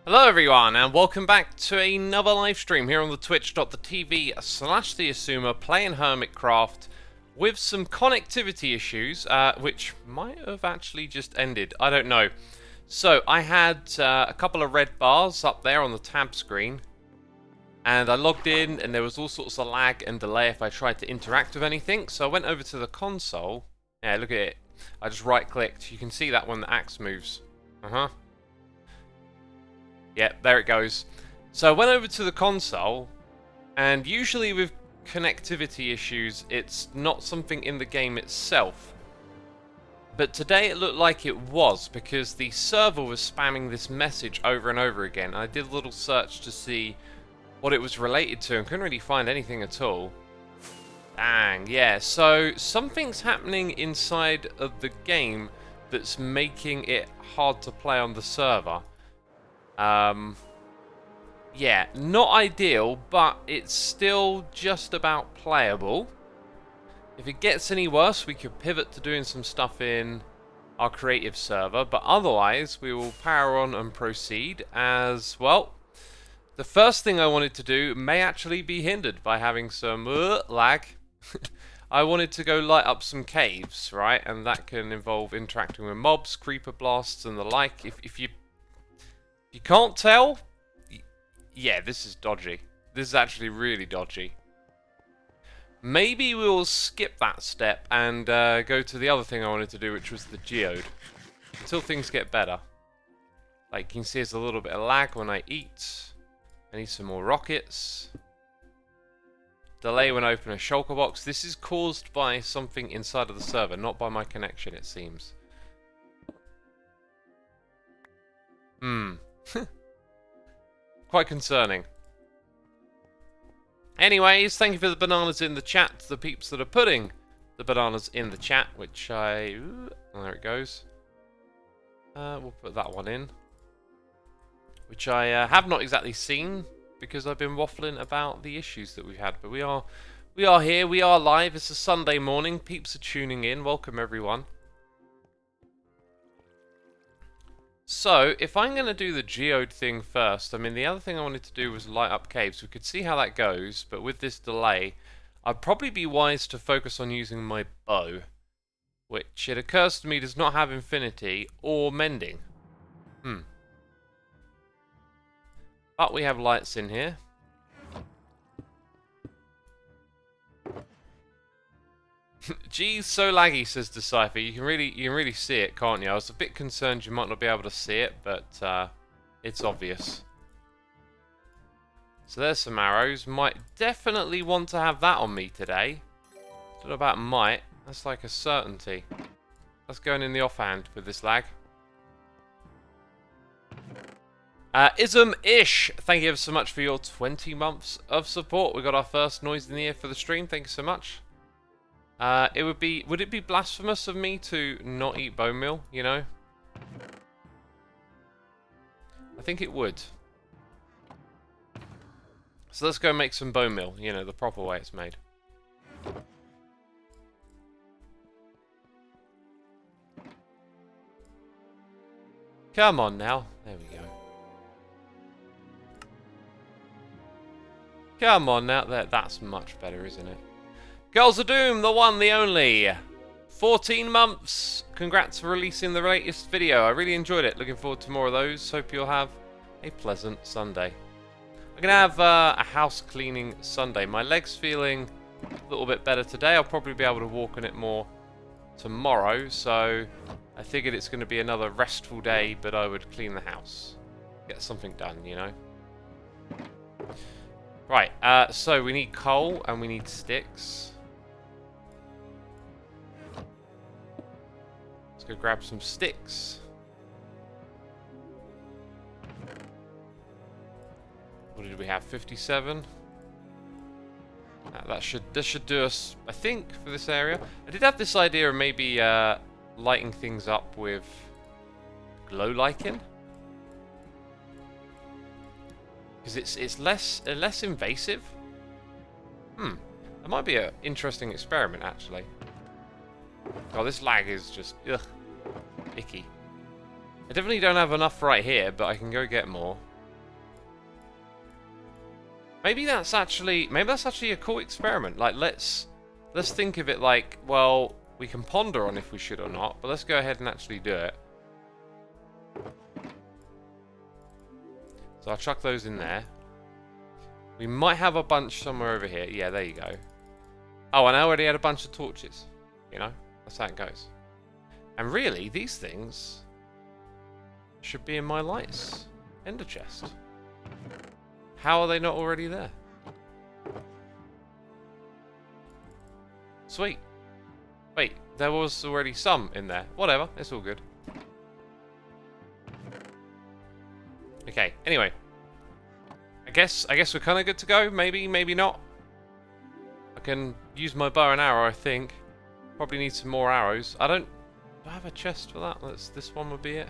Hello everyone, and welcome back to another live stream here on the twitch.tv/the Xisuma playing Hermitcraft with some connectivity issues, which might have actually just ended, I don't know. So, I had a couple of red bars up there on the tab screen, and I logged in and there was all sorts of lag and delay if I tried to interact with anything, so I went over to the console. Yeah, look at it. I just right clicked, you can see that when the axe moves. Yeah, there it goes. So I went over to the console, and usually with connectivity issues, it's not something in the game itself. But today it looked like it was, because the server was spamming this message over and over again. I did a little search to see what it was related to, and couldn't really find anything at all. Dang, yeah, so something's happening inside of the game that's making it hard to play on the server. Yeah, not ideal, but it's still just about playable. If it gets any worse, we could pivot to doing some stuff in our creative server, but otherwise, we will power on and proceed as, well, the first thing I wanted to do may actually be hindered by having some lag. I wanted to go light up some caves, right? And that can involve interacting with mobs, creeper blasts, and the like. If you can't tell, yeah, this is dodgy. This is actually really dodgy. Maybe we'll skip that step and go to the other thing I wanted to do, which was the Geode. Until things get better. Like, you can see there's a little bit of lag when I eat. I need some more rockets. Delay when I open a shulker box. This is caused by something inside of the server, not by my connection, it seems. Quite concerning. Anyways, thank you for the bananas in the chat to the peeps that are putting the bananas in the chat, which I... there it goes. We'll put that one in. Which I have not exactly seen, because I've been waffling about the issues that we've had. But we are here, we are live, it's a Sunday morning, peeps are tuning in, welcome everyone. So, if I'm going to do the geode thing first, I mean, the other thing I wanted to do was light up caves. We could see how that goes, but with this delay, I'd probably be wise to focus on using my bow, which, it occurs to me, does not have infinity or mending. But we have lights in here. Geez, so laggy, says Decipher. You can really see it, can't you? I was a bit concerned you might not be able to see it, but it's obvious. So there's some arrows. Might definitely want to have that on me today. Don't know about might. That's like a certainty. That's going in the offhand with this lag. Ism-ish, thank you ever so much for your 20 months of support. We got our first noise in the ear for the stream. Thank you so much. Would it be blasphemous of me to not eat bone meal, you know? I think it would. So let's go make some bone meal, you know, the proper way it's made. Come on now. There we go. Come on now. That's much better, isn't it? Girls of Doom, the one, the only. 14 months. Congrats for releasing the latest video. I really enjoyed it. Looking forward to more of those. Hope you'll have a pleasant Sunday. I'm going to have a house cleaning Sunday. My leg's feeling a little bit better today. I'll probably be able to walk on it more tomorrow. So I figured it's going to be another restful day, but I would clean the house. Get something done, you know. Right, so we need coal and we need sticks. Let's go grab some sticks. What did we have? 57? This should do us, I think, for this area. I did have this idea of maybe lighting things up with glow lichen. Because it's less invasive. That might be an interesting experiment, actually. Oh, this lag is just icky. I definitely don't have enough right here, but I can go get more. Maybe that's actually a cool experiment. Like, let's think of it like, well, we can ponder on if we should or not, but let's go ahead and actually do it. So I'll chuck those in there. We might have a bunch somewhere over here. Yeah, there you go. Oh, and I already had a bunch of torches. You know, that's how it goes. And really, these things should be in my lights ender chest. How are they not already there? Sweet. Wait, there was already some in there. Whatever, it's all good. Okay, anyway. I guess we're kind of good to go. Maybe, maybe not. I can use my bow and arrow, I think. Probably need some more arrows. Do I have a chest for that? This one would be it.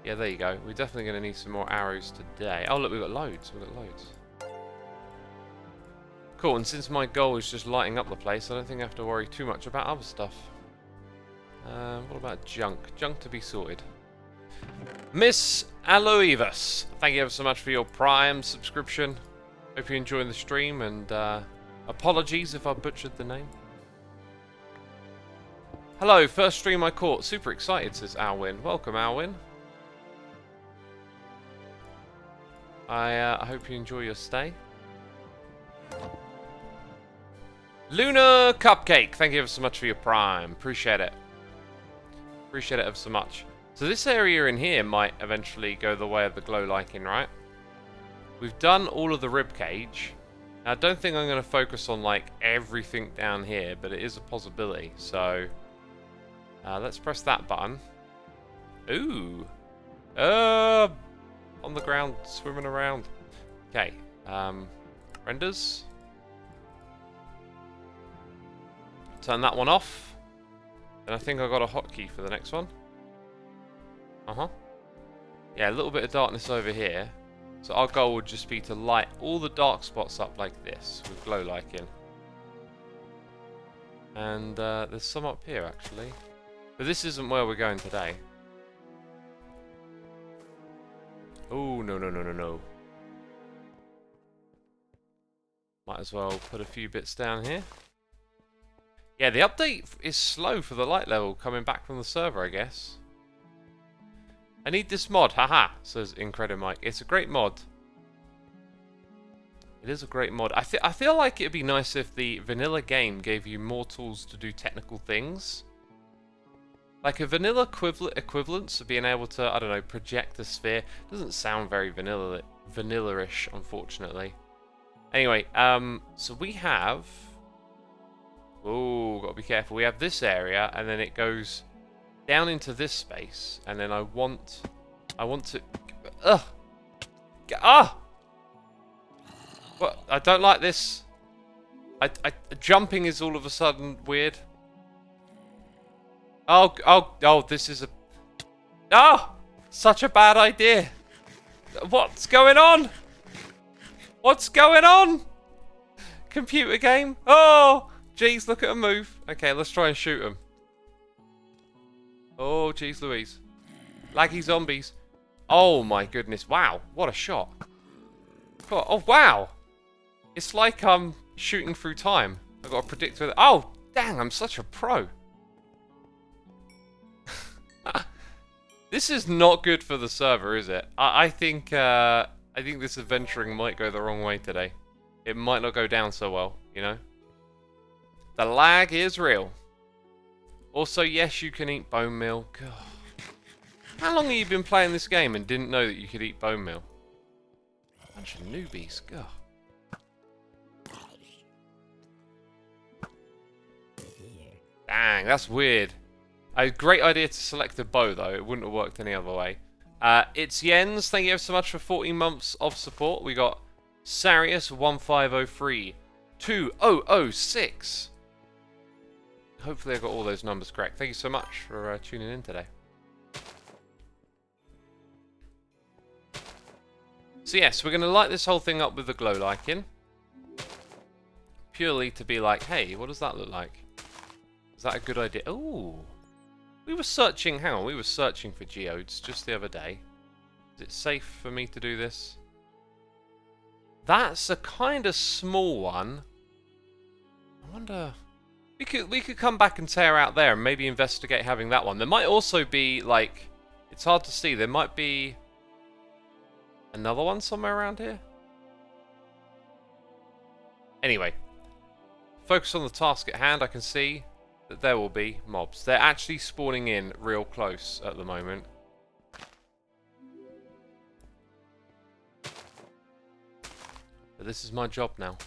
Yeah, there you go. We're definitely going to need some more arrows today. Oh, look, we've got loads. We've got loads. Cool, and since my goal is just lighting up the place, I don't think I have to worry too much about other stuff. What about junk? Junk to be sorted. Miss Aloivas, thank you ever so much for your Prime subscription. Hope you're enjoying the stream, and apologies if I butchered the name. Hello, first stream I caught. Super excited, says Alwyn. Welcome, Alwyn. I hope you enjoy your stay. Lunar Cupcake, thank you ever so much for your Prime. Appreciate it. Appreciate it ever so much. So this area in here might eventually go the way of the glow lichen, right? We've done all of the rib cage. Now, I don't think I'm going to focus on like everything down here, but it is a possibility. So let's press that button. Ooh. On the ground, swimming around. Okay. Renders. Turn that one off. And I think I got a hotkey for the next one. Yeah, a little bit of darkness over here. So our goal would just be to light all the dark spots up like this with glow lichen. And there's some up here actually. But this isn't where we're going today. Oh, no, no, no, no, no. Might as well put a few bits down here. Yeah, the update is slow for the light level coming back from the server, I guess. I need this mod, haha, says Incredimike. It's a great mod. It is a great mod. I feel like it'd be nice if the vanilla game gave you more tools to do technical things. Like a vanilla equivalence of being able to, I don't know, project a sphere. Doesn't sound very vanilla-ish, unfortunately. Anyway, so we have... Oh, gotta be careful. We have this area, and then it goes down into this space, and then I want to... Ugh! Ah! What? I don't like this. Jumping is all of a sudden weird. Oh, this is a... Oh! Such a bad idea. What's going on? What's going on? Computer game? Oh! Jeez, look at him move. Okay, let's try and shoot him. Oh, jeez Louise. Laggy zombies. Oh my goodness. Wow, what a shot. Oh, wow. It's like I'm shooting through time. I've got to predict whether... Oh, dang, I'm such a pro. This is not good for the server, is it? I think this adventuring might go the wrong way today. It might not go down so well, you know? The lag is real. Also, yes, you can eat bone meal. God. How long have you been playing this game and didn't know that you could eat bone meal? Bunch of newbies. God. Dang, that's weird. A great idea to select a bow, though. It wouldn't have worked any other way. It's Jens. Thank you ever so much for 14 months of support. We got Sarius1503 2006. Hopefully I got all those numbers correct. Thank you so much for tuning in today. So yes, we're going to light this whole thing up with the glow lichen. Purely to be like, hey, what does that look like? Is that a good idea? Ooh. We were searching, hang on, we were searching for geodes just the other day. Is it safe for me to do this? That's a kind of small one. I wonder... We could come back and tear out there and maybe investigate having that one. There might also be, like... It's hard to see. There might be... another one somewhere around here? Anyway. Focus on the task at hand. I can see that there will be mobs. They're actually spawning in real close at the moment. But this is my job now.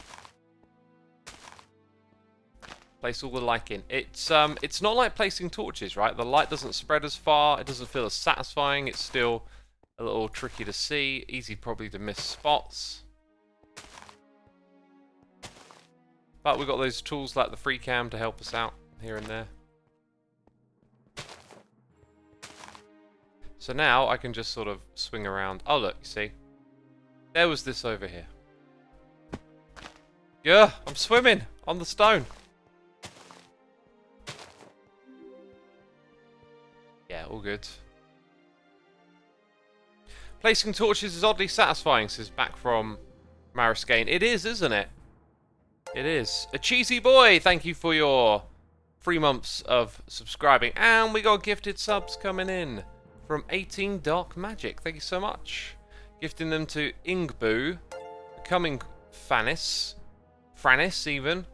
Place all the lichen. It's not like placing torches, right? The light doesn't spread as far. It doesn't feel as satisfying. It's still a little tricky to see. Easy probably to miss spots. But we've got those tools like the free cam to help us out here and there. So now I can just sort of swing around. Oh look, you see? There was this over here. Yeah, I'm swimming on the stone. Yeah, all good. Placing torches is oddly satisfying, says back from Mariskane. It is, isn't it? It is. A cheesy boy, thank you for your 3 months of subscribing. And we got gifted subs coming in from 18 Dark Magic. Thank you so much. Gifting them to Ingbu, Becoming Franis even,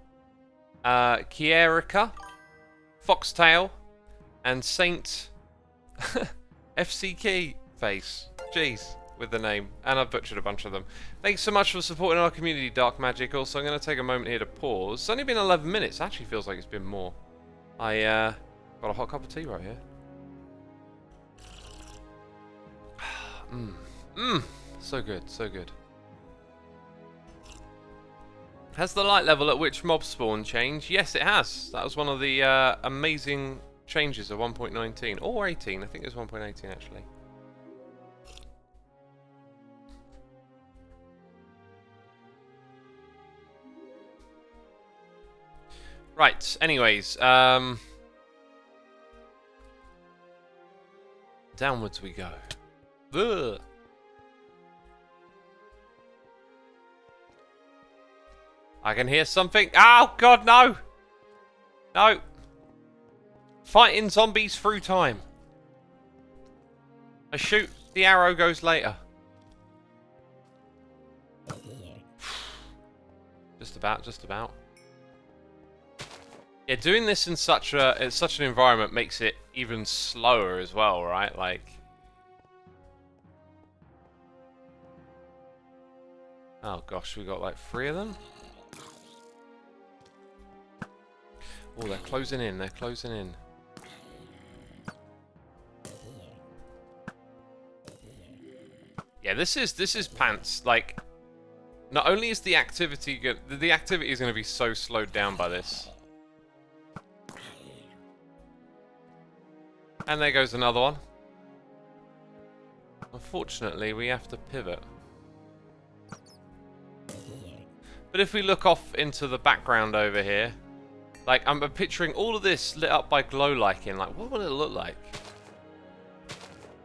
Kierica, Foxtail, and Saint FCK Face. Jeez, with the name. And I've butchered a bunch of them. Thanks so much for supporting our community, Dark Magic. Also, I'm going to take a moment here to pause. It's only been 11 minutes. Actually feels like it's been more. I got a hot cup of tea right here. So good, so good. Has the light level at which mobs spawn changed? Yes, it has. That was one of the amazing changes of 1.19 or 18. I think it was 1.18 actually. Right. Anyways, downwards we go. Ugh. I can hear something. Oh, God, no! No. Fighting zombies through time. I shoot. The arrow goes later. Just about, just about. Yeah, doing this in such an environment makes it even slower as well, right? Like... Oh, gosh, we got like 3 of them? Oh, they're closing in. They're closing in. Yeah, this is pants. Like, not only is the activity is going to be so slowed down by this. And there goes another one. Unfortunately, we have to pivot. But if we look off into the background over here, like, I'm picturing all of this lit up by glow lichen. Like, what will it look like?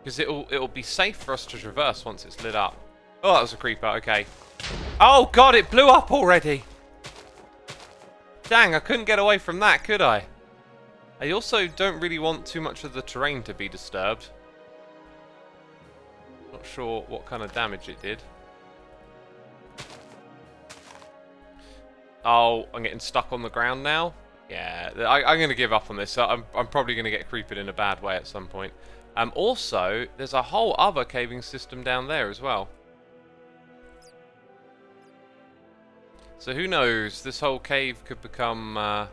Because it'll be safe for us to traverse once it's lit up. Oh, that was a creeper. Okay. Oh, God, it blew up already. Dang, I couldn't get away from that, could I? I also don't really want too much of the terrain to be disturbed. Not sure what kind of damage it did. Oh, I'm getting stuck on the ground now. Yeah, I'm going to give up on this. I'm probably going to get creeped in a bad way at some point. Also, there's a whole other caving system down there as well. So who knows? This whole cave could become a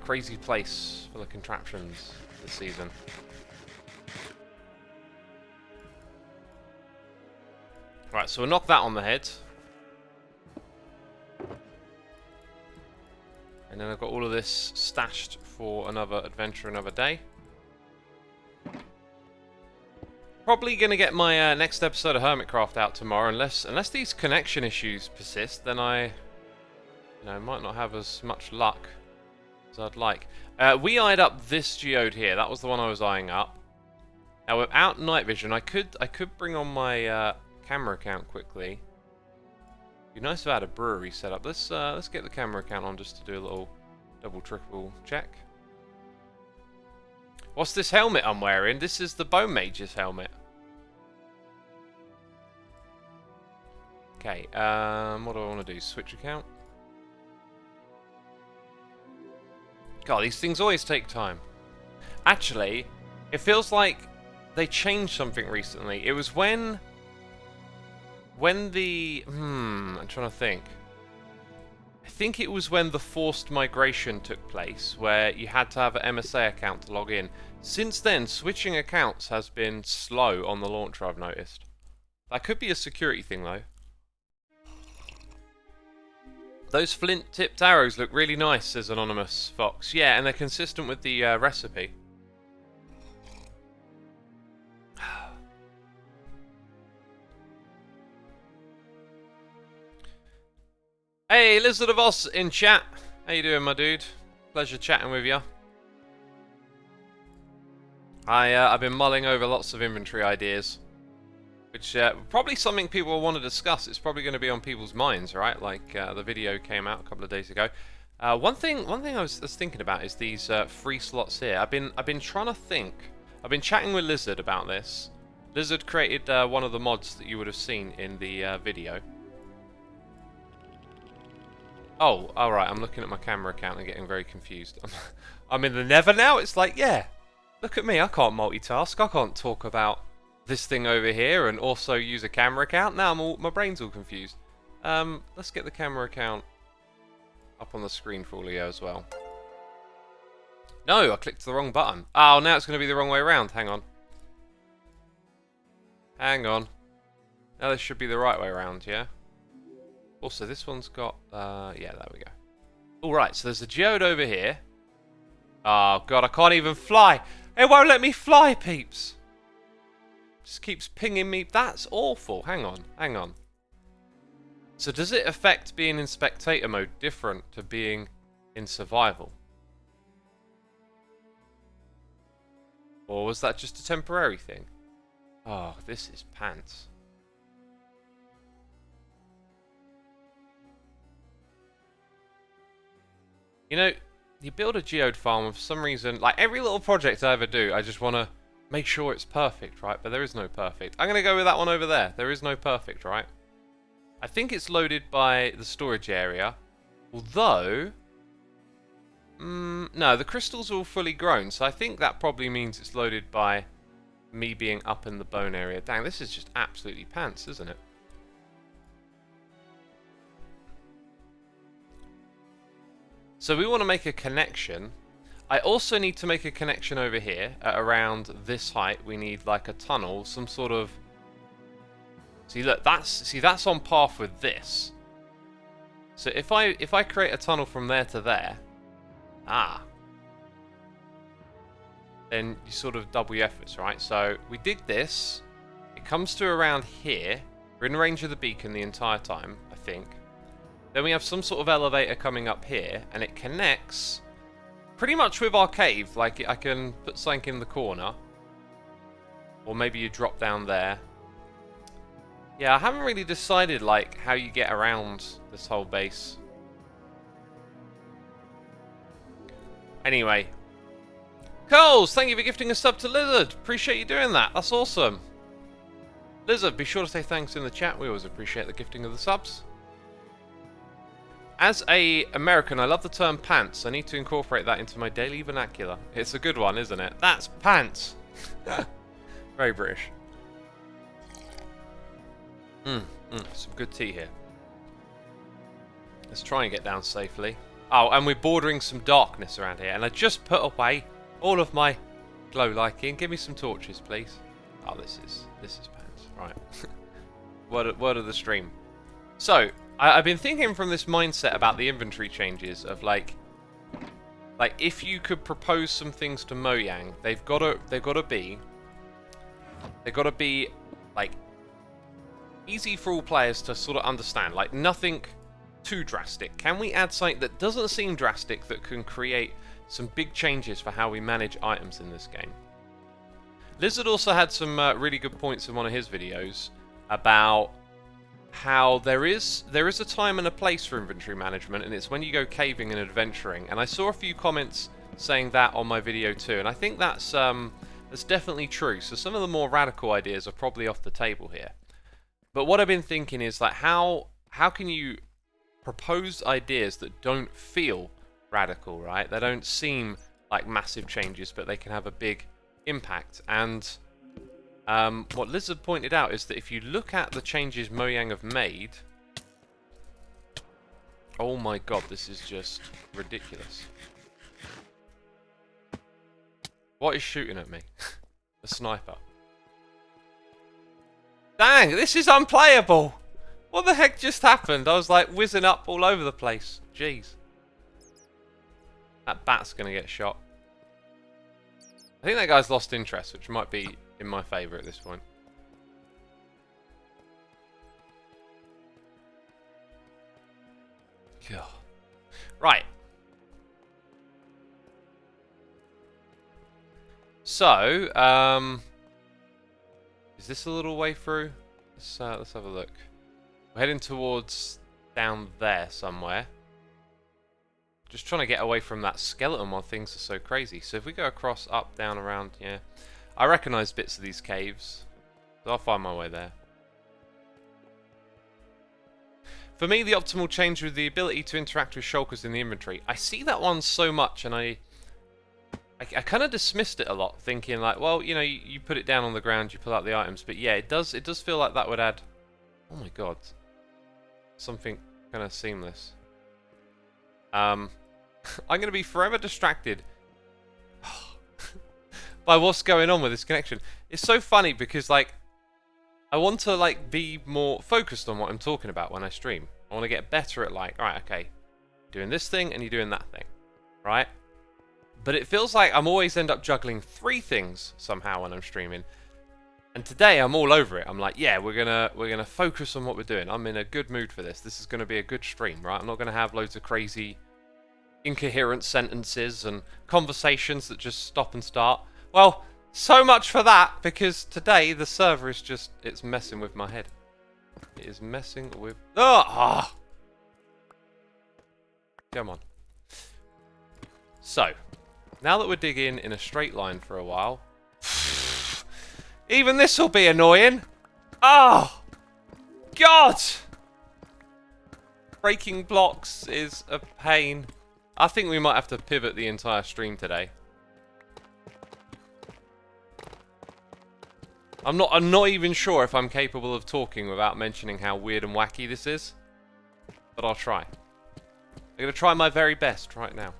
crazy place for the contraptions this season. Right, so we'll knock that on the head. And then I've got all of this stashed for another adventure another day. Probably going to get my next episode of Hermitcraft out tomorrow, unless these connection issues persist, then I might not have as much luck as I'd like. We eyed up this geode here. That was the one I was eyeing up. Now without night vision, I could bring on my camera account quickly. Be nice if I had a brewery set up. Let's get the camera account on just to do a little double triple check. What's this helmet I'm wearing? This is the Bone Mage's helmet. Okay, what do I want to do? Switch account? God, these things always take time. Actually, it feels like they changed something recently. It was when the... I'm trying to think. I think it was when the forced migration took place, where you had to have an MSA account to log in. Since then, switching accounts has been slow on the launcher, I've noticed. That could be a security thing, though. Those flint-tipped arrows look really nice, says Anonymous Fox. Yeah, and they're consistent with the recipe. Hey, Lizard of Oz in chat. How you doing, my dude? Pleasure chatting with you. I've been mulling over lots of inventory ideas, which probably something people want to discuss. It's probably going to be on people's minds, right? Like the video came out a couple of days ago. One thing I was thinking about is these free slots here. I've been trying to think. I've been chatting with Lizard about this. Lizard created one of the mods that you would have seen in the video. Oh, alright, I'm looking at my camera account and getting very confused. I'm in the Nether now? It's like, yeah, look at me, I can't multitask. I can't talk about this thing over here and also use a camera account. Now my brain's all confused. Let's get the camera account up on the screen for all of you as well. No, I clicked the wrong button. Oh, now it's going to be the wrong way around. Hang on. Hang on. Now this should be the right way around, yeah? Also, this one's got... yeah, there we go. Alright, so there's a geode over here. Oh, God, I can't even fly. It won't let me fly, peeps. Just keeps pinging me. That's awful. Hang on, hang on. So does it affect being in spectator mode different to being in survival? Or was that just a temporary thing? Oh, this is pants. You know, you build a geode farm and for some reason, like every little project I ever do, I just want to make sure it's perfect, right? But there is no perfect. I'm going to go with that one over there. There is no perfect, right? I think it's loaded by the storage area. Although... no, the crystals are all fully grown. So I think that probably means it's loaded by me being up in the bone area. Dang, this is just absolutely pants, isn't it? So we want to make a connection. I also need to make a connection over here at around this height. We need like a tunnel, some sort of... See, look, that's on path with this. So if I create a tunnel from there to there, then you sort of double your efforts, right? So we dig this. It comes to around here. We're in range of the beacon the entire time, I think. Then we have some sort of elevator coming up here, and it connects pretty much with our cave. Like, I can put something in the corner. Or maybe you drop down there. Yeah, I haven't really decided, like, how you get around this whole base. Anyway. Coles, thank you for gifting a sub to Lizard. Appreciate you doing that. That's awesome. Lizard, be sure to say thanks in the chat. We always appreciate the gifting of the subs. As a American, I love the term pants. I need to incorporate that into my daily vernacular. It's a good one, isn't it? That's pants. Very British. Some good tea here. Let's try and get down safely. Oh, and we're bordering some darkness around here. And I just put away all of my glow lighting. Give me some torches, please. Oh, this is pants. Right. Word of the stream. So, I've been thinking from this mindset about the inventory changes of like if you could propose some things to Mojang, they've got to be like easy for all players to sort of understand, like nothing too drastic. Can we add something that doesn't seem drastic that can create some big changes for how we manage items in this game? Lizard also had some really good points in one of his videos about how there is a time and a place for inventory management, and it's when you go caving and adventuring. And I saw a few comments saying that on my video too, and I think that's definitely true. So some of the more radical ideas are probably off the table here. But what I've been thinking is like how can you propose ideas that don't feel radical, right? They don't seem like massive changes, but they can have a big impact. And what Lizard pointed out is that if you look at the changes Mojang have made, oh my god, this is just ridiculous. What is shooting at me? A sniper. Dang, this is unplayable! What the heck just happened? I was like whizzing up all over the place. Jeez. That bat's gonna get shot. I think that guy's lost interest, which might be in my favour at this point. God. Right. So, is this a little way through? Let's have a look. We're heading towards down there somewhere. Just trying to get away from that skeleton while things are so crazy. So if we go across, up, down, around, yeah. I recognise bits of these caves, so I'll find my way there. For me, the optimal change was the ability to interact with shulkers in the inventory. I see that one so much, and I kind of dismissed it a lot, thinking like, well, you know, you put it down on the ground, you pull out the items, but yeah, it does feel like that would add. Oh my god, something kind of seamless. I'm going to be forever distracted by what's going on with this connection. It's so funny because, like, I want to, like, be more focused on what I'm talking about when I stream. I want to get better at, like, alright, okay, doing this thing and you're doing that thing, right? But it feels like I'm always end up juggling 3 things somehow when I'm streaming. And today I'm all over it. I'm like, yeah, we're gonna focus on what we're doing. I'm in a good mood for this. This is gonna be a good stream, right? I'm not gonna have loads of crazy incoherent sentences and conversations that just stop and start. Well, so much for that, because today the server is just, it's messing with my head. It is messing with... Oh! Come on. So, now that we're digging in a straight line for a while, even this will be annoying. Oh! God! Breaking blocks is a pain. I think we might have to pivot the entire stream today. I'm not even sure if I'm capable of talking without mentioning how weird and wacky this is. But I'll try. I'm going to try my very best right now.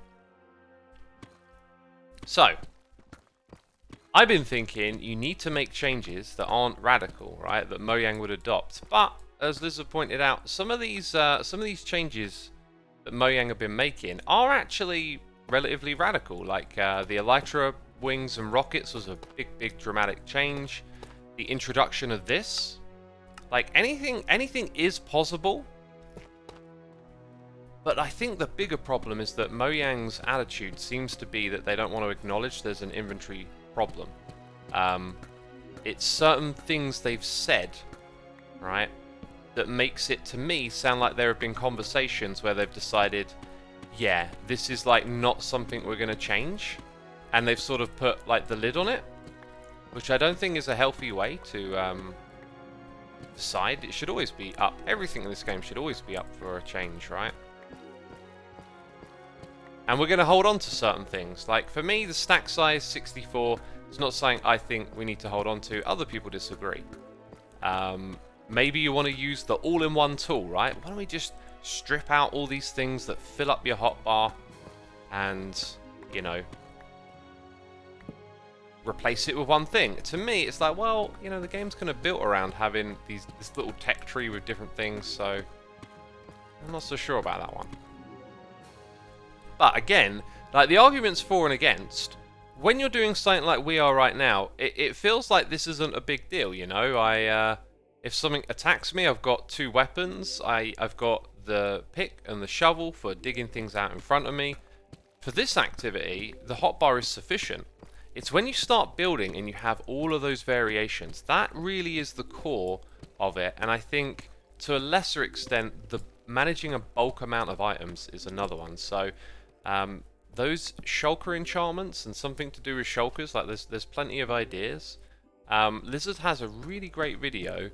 So, I've been thinking you need to make changes that aren't radical, right? That Mojang would adopt. But, as Lizard pointed out, some of these changes that Mojang have been making are actually relatively radical. Like the Elytra wings and rockets was a big dramatic change. The introduction of this, like anything is possible. But I think the bigger problem is that Mojang's attitude seems to be that they don't want to acknowledge there's an inventory problem. It's certain things they've said, right, that makes it, to me, sound like there have been conversations where they've decided, yeah, this is like not something we're going to change, and they've sort of put like the lid on it, which I don't think is a healthy way to decide. It should always be up. Everything in this game should always be up for a change, right? And we're going to hold on to certain things. Like, for me, the stack size 64 is not something I think we need to hold on to. Other people disagree. Maybe you want to use the all-in-one tool, right? Why don't we just strip out all these things that fill up your hotbar and, you know, replace it with one thing. To me, it's like, well, you know, the game's kind of built around having this little tech tree with different things, so I'm not so sure about that one. But again, like the arguments for and against, when you're doing something like we are right now, it feels like this isn't a big deal, you know? If something attacks me, I've got 2 weapons. I've got the pick and the shovel for digging things out in front of me. For this activity, the hotbar is sufficient. It's when you start building and you have all of those variations, that really is the core of it. And I think to a lesser extent, the managing a bulk amount of items is another one. So those shulker enchantments and something to do with shulkers, like there's plenty of ideas. Lizard has a really great video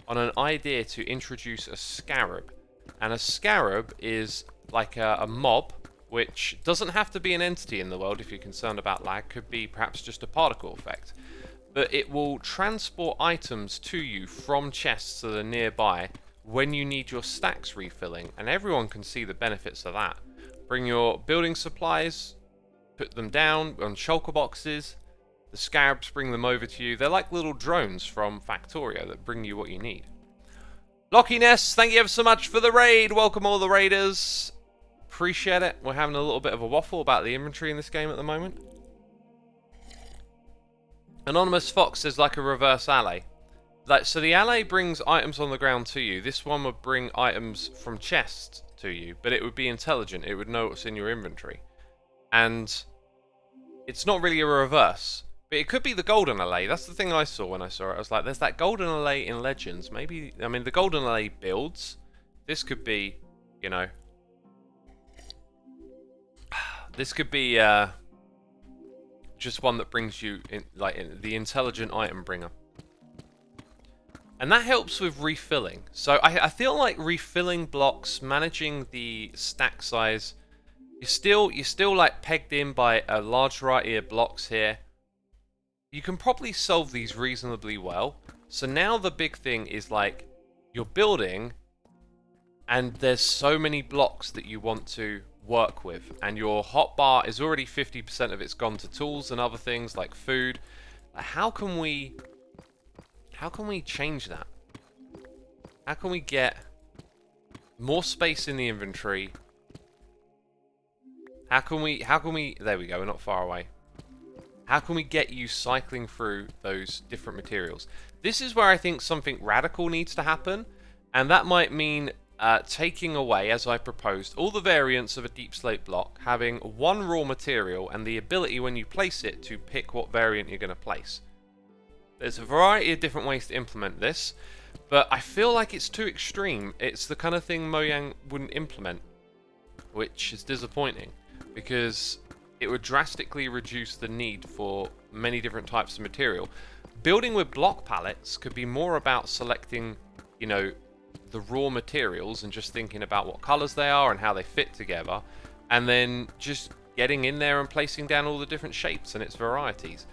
on an idea to introduce a scarab. And a scarab is like a mob, which doesn't have to be an entity in the world if you're concerned about lag, could be perhaps just a particle effect. But it will transport items to you from chests that are nearby when you need your stacks refilling, and everyone can see the benefits of that. Bring your building supplies, put them down on shulker boxes, the scarabs bring them over to you. They're like little drones from Factorio that bring you what you need. Lockyness, thank you ever so much for the raid. Welcome all the raiders. Appreciate it. We're having a little bit of a waffle about the inventory in this game at the moment. Anonymous Fox says like a reverse alley. So the alley brings items on the ground to you. This one would bring items from chests to you, but it would be intelligent. It would know what's in your inventory. And it's not really a reverse, but it could be the golden alley. That's the thing I saw when I saw it. I was like, there's that golden alley in Legends. Maybe, I mean, the golden alley builds. This could be, you know, this could be just one that brings you in, like the intelligent item bringer. And that helps with refilling. So I feel like refilling blocks, managing the stack size, you're still like pegged in by a large variety of blocks here. You can probably solve these reasonably well. So now the big thing is like you're building and there's so many blocks that you want to work with, and your hotbar is already 50% of it's gone to tools and other things like food. How can we change that? How can we get more space in the inventory? How can we, there we go, we're not far away. How can we get you cycling through those different materials? This is where I think something radical needs to happen, and that might mean taking away, as I proposed, all the variants of a deep slate block, having one raw material and the ability when you place it to pick what variant you're going to place. There's a variety of different ways to implement this, but I feel like it's too extreme. It's the kind of thing Mojang wouldn't implement, which is disappointing, because it would drastically reduce the need for many different types of material. Building with block palettes could be more about selecting, you know, the raw materials and just thinking about what colors they are and how they fit together, and then just getting in there and placing down all the different shapes and its varieties.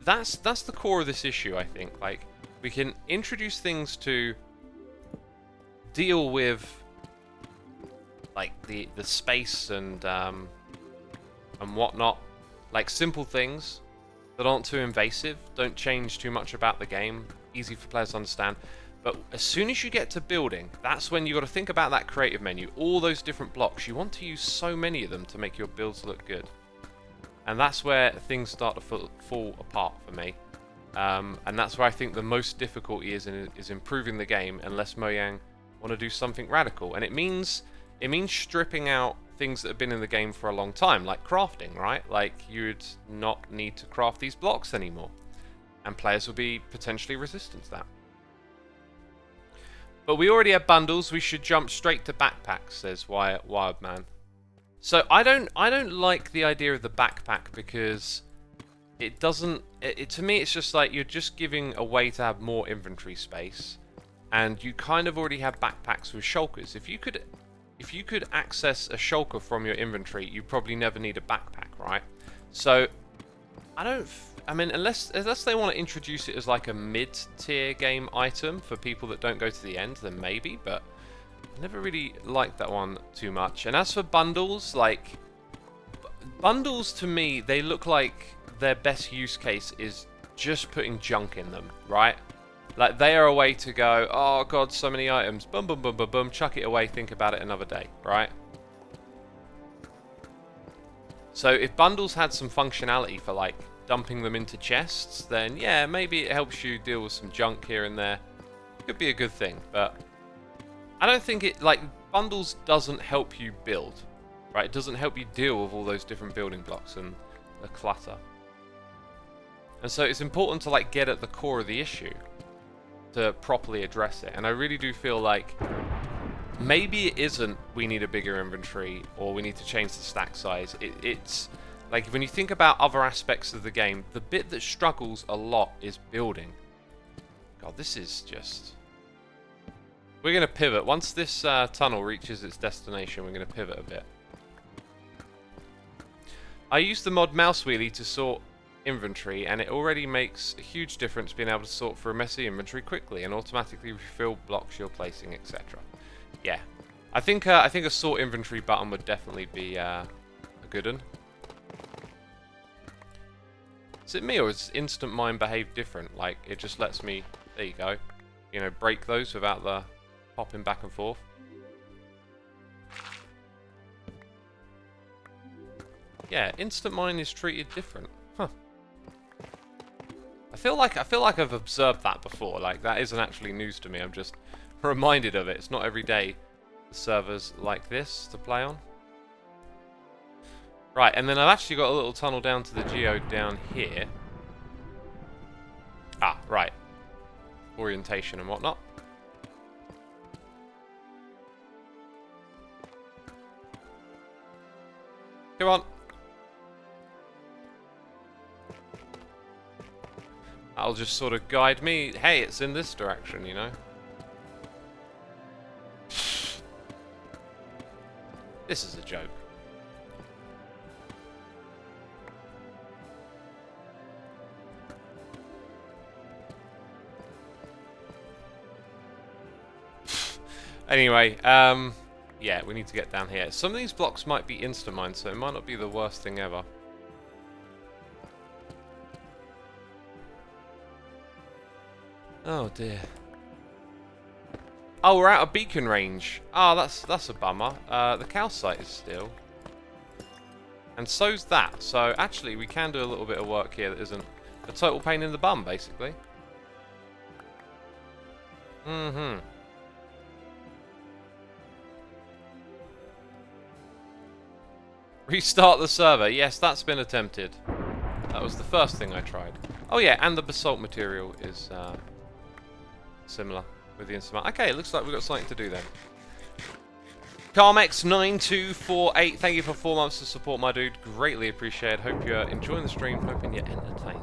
That's the core of this issue, I think. Like, we can introduce things to deal with like the space and whatnot, like simple things that aren't too invasive, don't change too much about the game, easy for players to understand. But as soon as you get to building, that's when you got to think about that creative menu, all those different blocks. You want to use so many of them to make your builds look good. And that's where things start to fall apart for me. And that's where I think the most difficulty is improving the game, unless Mojang want to do something radical. And it means stripping out things that have been in the game for a long time, like crafting, right? Like, you'd not need to craft these blocks anymore. And players will be potentially resistant to that. But we already have bundles, we should jump straight to backpacks, says Wildman. So I don't like the idea of the backpack, because it doesn't, to me it's just like you're just giving a way to have more inventory space, and you kind of already have backpacks with shulkers. If you could access a shulker from your inventory, you probably never need a backpack, right? So I mean, unless they want to introduce it as like a mid-tier game item for people that don't go to the end, then maybe, but I never really liked that one too much. And as for bundles, like, bundles to me, they look like their best use case is just putting junk in them, right? Like, they are a way to go, oh god, so many items, boom, boom, boom, boom, boom, chuck it away, think about it another day, right? So if bundles had some functionality for, like, dumping them into chests, then yeah, maybe it helps you deal with some junk here and there. Could be a good thing, but I don't think it, like, bundles doesn't help you build, right? It doesn't help you deal with all those different building blocks and the clutter. And so it's important to, like, get at the core of the issue, to properly address it. And I really do feel like maybe it isn't we need a bigger inventory or we need to change the stack size. It's like when you think about other aspects of the game, the bit that struggles a lot is building. God, this is just... We're going to pivot. Once this tunnel reaches its destination, we're going to pivot a bit. I use the mod mouse wheelie to sort inventory, and it already makes a huge difference being able to sort through a messy inventory quickly and automatically refill blocks you're placing, etc. Yeah, I think a sort inventory button would definitely be a good one. Is it me or does instant mine behave different? Like it just lets me, there you go, you know, break those without the popping back and forth. Yeah, instant mine is treated different. Huh. I feel like I've observed that before. Like that isn't actually news to me. I'm just reminded of it. It's not every day the servers like this to play on. Right, and then I've actually got a little tunnel down to the Geode down here. Ah, right. Orientation and whatnot. Come on. That'll just sort of guide me. Hey, it's in this direction, you know. This is a joke. Anyway, yeah, we need to get down here. Some of these blocks might be instant mine, so it might not be the worst thing ever. Oh dear. Oh, we're out of beacon range. Oh, that's a bummer. The calcite is still. And so's that. So actually, we can do a little bit of work here that isn't a total pain in the bum, basically. Mm-hmm. Restart the server. Yes, that's been attempted. That was the first thing I tried. Oh yeah, and the basalt material is similar with the instrument. Okay, it looks like we've got something to do then. Carmex9248, thank you for 4 months of support, my dude. Greatly appreciated. Hope you're enjoying the stream. Hoping you're entertained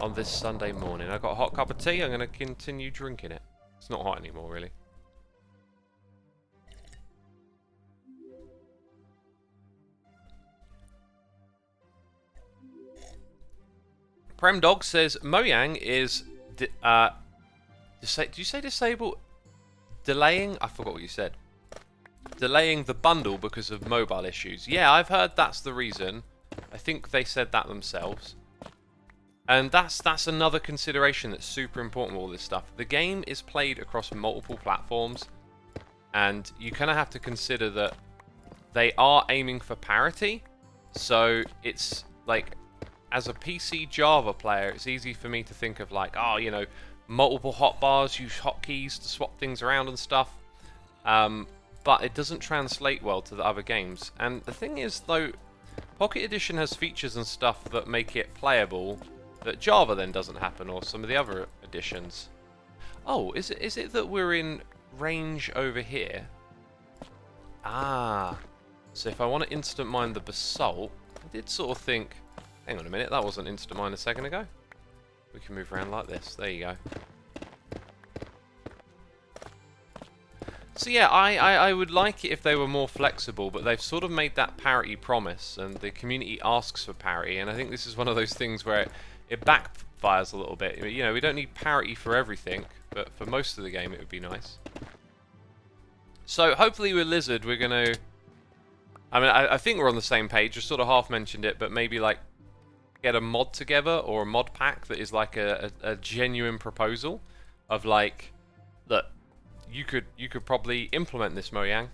on this Sunday morning. I've got a hot cup of tea. I'm going to continue drinking it. It's not hot anymore, really. Premdog says Mojang is do you say disable? Delaying? I forgot what you said. Delaying the bundle because of mobile issues. Yeah, I've heard that's the reason. I think they said that themselves. And that's another consideration that's super important with all this stuff. The game is played across multiple platforms, and you kind of have to consider that they are aiming for parity. So it's like, as a PC Java player, it's easy for me to think of like, oh, you know, multiple hotbars, use hotkeys to swap things around and stuff. But it doesn't translate well to the other games. And the thing is, though, Pocket Edition has features and stuff that make it playable that Java then doesn't happen, or some of the other editions. Oh, is it that we're in range over here? Ah, so if I want to instant mine the basalt, I did sort of think, hang on a minute, that wasn't instant mine a second ago. We can move around like this. There you go. So yeah, I would like it if they were more flexible, but they've sort of made that parity promise, and the community asks for parity, and I think this is one of those things where it backfires a little bit. You know, we don't need parity for everything, but for most of the game it would be nice. So hopefully with Lizard we're going to... I mean, I think we're on the same page. I sort of half mentioned it, but maybe like get a mod together or a mod pack that is like a genuine proposal of like, look, you could probably implement this, Mojang.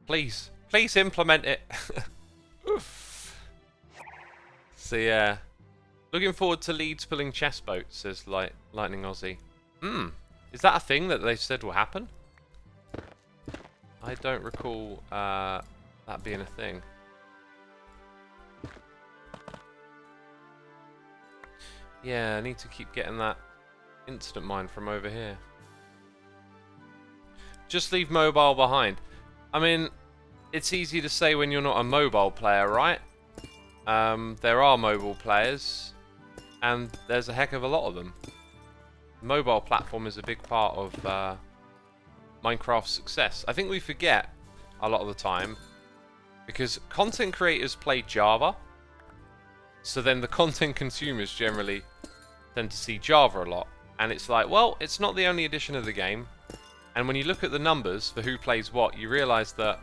Please implement it. So yeah, looking forward to Leeds pulling chest boats, says Lightning Aussie. Is that a thing that they said will happen? I don't recall that being a thing. Yeah, I need to keep getting that instant mine from over here. Just leave mobile behind. I mean, it's easy to say when you're not a mobile player, right? There are mobile players, and there's a heck of a lot of them. Mobile platform is a big part of Minecraft's success. I think we forget a lot of the time, because content creators play Java, so then the content consumers generally tend to see Java a lot. And it's like, well, it's not the only edition of the game. And when you look at the numbers for who plays what, you realise that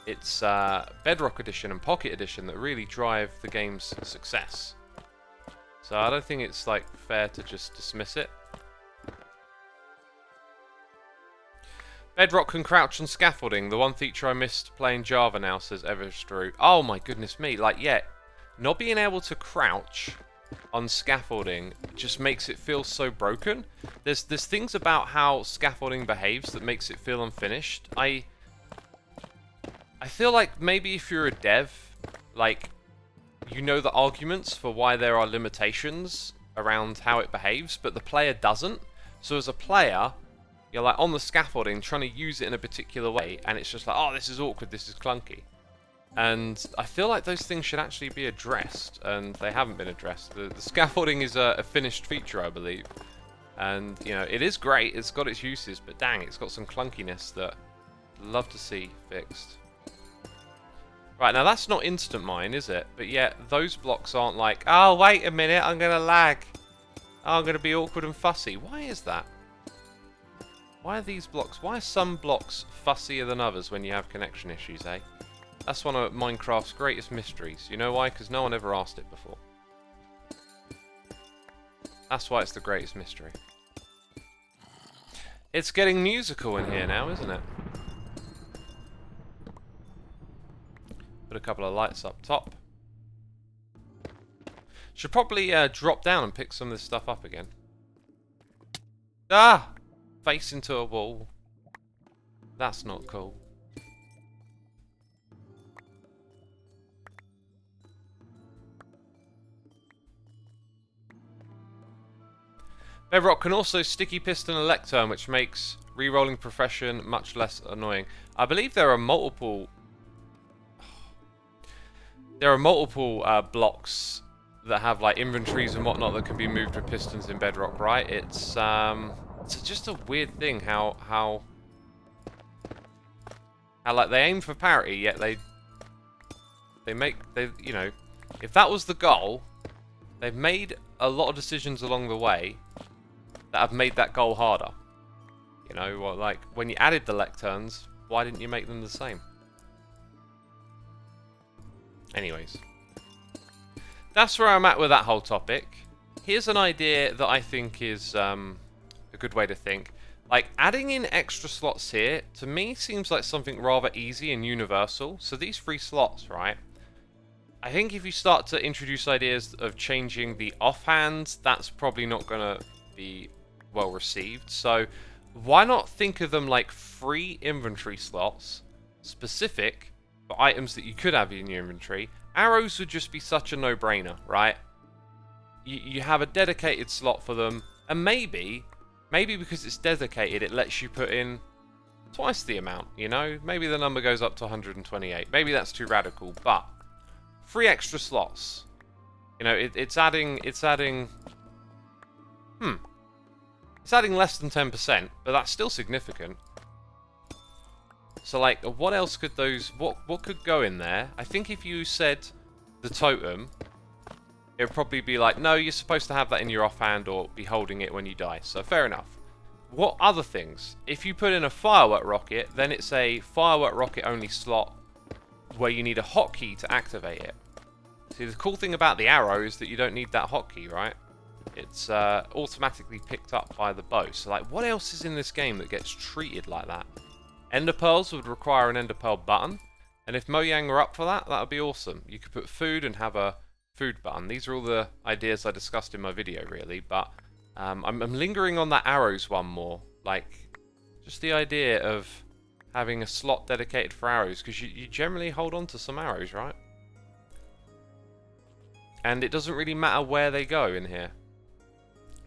it's Bedrock Edition and Pocket Edition that really drive the game's success. So I don't think it's like fair to just dismiss it. Bedrock can crouch on scaffolding. The one feature I missed playing Java now, says Everstrew. Oh my goodness me. Like, yeah, not being able to crouch on scaffolding just makes it feel so broken. There's things about how scaffolding behaves that makes it feel unfinished. I feel like maybe if you're a dev, like, you know the arguments for why there are limitations around how it behaves, but the player doesn't. So as a player, you're like on the scaffolding trying to use it in a particular way, and it's just like, oh, this is awkward, this is clunky. And I feel like those things should actually be addressed, and they haven't been addressed. The scaffolding is a finished feature, I believe. And, you know, it is great, it's got its uses, but dang, it's got some clunkiness that I'd love to see fixed. Right, now that's not instant mine, is it? But yet, those blocks aren't like, oh, wait a minute, I'm going to lag. Oh, I'm going to be awkward and fussy. Why is that? Why are these blocks, why are some blocks fussier than others when you have connection issues, eh? That's one of Minecraft's greatest mysteries. You know why? Because no one ever asked it before. That's why it's the greatest mystery. It's getting musical in here now, isn't it? Put a couple of lights up top. Should probably drop down and pick some of this stuff up again. Ah! Face into a wall. That's not cool. Bedrock can also sticky piston a lectern, which makes re-rolling profession much less annoying. I believe there are multiple blocks that have like inventories and whatnot that can be moved with pistons in Bedrock, right? It's just a weird thing how like they aim for parity, yet they you know, if that was the goal, they've made a lot of decisions along the way that have made that goal harder. You know, well, like when you added the lecterns, why didn't you make them the same? Anyways, that's where I'm at with that whole topic. Here's an idea that I think is a good way to think. Like, adding in extra slots here, to me, seems like something rather easy and universal. So these 3 slots, right? I think if you start to introduce ideas of changing the offhand, that's probably not going to be well received. So why not think of them like free inventory slots, specific for items that you could have in your inventory? Arrows would just be such a no-brainer, right? You have a dedicated slot for them, and maybe because it's dedicated, it lets you put in twice the amount, you know? Maybe the number goes up to 128. Maybe that's too radical, but 3 extra slots. You know, it's adding less than 10%, but that's still significant. So, like, what else could those... What could go in there? I think if you said the totem, it would probably be like, no, you're supposed to have that in your offhand or be holding it when you die. So, fair enough. What other things? If you put in a firework rocket, then it's a firework rocket only slot where you need a hotkey to activate it. See, the cool thing about the arrow is that you don't need that hotkey, right? It's automatically picked up by the bow. So, like, what else is in this game that gets treated like that? Ender pearls would require an ender pearl button, and if Mojang were up for that, that would be awesome. You could put food and have a food button. These are all the ideas I discussed in my video, really, but I'm lingering on that arrows one more. Like, just the idea of having a slot dedicated for arrows, because you generally hold on to some arrows, right? And it doesn't really matter where they go in here.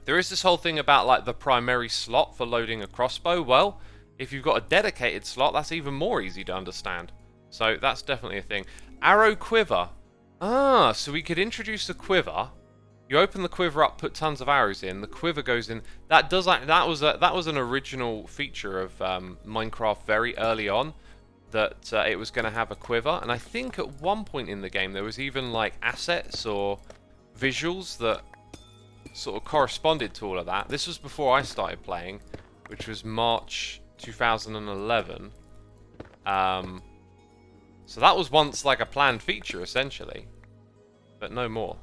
There is this whole thing about like the primary slot for loading a crossbow. Well, if you've got a dedicated slot, that's even more easy to understand. So that's definitely a thing. Arrow quiver. Ah, so we could introduce a quiver. You open the quiver up, put tons of arrows in. The quiver goes in. That was an original feature of Minecraft very early on. That it was going to have a quiver, and I think at one point in the game there was even like assets or visuals that sort of corresponded to all of that. This was before I started playing, which was March 2011. So that was once like a planned feature essentially, but no more,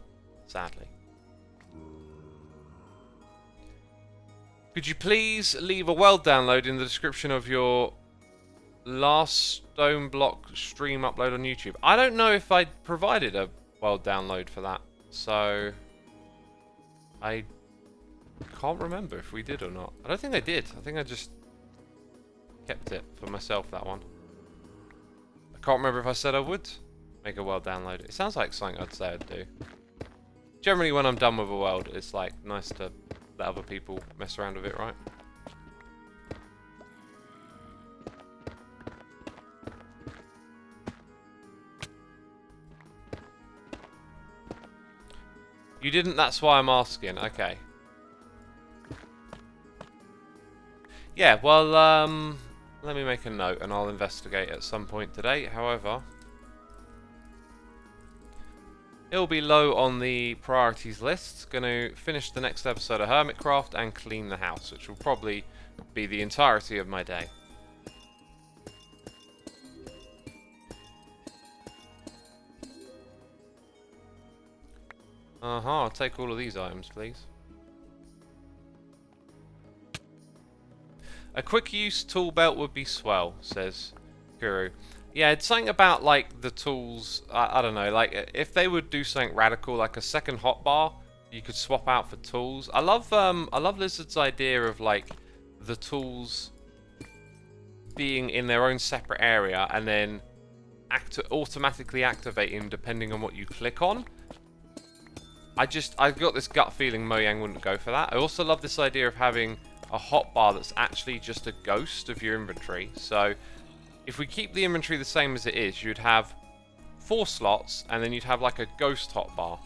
sadly. Could you please leave a world download in the description of your last stone block stream upload on YouTube? I don't know if I provided a world download for that, so I can't remember if we did or not. I don't think I did. I think I just kept it for myself, that one. I can't remember if I said I would make a world download. It sounds like something I'd say I'd do. Generally when I'm done with a world, it's like nice to let other people mess around with it, right? You didn't, that's why I'm asking. Okay. Yeah, well, let me make a note and I'll investigate at some point today. However, it'll be low on the priorities list. Going to finish the next episode of Hermitcraft and clean the house, which will probably be the entirety of my day. I'll take all of these items, please. A quick use tool belt would be swell, says Guru. Yeah, it's something about like the tools, I don't know, like if they would do something radical, like a second hotbar you could swap out for tools. I love Lizard's idea of like the tools being in their own separate area and then automatically activating depending on what you click on. I've got this gut feeling Mojang wouldn't go for that. I also love this idea of having a hotbar that's actually just a ghost of your inventory. So if we keep the inventory the same as it is, you'd have 4 slots and then you'd have like a ghost hotbar.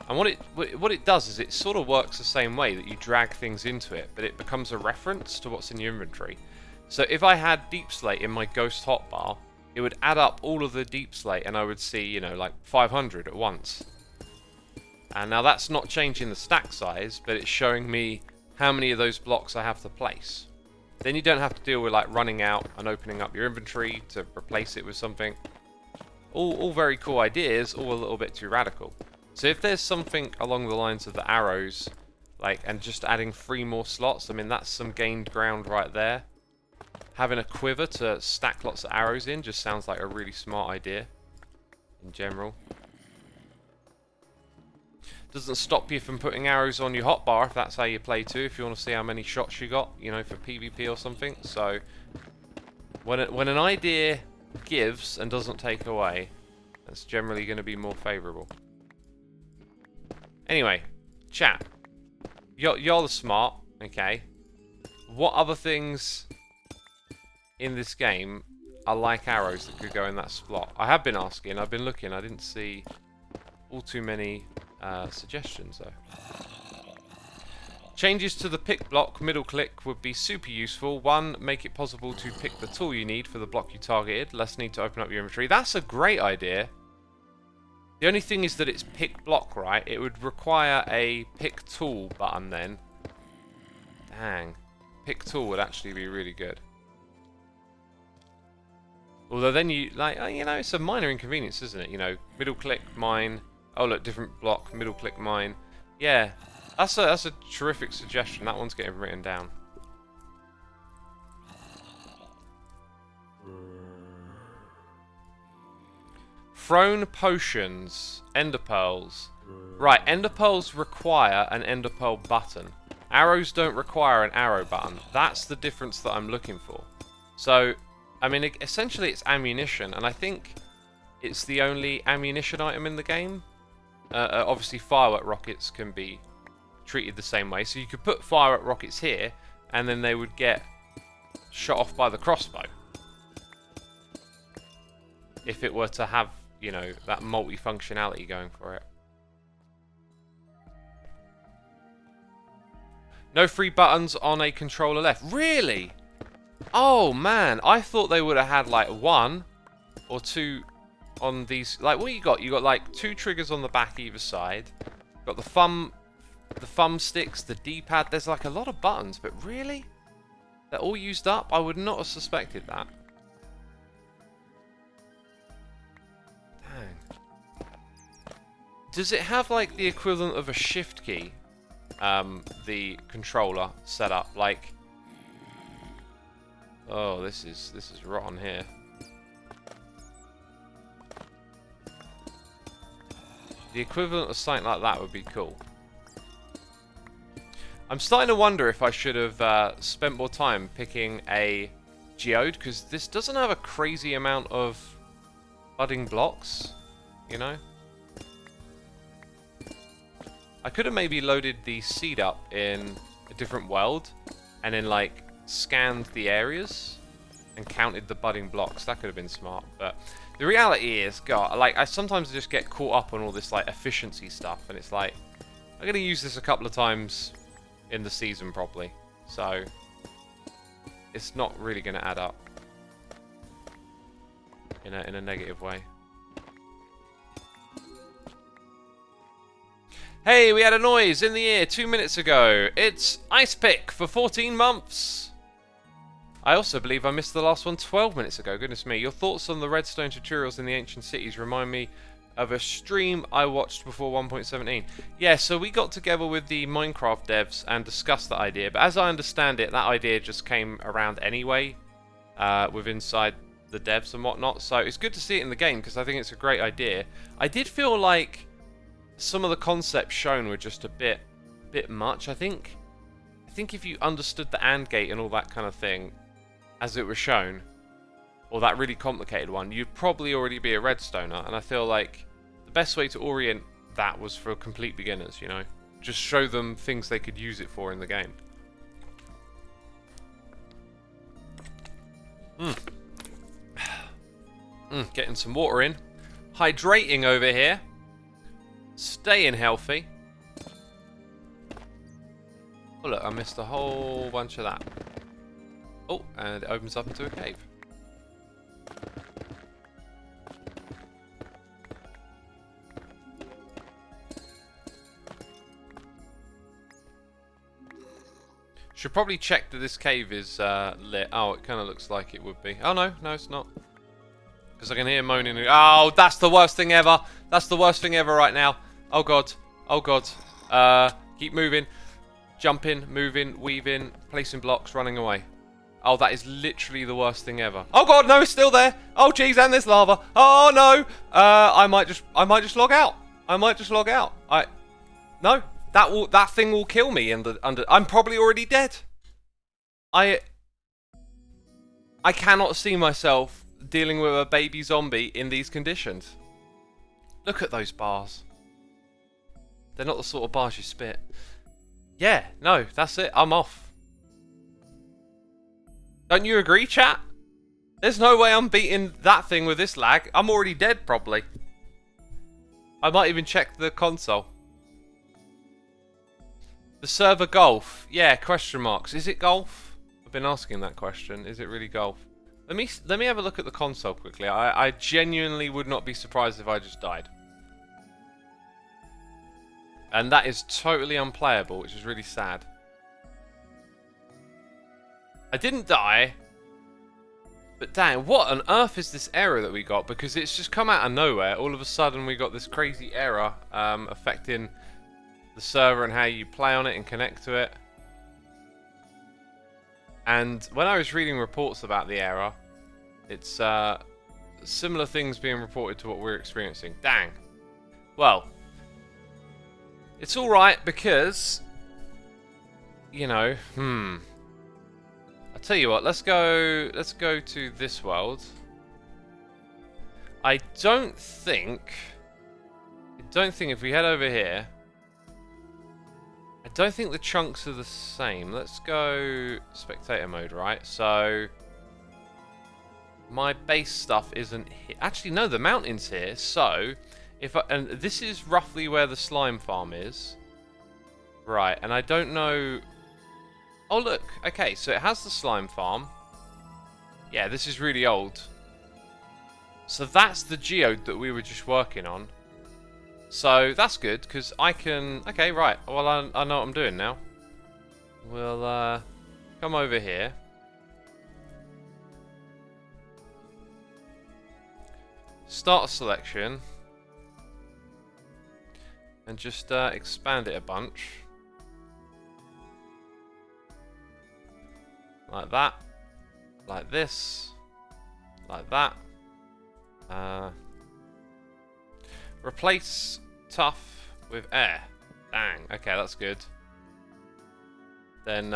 And what it does is it sort of works the same way, that you drag things into it, but it becomes a reference to what's in your inventory. So if I had deep slate in my ghost hotbar, it would add up all of the deep slate and I would see, you know, like 500 at once. And now that's not changing the stack size, but it's showing me how many of those blocks I have to place. Then you don't have to deal with like running out and opening up your inventory to replace it with something. All very cool ideas, all a little bit too radical. So if there's something along the lines of the arrows, like, and just adding 3 more slots, I mean that's some gained ground right there. Having a quiver to stack lots of arrows in just sounds like a really smart idea in general. Doesn't stop you from putting arrows on your hotbar if that's how you play too, if you want to see how many shots you got, you know, for PvP or something. So when an idea gives and doesn't take away, that's generally going to be more favourable. Anyway, chat, you're the smart, okay? What other things in this game are like arrows that could go in that slot? I have been asking, I've been looking, I didn't see all too many suggestions though. Changes to the pick block middle click would be super useful. 1, make it possible to pick the tool you need for the block you targeted. Less need to open up your inventory. That's a great idea. The only thing is that it's pick block, right? It would require a pick tool button then. Dang. Pick tool would actually be really good. Although then you, like, you know, it's a minor inconvenience, isn't it? You know, middle click, mine. Oh look, different block, middle click, mine. Yeah, that's a terrific suggestion. That one's getting written down. Thrown potions, ender pearls. Right, ender pearls require an ender pearl button. Arrows don't require an arrow button. That's the difference that I'm looking for. So, I mean, essentially it's ammunition, and I think it's the only ammunition item in the game. Obviously, firework rockets can be treated the same way. So you could put fire at rockets here, and then they would get shot off by the crossbow. If it were to have, you know, that multi-functionality going for it. No free buttons on a controller left. Really? Oh, man. I thought they would have had, like, 1 or 2 on these. Like, what you got? You got, like, 2 triggers on the back either side. Got the thumb sticks, the D-pad. There's, like, a lot of buttons. But really? They're all used up? I would not have suspected that. Dang. Does it have, like, the equivalent of a shift key? The controller setup, like, oh, this is rotten here. The equivalent of something like that would be cool. I'm starting to wonder if I should have spent more time picking a Geode, because this doesn't have a crazy amount of budding blocks, you know. I could have maybe loaded the seed up in a different world and then, like, scanned the areas and counted the budding blocks. That could have been smart. But the reality is, God, like, I sometimes just get caught up on all this, like, efficiency stuff, and it's like, I'm going to use this a couple of times in the season probably. So it's not really going to add up in a negative way. Hey, we had a noise in the ear 2 minutes ago. It's Ice Pick for 14 months. I also believe I missed the last one 12 minutes ago. Goodness me. Your thoughts on the redstone tutorials in the ancient cities remind me of a stream I watched before 1.17. Yeah, so we got together with the Minecraft devs and discussed that idea. But as I understand it, that idea just came around anyway with inside the devs and whatnot. So it's good to see it in the game because I think it's a great idea. I did feel like some of the concepts shown were just a bit much, I think. I think if you understood the AND gate and all that kind of thing as it was shown, or that really complicated one, you'd probably already be a redstoner. And I feel like the best way to orient that was for complete beginners, you know. Just show them things they could use it for in the game. Getting some water in. Hydrating over here. Staying healthy. Oh look, I missed a whole bunch of that. Oh, and it opens up into a cave. Should probably check that this cave is lit. Oh, it kind of looks like it would be. Oh no, no it's not. Because I can hear moaning. Oh, that's the worst thing ever. That's the worst thing ever right now. Oh god. Oh god. Keep moving. Jumping, moving, weaving, placing blocks, running away. Oh, that is literally the worst thing ever. Oh god, no, it's still there. Oh jeez, and there's lava. Oh no. I might just log out. I might just log out. No, that thing will kill me I'm probably already dead. I cannot see myself dealing with a baby zombie in these conditions. Look at those bars. They're not the sort of bars you spit. Yeah, no, that's it. I'm off. Don't you agree, chat? There's no way I'm beating that thing with this lag. I'm already dead, probably. I might even check the console. The server golf. Yeah, question marks. Is it golf? I've been asking that question. Is it really golf? Let me have a look at the console quickly. I genuinely would not be surprised if I just died. And that is totally unplayable, which is really sad. I didn't die. But dang, what on earth is this error that we got? Because it's just come out of nowhere. All of a sudden we got this crazy error affecting the server and how you play on it and connect to it. And when I was reading reports about the error, it's similar things being reported to what we're experiencing. Dang. Well, it's alright because, you know, I'll tell you what, let's go to this world. I don't think if we head over here, I don't think the chunks are the same. Let's go spectator mode, right? So my base stuff isn't here. Actually, no, the mountain's here. So if and this is roughly where the slime farm is, right? And I don't know. Oh look, okay, so it has the slime farm. Yeah, this is really old. So that's the geode that we were just working on. So that's good, because I can... Okay, right. Well, I know what I'm doing now. We'll come over here. Start a selection. And just expand it a bunch. Like that. Like this. Like that. Replace tough with air. Dang. Okay, that's good. Then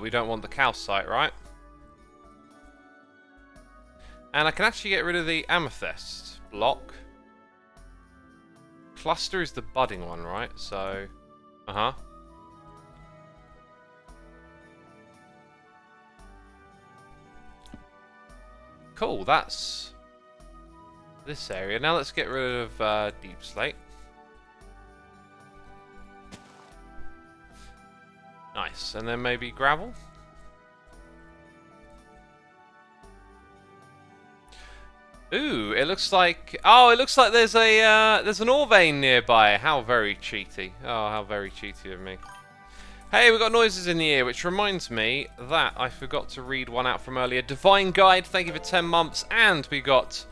we don't want the calcite, right? And I can actually get rid of the amethyst block. Cluster is the budding one, right? So, Cool, that's this area. Now let's get rid of deep slate. Nice, and then maybe gravel. Ooh, it looks like... Oh, it looks like there's a there's an ore vein nearby. How very cheaty. Oh, how very cheaty of me. Hey, we got noises in the ear, which reminds me that I forgot to read one out from earlier. Divine Guide, thank you for 10 months. And we got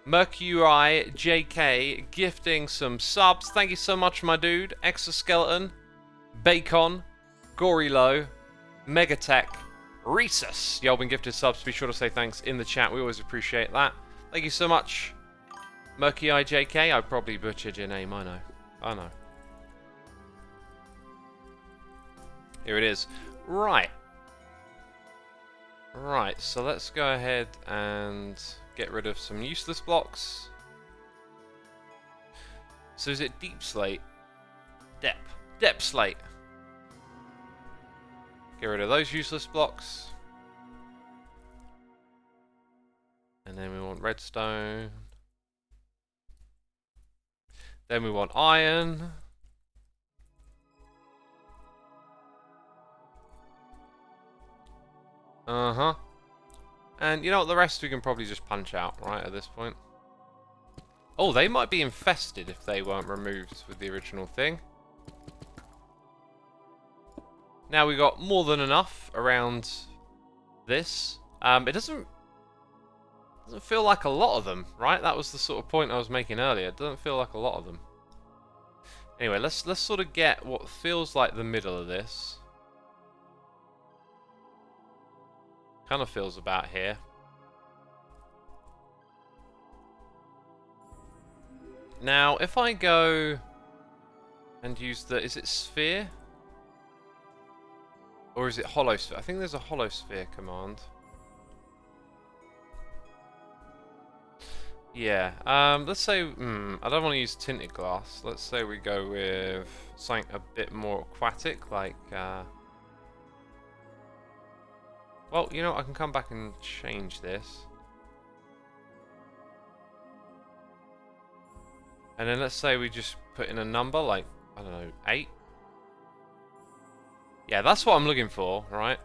Mercury JK gifting some subs. Thank you so much, my dude. Exoskeleton, Bacon, Gorilo, Megatech, Rhesus. Y'all been gifted subs. Be sure to say thanks in the chat. We always appreciate that. Thank you so much, Mercury JK. I probably butchered your name, I know. I know. Here it is. Right. Right, so let's go ahead and get rid of some useless blocks. So is it deep slate? Depth slate. Get rid of those useless blocks. And then we want redstone. Then we want iron. And you know what, the rest we can probably just punch out, right, at this point. Oh, they might be infested if they weren't removed with the original thing. Now we got more than enough around this. It doesn't feel like a lot of them, right? That was the sort of point I was making earlier. It doesn't feel like a lot of them. Anyway, let's sort of get what feels like the middle of this. Kind of feels about here. Now, if I go and use the... Is it sphere? Or is it hollow sphere? I think there's a hollow sphere command. Yeah. Let's say... I don't want to use tinted glass. Let's say we go with something a bit more aquatic, like... Well, you know, I can come back and change this. And then let's say we just put in a number, like, I don't know, 8. Yeah, that's what I'm looking for, right?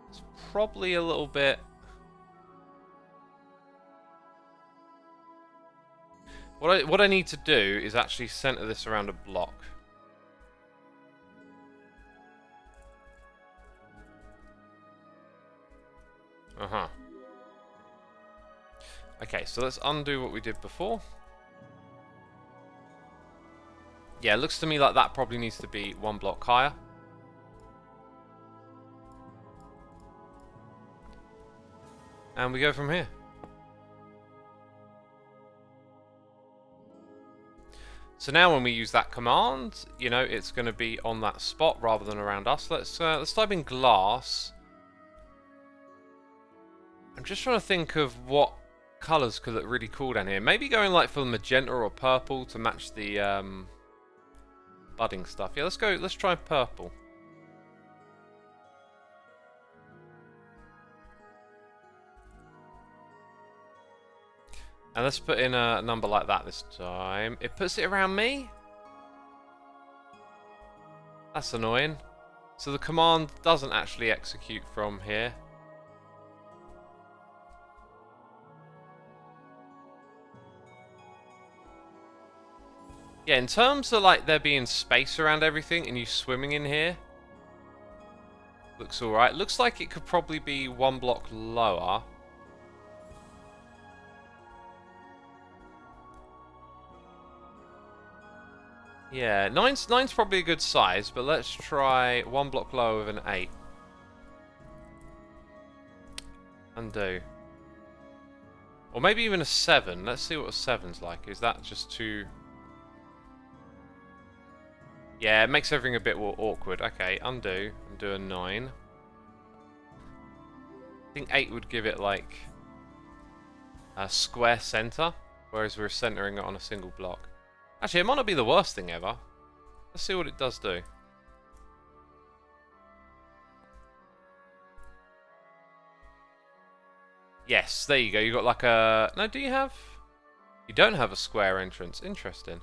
It's probably a little bit... What I need to do is actually center this around a block. Okay, so let's undo what we did before. Yeah, it looks to me like that probably needs to be 1 block higher. And we go from here. So now when we use that command, you know, it's going to be on that spot rather than around us. Let's type in glass. I'm just trying to think of what colours could look really cool down here. Maybe going like for magenta or purple to match the budding stuff. Yeah, let's go. Let's try purple. And let's put in a number like that this time. It puts it around me? That's annoying. So the command doesn't actually execute from here. Yeah, in terms of like there being space around everything and you swimming in here, looks alright. Looks like it could probably be one block lower. Yeah, nine's probably a good size, but let's try one block lower with an 8. Undo. Or maybe even a 7. Let's see what a 7's like. Is that just too... Yeah, it makes everything a bit more awkward. Okay, undo. And do a 9. I think 8 would give it like a square center, whereas we're centering it on a single block. Actually, it might not be the worst thing ever. Let's see what it does do. Yes, there you go. You got like a... No, do you have... You don't have a square entrance. Interesting.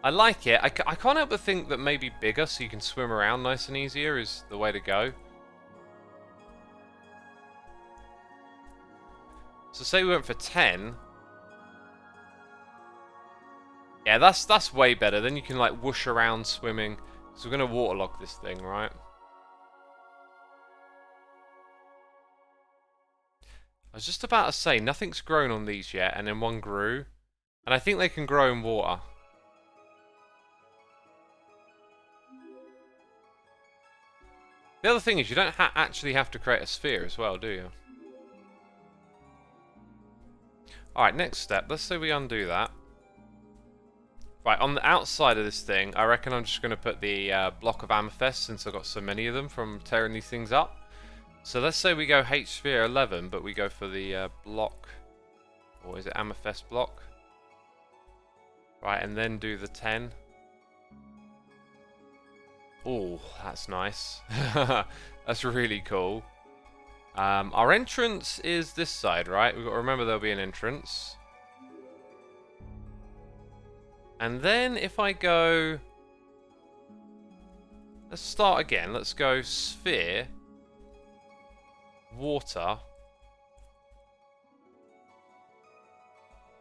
I like it. I can't help but think that maybe bigger so you can swim around nice and easier is the way to go. So say we went for 10. Yeah, that's way better. Then you can like whoosh around swimming. So we're going to waterlog this thing, right? I was just about to say, nothing's grown on these yet, and then one grew. And I think they can grow in water. The other thing is, you don't actually have to create a sphere as well, do you? Alright, next step. Let's say we undo that. Right, on the outside of this thing, I reckon I'm just going to put the block of amethyst, since I've got so many of them from tearing these things up. So let's say we go H-sphere 11, but we go for the block, or is it amethyst block? Right, and then do the 10. Oh, that's nice. That's really cool. Our entrance is this side, right? We've got to remember there'll be an entrance. And then if I go... Let's start again. Let's go sphere, water.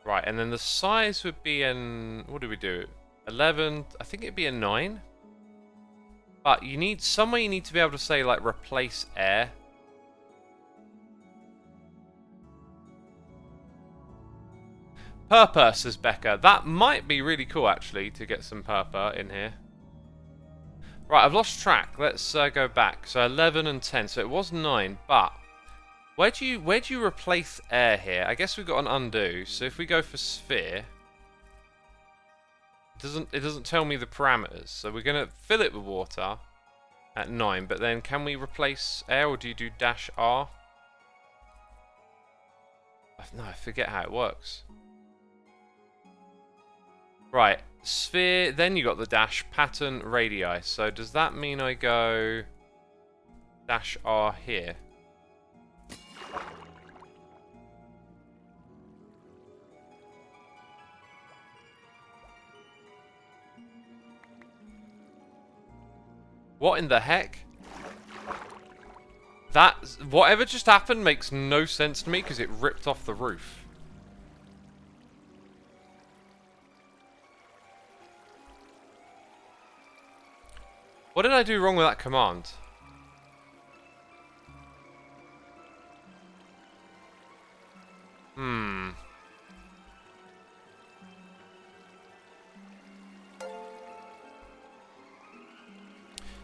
Right, and then the size would be an... What do we do? 11... I think it'd be a 9. But you need... Somewhere you need to be able to say, like, replace air. Purple, says Becca. That might be really cool, actually, to get some purple in here. Right, I've lost track. Let's go back. So 11 and 10. So it was 9, but... Where do you replace air here? I guess we've got an undo. So if we go for sphere... It doesn't tell me the parameters. So we're going to fill it with water at 9. But then can we replace air, or do you do -R? No, I forget how it works. Right, sphere, then you got the dash, pattern, radii. So does that mean I go -R here? What in the heck? Whatever just happened makes no sense to me because it ripped off the roof. What did I do wrong with that command?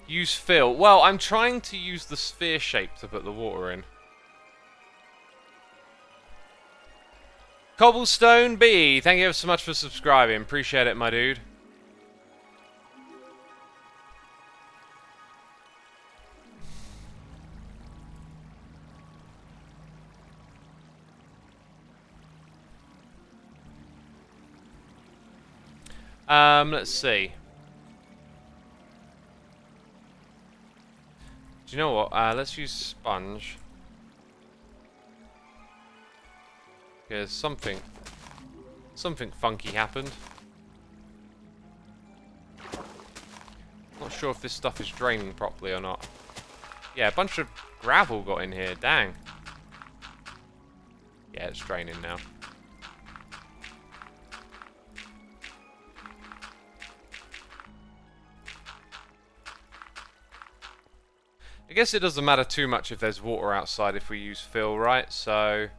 Use fill. Well, I'm trying to use the sphere shape to put the water in. Cobblestone B, thank you ever so much for subscribing. Appreciate it, my dude. Let's see. Do you know what? Let's use sponge. Because something funky happened. Not sure if this stuff is draining properly or not. Yeah, a bunch of gravel got in here. Dang. Yeah, it's draining now. I guess it doesn't matter too much if there's water outside if we use fill, right? So,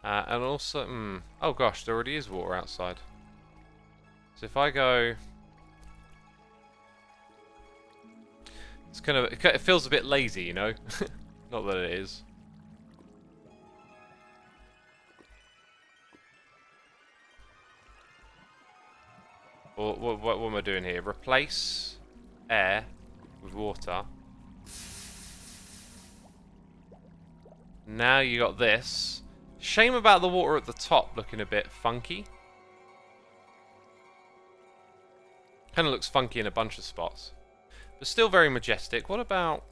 and also, oh gosh, there already is water outside. So if I go, it's kind of, it feels a bit lazy, you know? Not that it is. Well, what am I doing here? Replace air with water. Now you got this. Shame about the water at the top looking a bit funky. Kind of looks funky in a bunch of spots. But still very majestic. What about...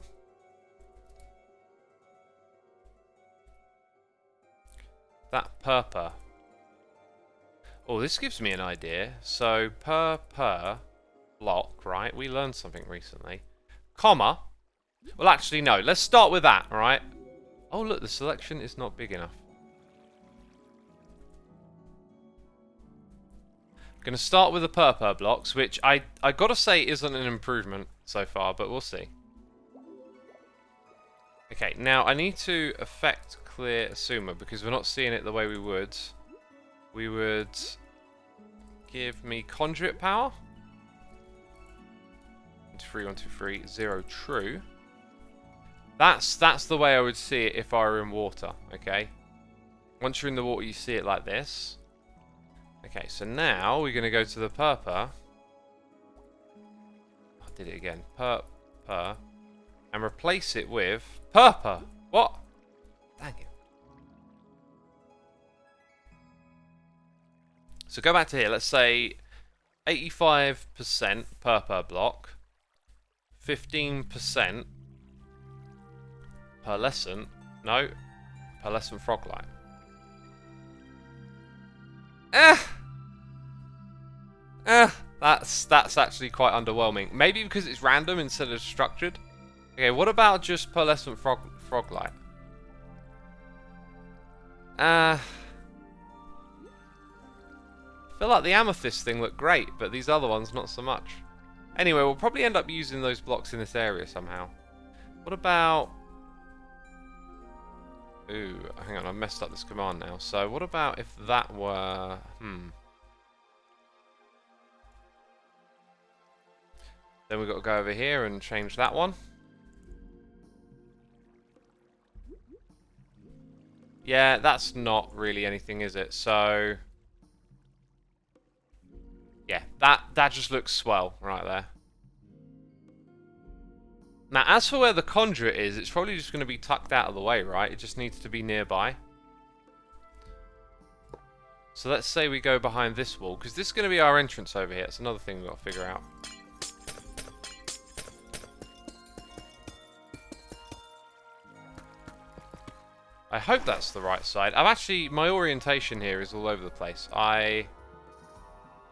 that purple? Oh, this gives me an idea. So, per block, right? We learned something recently. Comma. Well, actually, no. Let's start with that, alright? Oh, look, the selection is not big enough. I'm going to start with the purple blocks, which I gotta say isn't an improvement so far, but we'll see. Okay, now I need to effect clear Xisuma because we're not seeing it the way we would. We would give me conduit power. 123, 123, 0 true. That's the way I would see it if I were in water, okay? Once you're in the water, you see it like this. Okay, so now we're going to go to the purple. I did it again. Purple. And replace it with purple. What? Dang it. So go back to here. Let's say 85% purple block. 15% pearlescent. No. Pearlescent froglight. That's actually quite underwhelming. Maybe because it's random instead of structured. Okay, what about just pearlescent froglight? I feel like the amethyst thing looked great, but these other ones not so much. Anyway, we'll probably end up using those blocks in this area somehow. What about... Ooh, hang on, I've messed up this command now. So what about if that were... Then we've got to go over here and change that one. Yeah, that's not really anything, is it? So... yeah, that just looks swell right there. Now, as for where the conduit is, it's probably just going to be tucked out of the way, right? It just needs to be nearby. So let's say we go behind this wall, because this is going to be our entrance over here. It's another thing we've got to figure out. I hope that's the right side. My orientation here is all over the place. I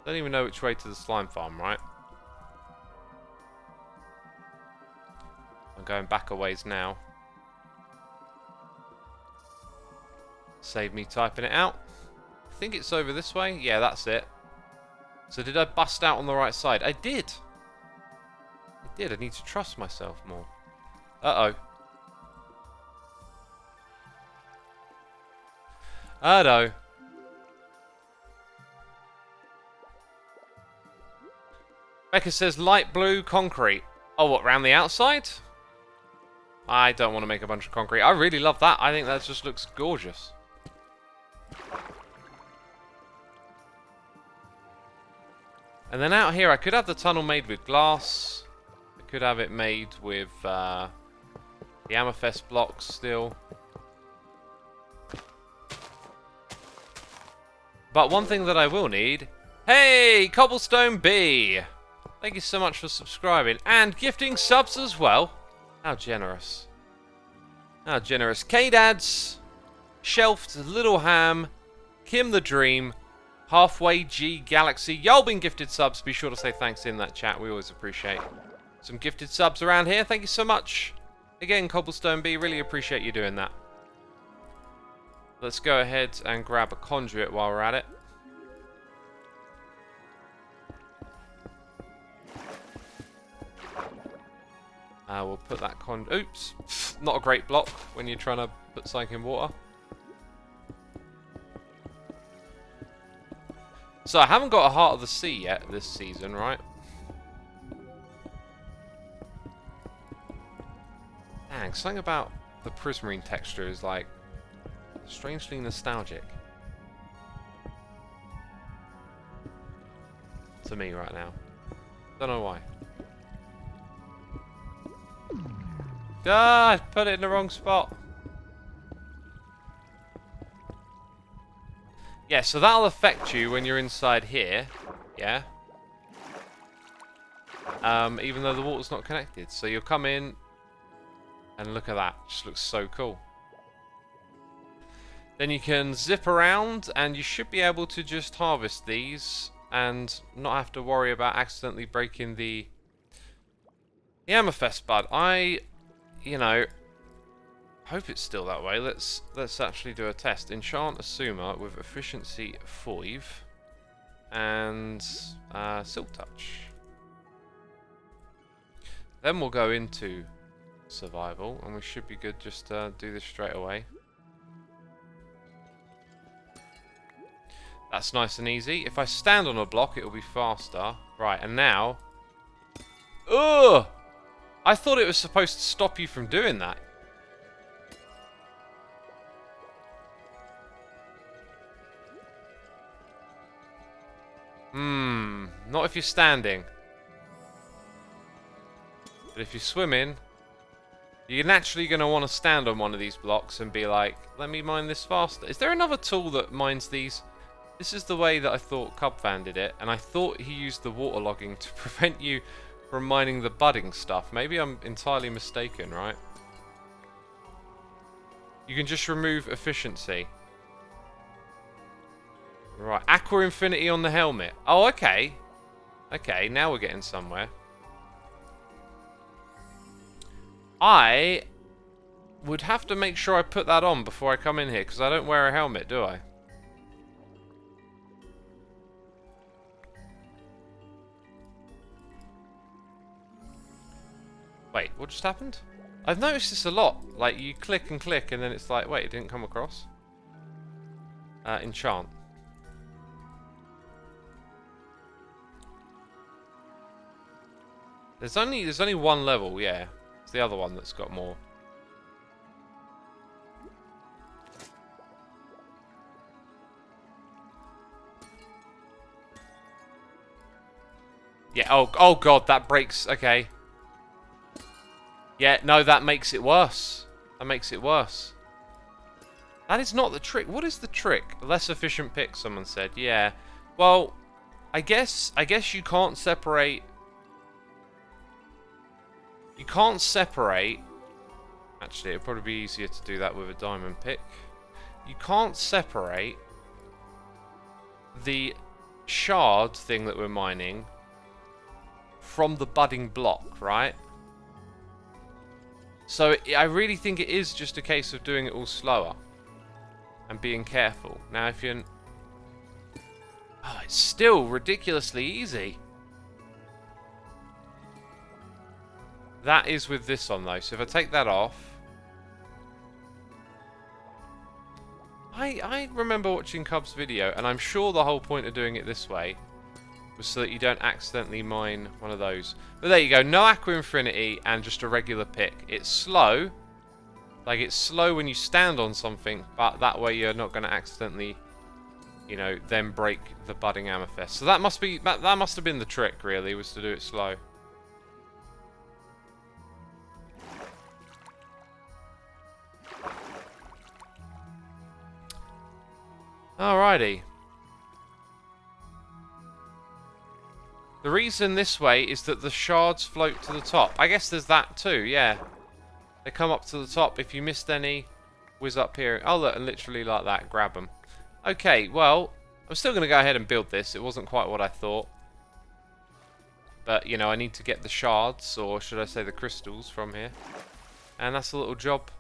don't even know which way to the slime farm, right? I'm going back a ways now. Save me typing it out. I think it's over this way. Yeah, that's it. So did I bust out on the right side? I did. I did. I need to trust myself more. Uh-oh. Uh-oh. Becca says light blue concrete. Oh, what, round the outside? I don't want to make a bunch of concrete. I really love that. I think that just looks gorgeous. And then out here, I could have the tunnel made with glass. I could have it made with the amethyst blocks still. But one thing that I will need Hey, Cobblestone B! Thank you so much for subscribing and gifting subs as well. How generous. How generous. K-Dads, Shelfed, Little Ham, Kim the Dream, Halfway G Galaxy. Y'all been gifted subs. Be sure to say thanks in that chat. We always appreciate some gifted subs around here. Thank you so much. Again, Cobblestone B, really appreciate you doing that. Let's go ahead and grab a conduit while we're at it. We'll put that oops! Not a great block when you're trying to put something in water. So I haven't got a Heart of the Sea yet this season, right? Dang, something about the prismarine texture is like strangely nostalgic to me right now. Don't know why. Ah, I put it in the wrong spot. Yeah, so that'll affect you when you're inside here. Yeah. Even though the water's not connected. So you'll come in and look at that. Just looks so cool. Then you can zip around and you should be able to just harvest these and not have to worry about accidentally breaking the amethyst bud. You know, hope it's still that way. Let's actually do a test. Enchant Xisuma with efficiency 5 and silk touch. Then we'll go into survival and we should be good just to do this straight away. That's nice and easy. If I stand on a block, it'll be faster. Right, and now... Ugh! I thought it was supposed to stop you from doing that. Not if you're standing. But if you're swimming, you're naturally going to want to stand on one of these blocks and be like, let me mine this faster. Is there another tool that mines these? This is the way that I thought Cubfan did it, and I thought he used the waterlogging to prevent you from mining the budding stuff. Maybe I'm entirely mistaken, right? You can just remove efficiency. Right, Aqua Infinity on the helmet. Oh, okay. Okay, now we're getting somewhere. I would have to make sure I put that on before I come in here, because I don't wear a helmet, do I? Wait, what just happened? I've noticed this a lot. Like, you click and click, and then it's like, wait, it didn't come across. Enchant. There's only one level, yeah. It's the other one that's got more. Yeah, oh god, that breaks, okay. Yeah, no, that makes it worse. That makes it worse. That is not the trick. What is the trick? Less efficient pick, someone said. Yeah. Well, I guess you can't separate. You can't separate. Actually, it'd probably be easier to do that with a diamond pick. You can't separate the shard thing that we're mining from the budding block, right? So I really think it is just a case of doing it all slower and being careful. Now, if you're... Oh, it's still ridiculously easy. That is with this on, though. So if I take that off... I remember watching Cub's video, and I'm sure the whole point of doing it this way was so that you don't accidentally mine one of those. But there you go. No Aqua Infinity and just a regular pick. It's slow. Like, it's slow when you stand on something, but that way you're not going to accidentally, you know, then break the budding amethyst. So that must be that must have been the trick, really, was to do it slow. Alrighty. The reason this way is that the shards float to the top. I guess there's that too, yeah. They come up to the top. If you missed any, whiz up here. Oh, look, and literally like that, grab them. Okay, well, I'm still going to go ahead and build this. It wasn't quite what I thought. But, you know, I need to get the shards, or should I say the crystals, from here. And that's a little job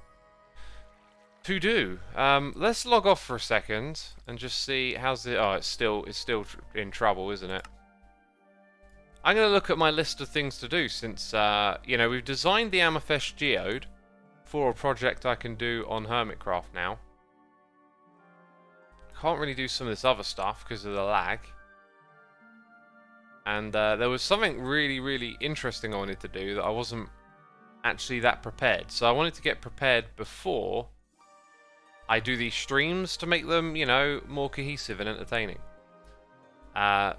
to do. Let's log off for a second and just see how's it. Oh, it's still in trouble, isn't it? I'm going to look at my list of things to do since, you know, we've designed the Amethyst Geode for a project I can do on Hermitcraft now. Can't really do some of this other stuff because of the lag. And there was something really, really interesting I wanted to do that I wasn't actually that prepared. So I wanted to get prepared before I do these streams to make them, you know, more cohesive and entertaining.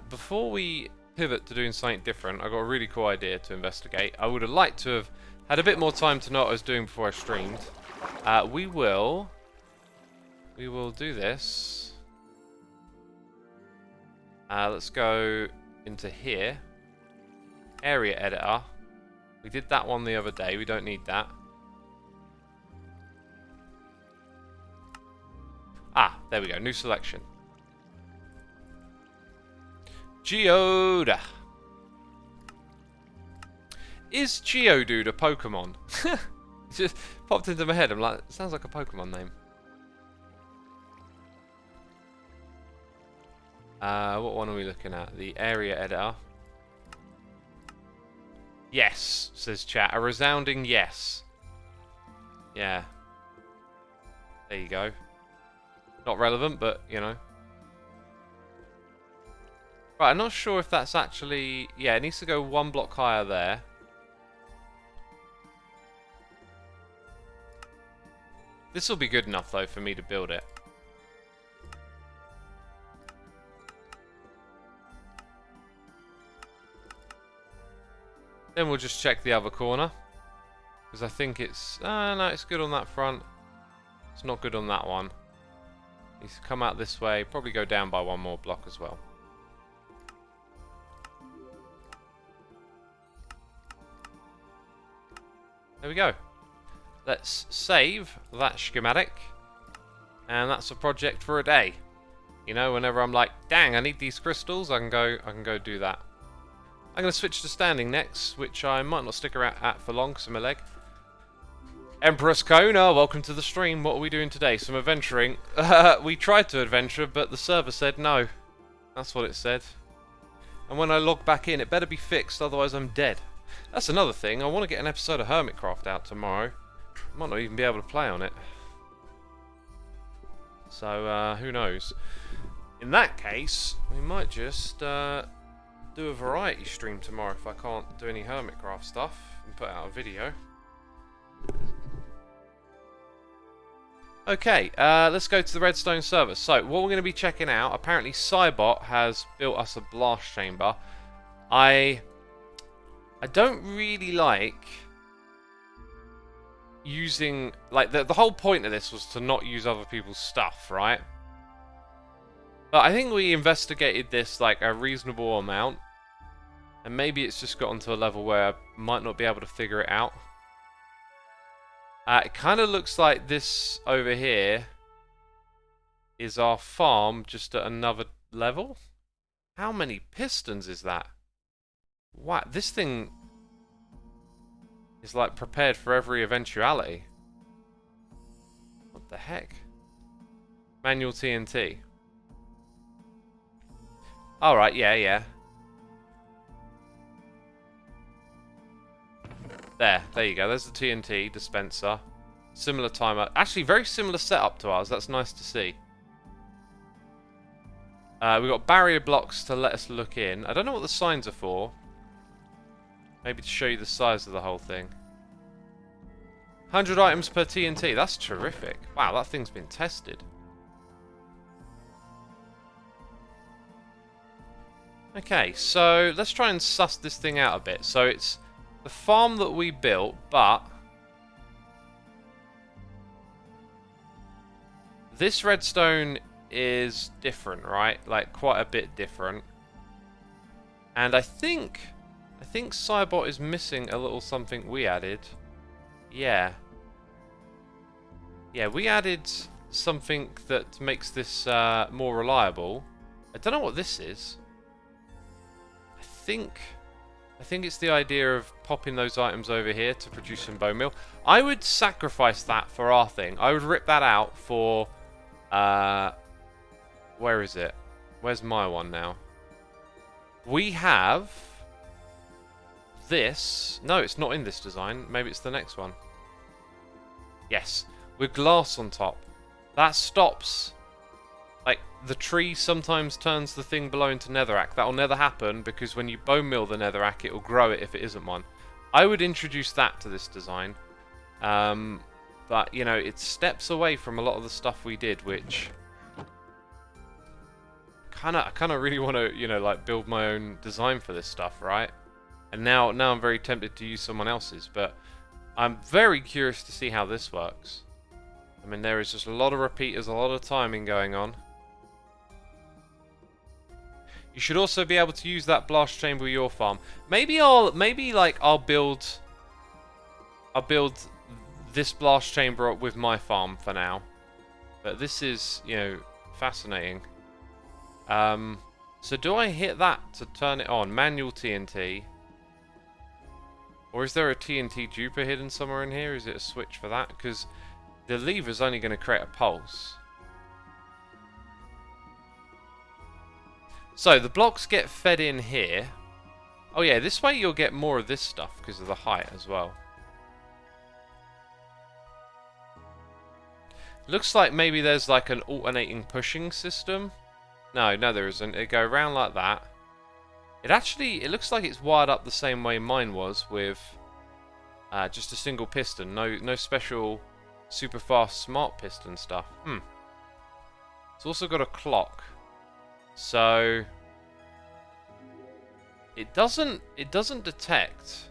Before we pivot to doing something different, I got a really cool idea to investigate. I would have liked to have had a bit more time to know what I was doing before I streamed. We will do this. Let's go into here. Area editor. We did that one the other day. We don't need that. Ah, there we go. New selection. Geode. Is Geodude a Pokemon? It just popped into my head. I'm like, it sounds like a Pokemon name. What one are we looking at? The area editor. Yes, says chat. A resounding yes. Yeah. There you go. Not relevant, but, you know. Right, I'm not sure if that's actually... Yeah, it needs to go one block higher there. This will be good enough, though, for me to build it. Then we'll just check the other corner. Because I think it's... no, it's good on that front. It's not good on that one. Needs to come out this way. Probably go down by one more block as well. There we go. Let's save that schematic. And that's a project for a day. You know, whenever I'm like, dang, I need these crystals, I can go do that. I'm going to switch to standing next, which I might not stick around at for long because of my leg. Empress Kona, welcome to the stream. What are we doing today? Some adventuring. We tried to adventure, but the server said no. That's what it said. And when I log back in, it better be fixed, otherwise I'm dead. That's another thing. I want to get an episode of Hermitcraft out tomorrow. I might not even be able to play on it. So, who knows? In that case, we might just do a variety stream tomorrow if I can't do any Hermitcraft stuff and put out a video. Okay, let's go to the Redstone server. So, what we're going to be checking out, apparently Cybot has built us a blast chamber. I don't really like using... Like, the whole point of this was to not use other people's stuff, right? But I think we investigated this, like, a reasonable amount. And maybe it's just gotten to a level where I might not be able to figure it out. It kind of looks like this over here is our farm just at another level. How many pistons is that? Wow, this thing is like prepared for every eventuality. What the heck? Manual TNT. Alright, yeah. There you go. There's the TNT dispenser. Similar timer. Actually, very similar setup to ours. That's nice to see. We've got barrier blocks to let us look in. I don't know what the signs are for. Maybe to show you the size of the whole thing. 100 items per TNT. That's terrific. Wow, that thing's been tested. Okay, so let's try and suss this thing out a bit. So it's the farm that we built, but this redstone is different, right? Like, quite a bit different. And I think Cybot is missing a little something we added. Yeah. Yeah, we added something that makes this more reliable. I don't know what this is. I think it's the idea of popping those items over here to produce some bone meal. I would sacrifice that for our thing. I would rip that out for... where is it? Where's my one now? We have... this. No, it's not in this design. Maybe it's the next one. Yes. With glass on top. That stops... like, the tree sometimes turns the thing below into netherrack. That'll never happen, because when you bone meal the netherrack, it'll grow it if it isn't one. I would introduce that to this design. But, you know, it steps away from a lot of the stuff we did, which... I kind of really want to, you know, like, build my own design for this stuff, right? And now I'm very tempted to use someone else's, but I'm very curious to see how this works. I mean, there is just a lot of repeaters, a lot of timing going on. You should also be able to use that blast chamber with your farm. Maybe I'll build this blast chamber up with my farm for now. But this is, you know, fascinating. So do I hit that to turn it on? Manual TNT. Or is there a TNT duper hidden somewhere in here? Is it a switch for that? Because the lever's only going to create a pulse. So the blocks get fed in here. Oh yeah, this way you'll get more of this stuff because of the height as well. Looks like maybe there's like an alternating pushing system. No, there isn't. It go around like that. It looks like it's wired up the same way mine was, with just a single piston. No special super fast smart piston stuff. It's also got a clock. So it doesn't detect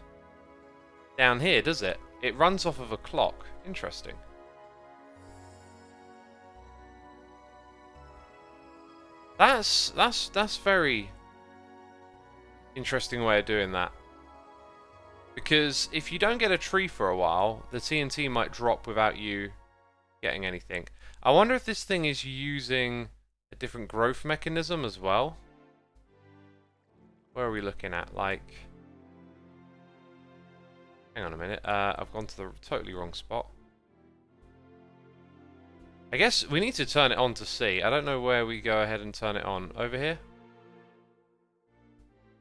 down here, does it? It runs off of a clock. Interesting. That's very interesting way of doing that. Because if you don't get a tree for a while, the TNT might drop without you getting anything. I wonder if this thing is using a different growth mechanism as well. Where are we looking at? Like, hang on a minute. I've gone to the totally wrong spot. I guess we need to turn it on to see. I don't know where we go ahead and turn it on. Over here?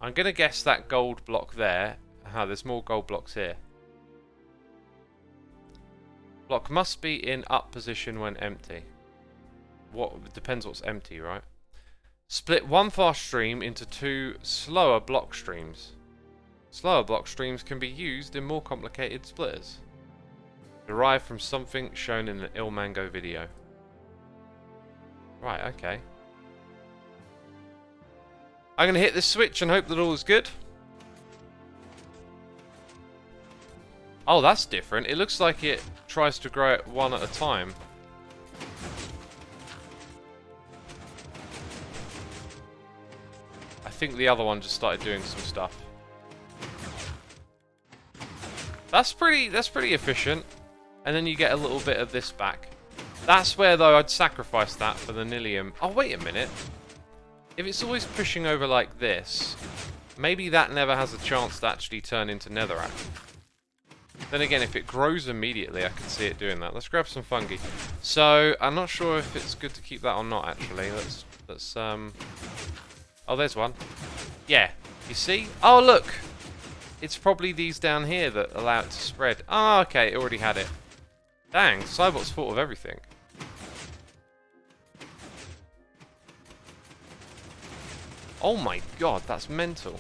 I'm going to guess that gold block there. Aha, there's more gold blocks here. Block must be in up position when empty. What depends what's empty, right? Split one fast stream into two slower block streams. Slower block streams can be used in more complicated splitters. Derived from something shown in the Ilmango video. Right, okay. I'm going to hit this switch and hope that all is good. Oh, that's different. It looks like it tries to grow it one at a time. I think the other one just started doing some stuff. That's pretty efficient. And then you get a little bit of this back. That's where, though, I'd sacrifice that for the Nilium. Oh, wait a minute. If it's always pushing over like this, maybe that never has a chance to actually turn into netherrack. Then again, if it grows immediately, I can see it doing that. Let's grab some fungi. So, I'm not sure if it's good to keep that or not, actually. Let's Oh, there's one. Yeah. You see? Oh, look! It's probably these down here that allow it to spread. Oh, okay. It already had it. Dang, Cybot's thought of everything. Oh my god, that's mental.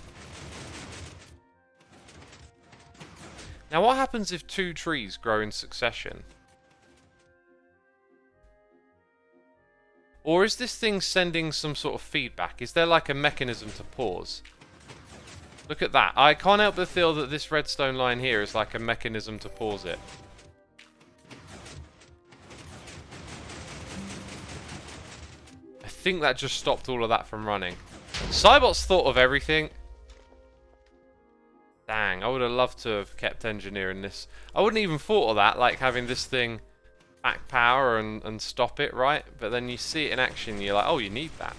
Now what happens if two trees grow in succession? Or is this thing sending some sort of feedback? Is there like a mechanism to pause? Look at that. I can't help but feel that this redstone line here is like a mechanism to pause it. I think that just stopped all of that from running. Cybot's thought of everything. Dang, I would have loved to have kept engineering this. I wouldn't even thought of that, like having this thing back power and stop it, right? But then you see it in action, you're like, oh, you need that.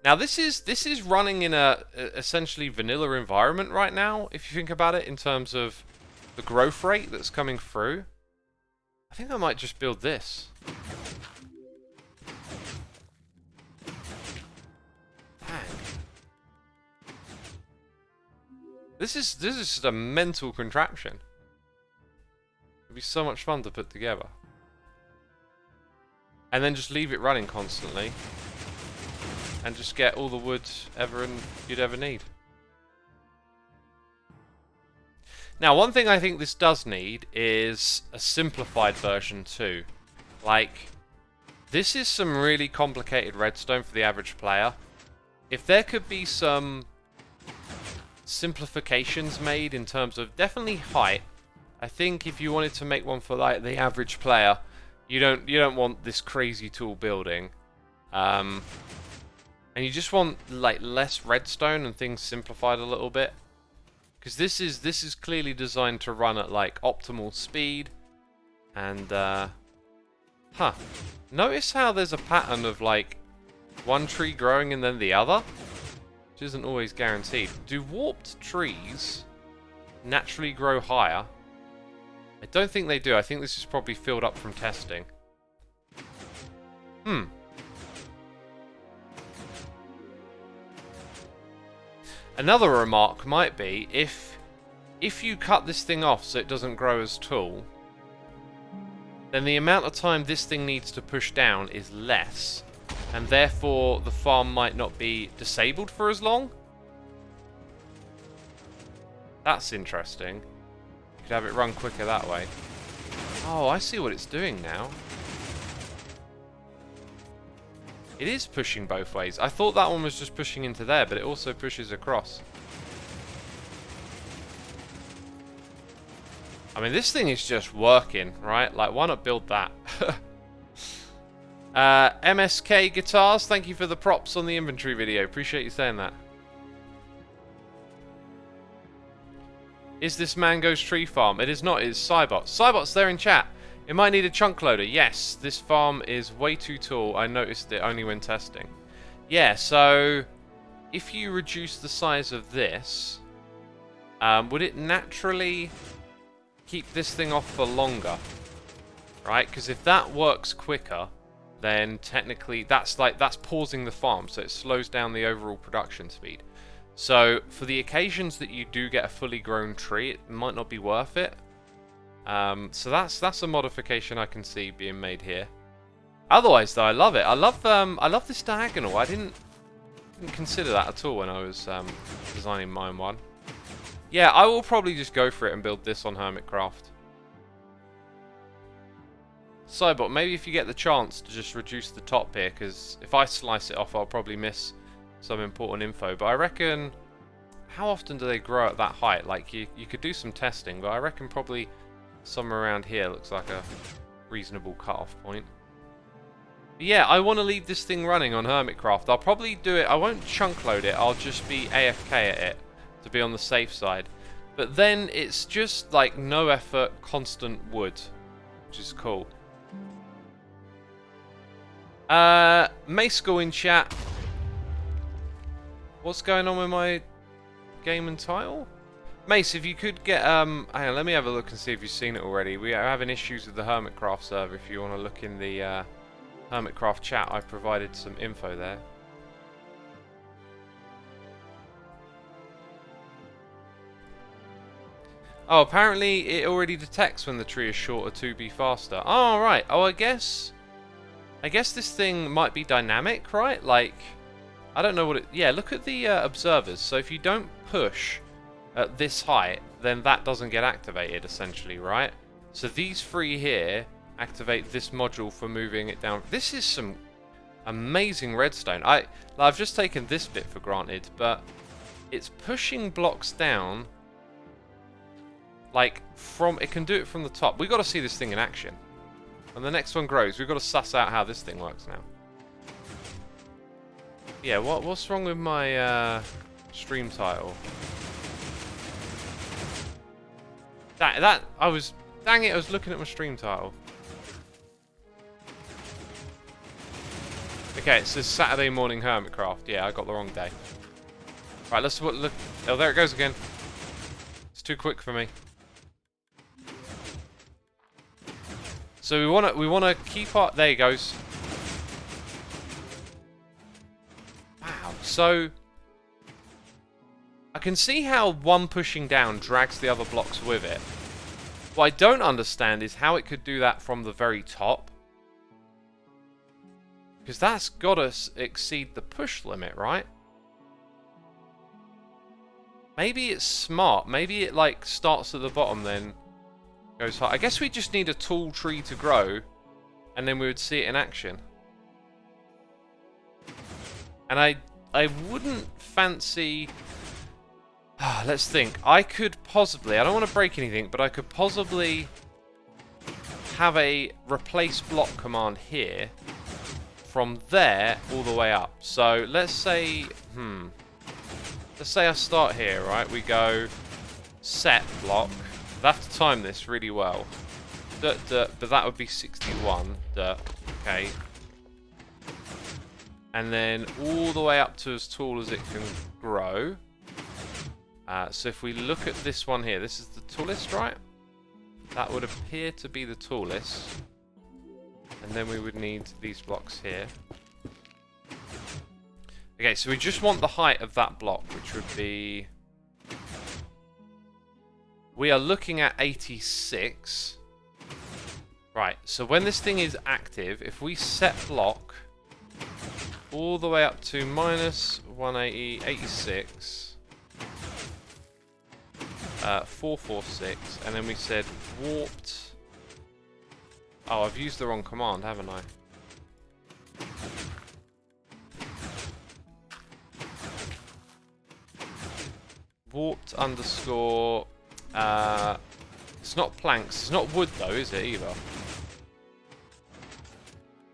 Now this is running in a essentially vanilla environment right now, if you think about it, in terms of the growth rate that's coming through. I think I might just build this. This is just a mental contraption. It'd be so much fun to put together. And then just leave it running constantly. And just get all the wood you'd ever need. Now, one thing I think this does need is a simplified version too. Like, this is some really complicated redstone for the average player. If there could be some simplifications made in terms of definitely height. I think if you wanted to make one for like the average player, you don't want this crazy tall building, and you just want like less redstone and things simplified a little bit, because this is clearly designed to run at like optimal speed. And notice how there's a pattern of like one tree growing and then the other, which isn't always guaranteed. Do warped trees naturally grow higher? I don't think they do. I think this is probably filled up from testing. Another remark might be, if you cut this thing off so it doesn't grow as tall, then the amount of time this thing needs to push down is less. And therefore, the farm might not be disabled for as long. That's interesting. You could have it run quicker that way. Oh, I see what it's doing now. It is pushing both ways. I thought that one was just pushing into there, but it also pushes across. I mean, this thing is just working, right? Like, why not build that? MSK Guitars, thank you for the props on the inventory video. Appreciate you saying that. Is this Mango's tree farm? It is not, it is Cybot. Cybot's there in chat. It might need a chunk loader. Yes, this farm is way too tall. I noticed it only when testing. Yeah, so if you reduce the size of this, would it naturally keep this thing off for longer? Right, because if that works quicker, then technically that's pausing the farm, so it slows down the overall production speed. So for the occasions that you do get a fully grown tree, it might not be worth it. So that's a modification I can see being made here. Otherwise, though, I love it. I love this diagonal. I didn't consider that at all when I was designing mine one. Yeah, I will probably just go for it and build this on Hermitcraft. Cybot, maybe if you get the chance to just reduce the top here, because if I slice it off, I'll probably miss some important info. But I reckon, how often do they grow at that height? Like, you could do some testing, but I reckon probably somewhere around here looks like a reasonable cutoff point. But yeah, I want to leave this thing running on Hermitcraft. I'll probably do it, I won't chunk load it, I'll just be AFK at it to be on the safe side. But then it's just like no effort, constant wood, which is cool. Mayschool in chat. What's going on with my game and title? Mace, if you could get, hang on, let me have a look and see if you've seen it already. We are having issues with the Hermitcraft server. If you want to look in the Hermitcraft chat, I've provided some info there. Oh, apparently it already detects when the tree is shorter to be faster. Oh, right. Oh, I guess this thing might be dynamic, right? Like, I don't know what it... Yeah, look at the observers. So if you don't push at this height, then that doesn't get activated, essentially, right? So these three here activate this module for moving it down. This is some amazing redstone. I've just taken this bit for granted, but it's pushing blocks down, like, it can do it from the top. We've got to see this thing in action. When the next one grows, we've got to suss out how this thing works now. Yeah, what's wrong with my stream title? Dang it, I was looking at my stream title. Okay, it says Saturday morning Hermitcraft. Yeah, I got the wrong day. Right, let's look. Oh, there it goes again. It's too quick for me. So we wanna keep our. There he goes. Wow. So I can see how one pushing down drags the other blocks with it. What I don't understand is how it could do that from the very top. Because that's gotta exceed the push limit, right? Maybe it's smart. Maybe it like starts at the bottom then goes high. I guess we just need a tall tree to grow and then we would see it in action. And I wouldn't fancy... let's think. I could possibly... I don't want to break anything, but I could possibly have a replace block command here from there all the way up. So let's say... Let's say I start here, right? We go set block. I have to time this really well. But that would be 61. Okay. And then all the way up to as tall as it can grow. So if we look at this one here, this is the tallest, right? That would appear to be the tallest. And then we would need these blocks here. Okay, so we just want the height of that block, which would be... We are looking at 86. Right, so when this thing is active, if we set block all the way up to minus 180, 86, 446, and then we said warped... Oh, I've used the wrong command, haven't I? Warped underscore... it's not planks. It's not wood, though, is it, either?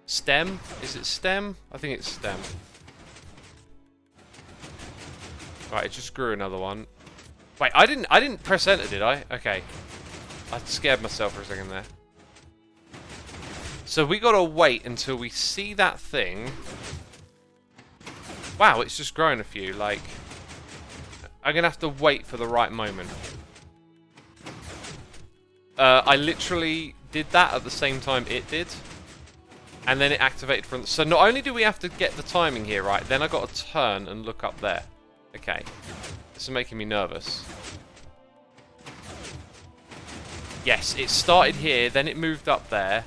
Stem? Is it stem? I think it's stem. Right, it just grew another one. Wait, I didn't press enter, did I? Okay. I scared myself for a second there. So we gotta wait until we see that thing. Wow, it's just grown a few, like... I'm gonna have to wait for the right moment. I literally did that at the same time it did. And then it activated from... So not only do we have to get the timing here right, then I got to turn and look up there. Okay. This is making me nervous. Yes, it started here, then it moved up there.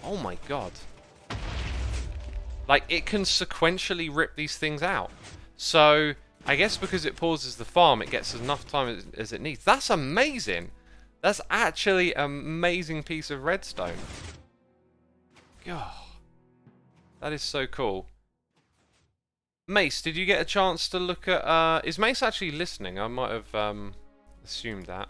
Oh my god. Like, it can sequentially rip these things out. So... I guess because it pauses the farm, it gets enough time as it needs. That's amazing! That's actually an amazing piece of redstone. God. That is so cool. Mace, did you get a chance to look at... is Mace actually listening? I might have assumed that.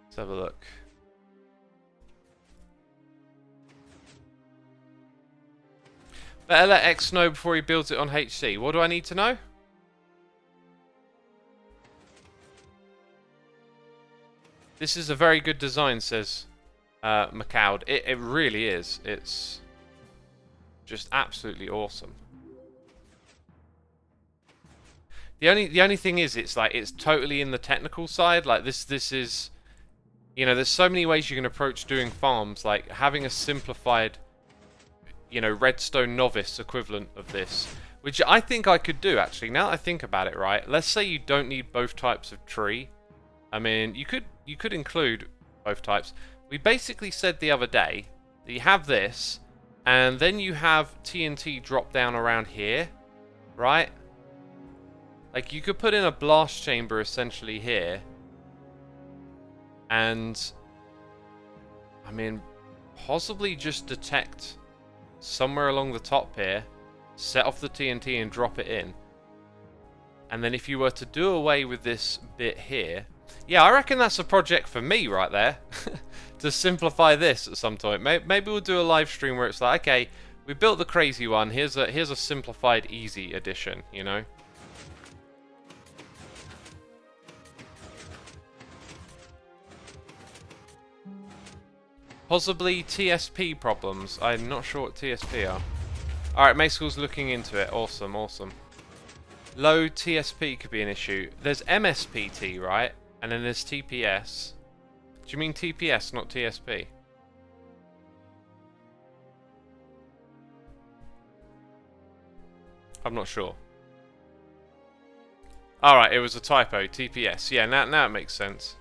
Let's have a look. Better let X know before he builds it on HC. What do I need to know? This is a very good design, says McCowd. It really is. It's just absolutely awesome. The only thing is, it's like it's totally in the technical side. Like this is, you know, there's so many ways you can approach doing farms. Like having a simplified, you know, redstone novice equivalent of this, which I think I could do actually. Now that I think about it, right? Let's say you don't need both types of tree. I mean, you could include both types. We basically said the other day that you have this, and then you have TNT drop down around here, right? Like you could put in a blast chamber essentially here, and I mean, possibly just detect somewhere along the top here, set off the TNT and drop it in. And then if you were to do away with this bit here, Yeah, I reckon that's a project for me right there. To simplify this at some point. Maybe we'll do a live stream where it's like, okay, we built the crazy one. Here's a simplified, easy edition. You know. Possibly TSP problems. I'm not sure what TSP are. Alright, Mayschool's looking into it. Awesome, awesome. Low TSP could be an issue. There's MSPT, right? And then there's TPS. Do you mean TPS, not TSP? I'm not sure. Alright, it was a typo. TPS. Yeah, now it makes sense.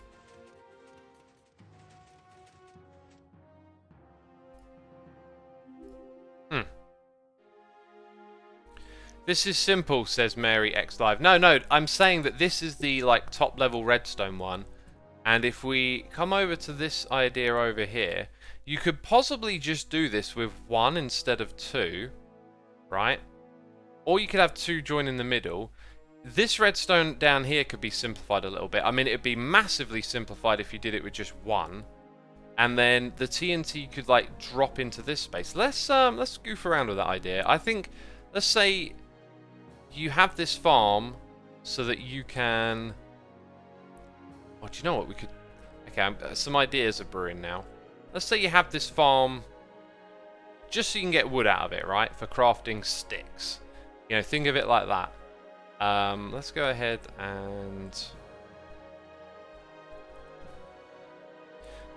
This is simple, says Mary X Live. No, I'm saying that this is the like top level redstone one. And if we come over to this idea over here, you could possibly just do this with 1 instead of 2, right? Or you could have 2 join in the middle. This redstone down here could be simplified a little bit. I mean, it would be massively simplified if you did it with just 1. And then the TNT could like drop into this space. Let's goof around with that idea. I think, let's say you have this farm so that you can... Oh, do you know what we could... Okay, some ideas are brewing now. Let's say you have this farm just so you can get wood out of it, right? For crafting sticks. You know, think of it like that. Let's go ahead and...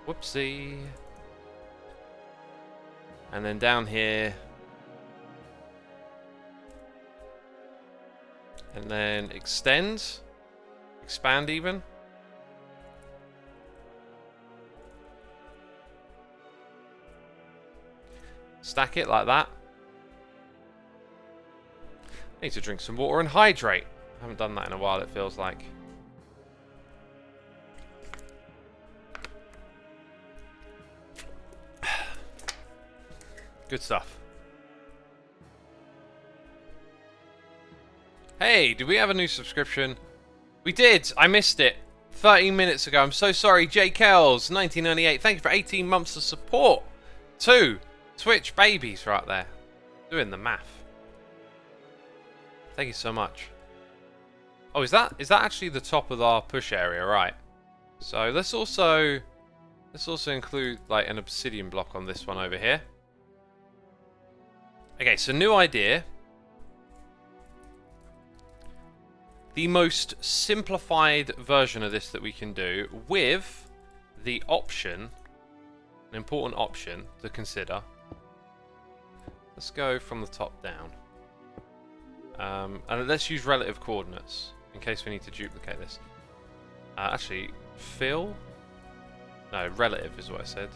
Whoopsie. And then down here... And then extend. Expand even. Stack it like that. I need to drink some water and hydrate. I haven't done that in a while, it feels like. Good stuff. Hey, did we have a new subscription? We did! I missed it 13 minutes ago. I'm so sorry. J. Kells, 1998. Thank you for 18 months of support. 2 Twitch babies right there. Doing the math. Thank you so much. Oh, is that actually the top of our push area? Right. So let's also include like an obsidian block on this one over here. Okay, so new idea. The most simplified version of this that we can do with the option, an important option to consider. Let's go from the top down. And let's use relative coordinates in case we need to duplicate this. Actually, fill? No, relative is what I said.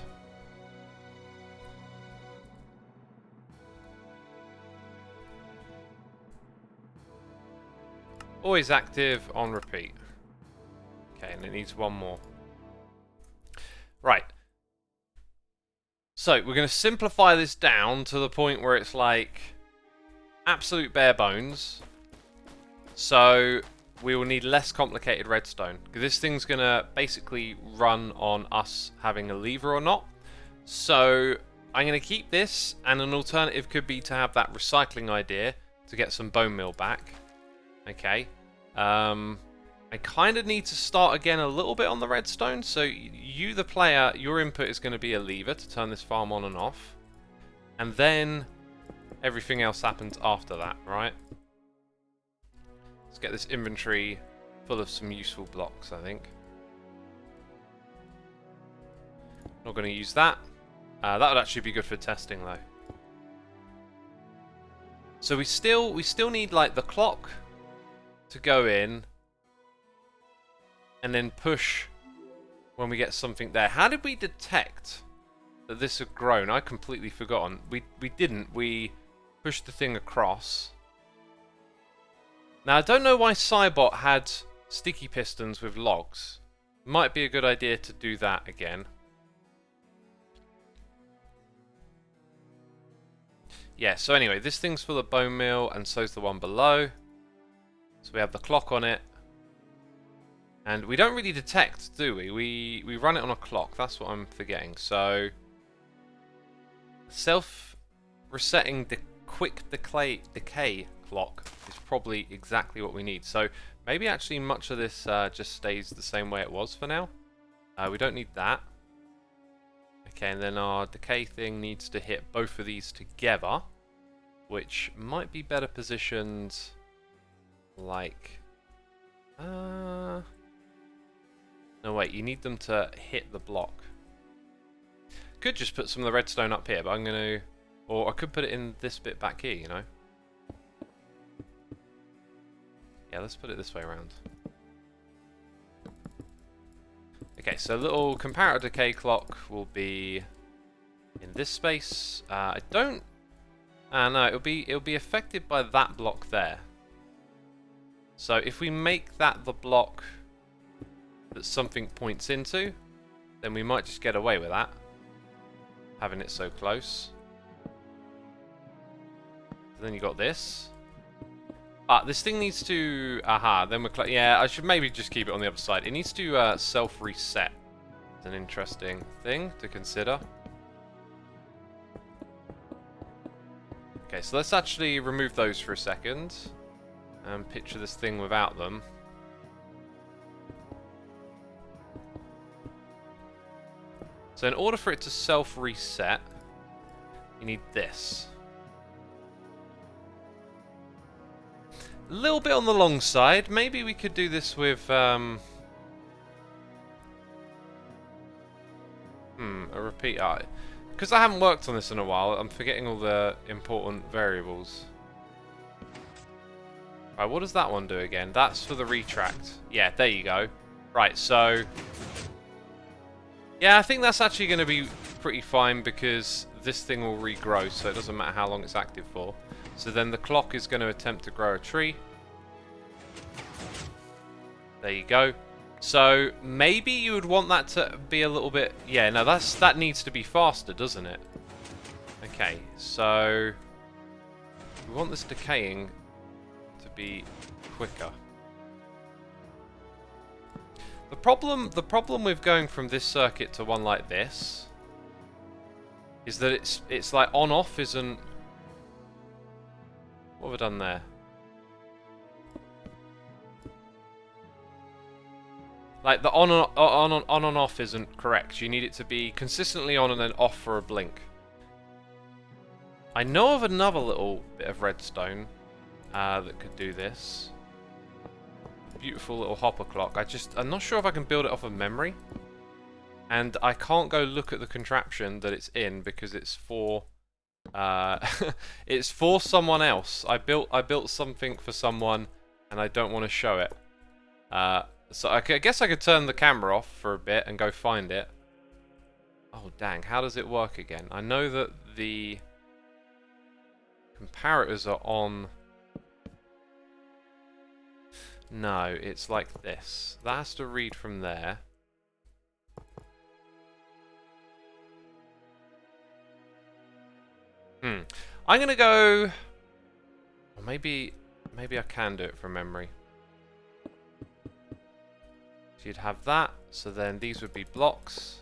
Always active, on repeat. Okay, and it needs one more. Right. So, we're going to simplify this down to the point where it's like absolute bare bones. So, we will need less complicated redstone. Because this thing's going to basically run on us having a lever or not. So, I'm going to keep this, and an alternative could be to have that recycling idea to get some bone meal back. Okay. I kind of need to start again a little bit on the redstone. So you, the player, your input is going to be a lever to turn this farm on and off. And then everything else happens after that, right? Let's get this inventory full of some useful blocks, I think. Not going to use that. That would actually be good for testing, though. So we still need like the clock to go in and then push when we get something there. How did we detect that this had grown? I completely forgotten. We didn't. We pushed the thing across. Now I don't know why Cybot had sticky pistons with logs. Might be a good idea to do that again. Yeah, so anyway, this thing's full of bone meal and so's the one below. So we have the clock on it. And we don't really detect, do we? We run it on a clock. That's what I'm forgetting. So self-resetting the quick decay clock is probably exactly what we need. So maybe actually much of this just stays the same way it was for now. We don't need that. Okay, and then our decay thing needs to hit both of these together, which might be better positioned like... No wait, you need them to hit the block. Could just put some of the redstone up here, but I'm going to... Or I could put it in this bit back here, you know? Yeah, let's put it this way around. Okay, so little comparator decay clock will be in this space. I don't... no, it'll be affected by that block there. So if we make that the block that something points into, then we might just get away with that, having it so close. Then you got this. This thing needs to... Aha, then we're... Yeah, I should maybe just keep it on the other side. It needs to self-reset. It's an interesting thing to consider. Okay, so let's actually remove those for a second. And picture this thing without them. So in order for it to self-reset, you need this. A little bit on the long side. Maybe we could do this with a repeater. Because I haven't worked on this in a while, I'm forgetting all the important variables. Right, what does that one do again? That's for the retract. Yeah, there you go. Right, so... Yeah, I think that's actually going to be pretty fine because this thing will regrow, so it doesn't matter how long it's active for. So then the clock is going to attempt to grow a tree. There you go. So maybe you would want that to be a little bit... Yeah, no, that needs to be faster, doesn't it? Okay, so we want this decaying to be quicker. The problem with going from this circuit to one like this is that it's like on-off isn't... What have I done there? Like the on and off isn't correct. You need it to be consistently on and then off for a blink. I know of another little bit of redstone that could do this. Beautiful little hopper clock. I'm not sure if I can build it off of memory. And I can't go look at the contraption that it's in because it's for it's for someone else. I built something for someone and I don't want to show it. So I guess I could turn the camera off for a bit and go find it. Oh dang, how does it work again? I know that the comparators are on... No, it's like this. That has to read from there. I'm gonna go... Or maybe I can do it from memory. So you'd have that, so then these would be blocks.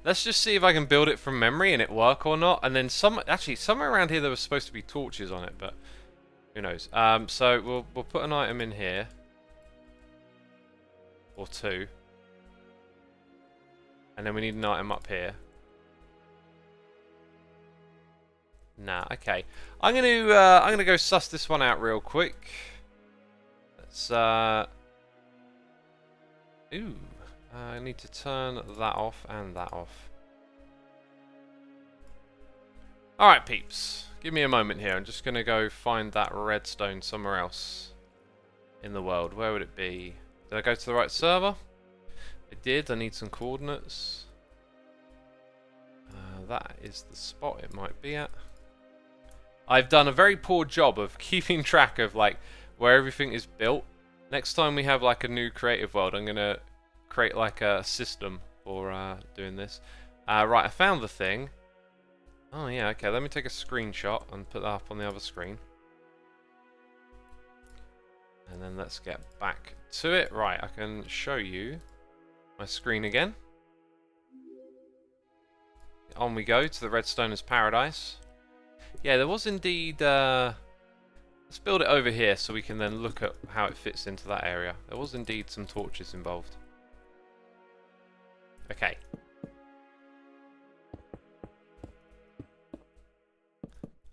Let's just see if I can build it from memory and it work or not. And then actually somewhere around here there was supposed to be torches on it, but who knows. So we'll put an item in here. Or two. And then we need an item up here. Nah, okay. I'm gonna go suss this one out real quick. Let's I need to turn that off and that off. Alright peeps, give me a moment here. I'm just gonna go find that redstone somewhere else in the world. Where would it be? Did I go to the right server? I did. I need some coordinates. That is the spot it might be at. I've done a very poor job of keeping track of like where everything is built. Next time we have like a new creative world, I'm gonna create like a system for doing this. Right, I found the thing. Oh yeah, okay. Let me take a screenshot and put that up on the other screen. And then let's get back to it. Right, I can show you my screen again. On we go to the Redstoner's Paradise. Yeah, there was indeed... let's build it over here so we can then look at how it fits into that area. There was indeed some torches involved. Okay.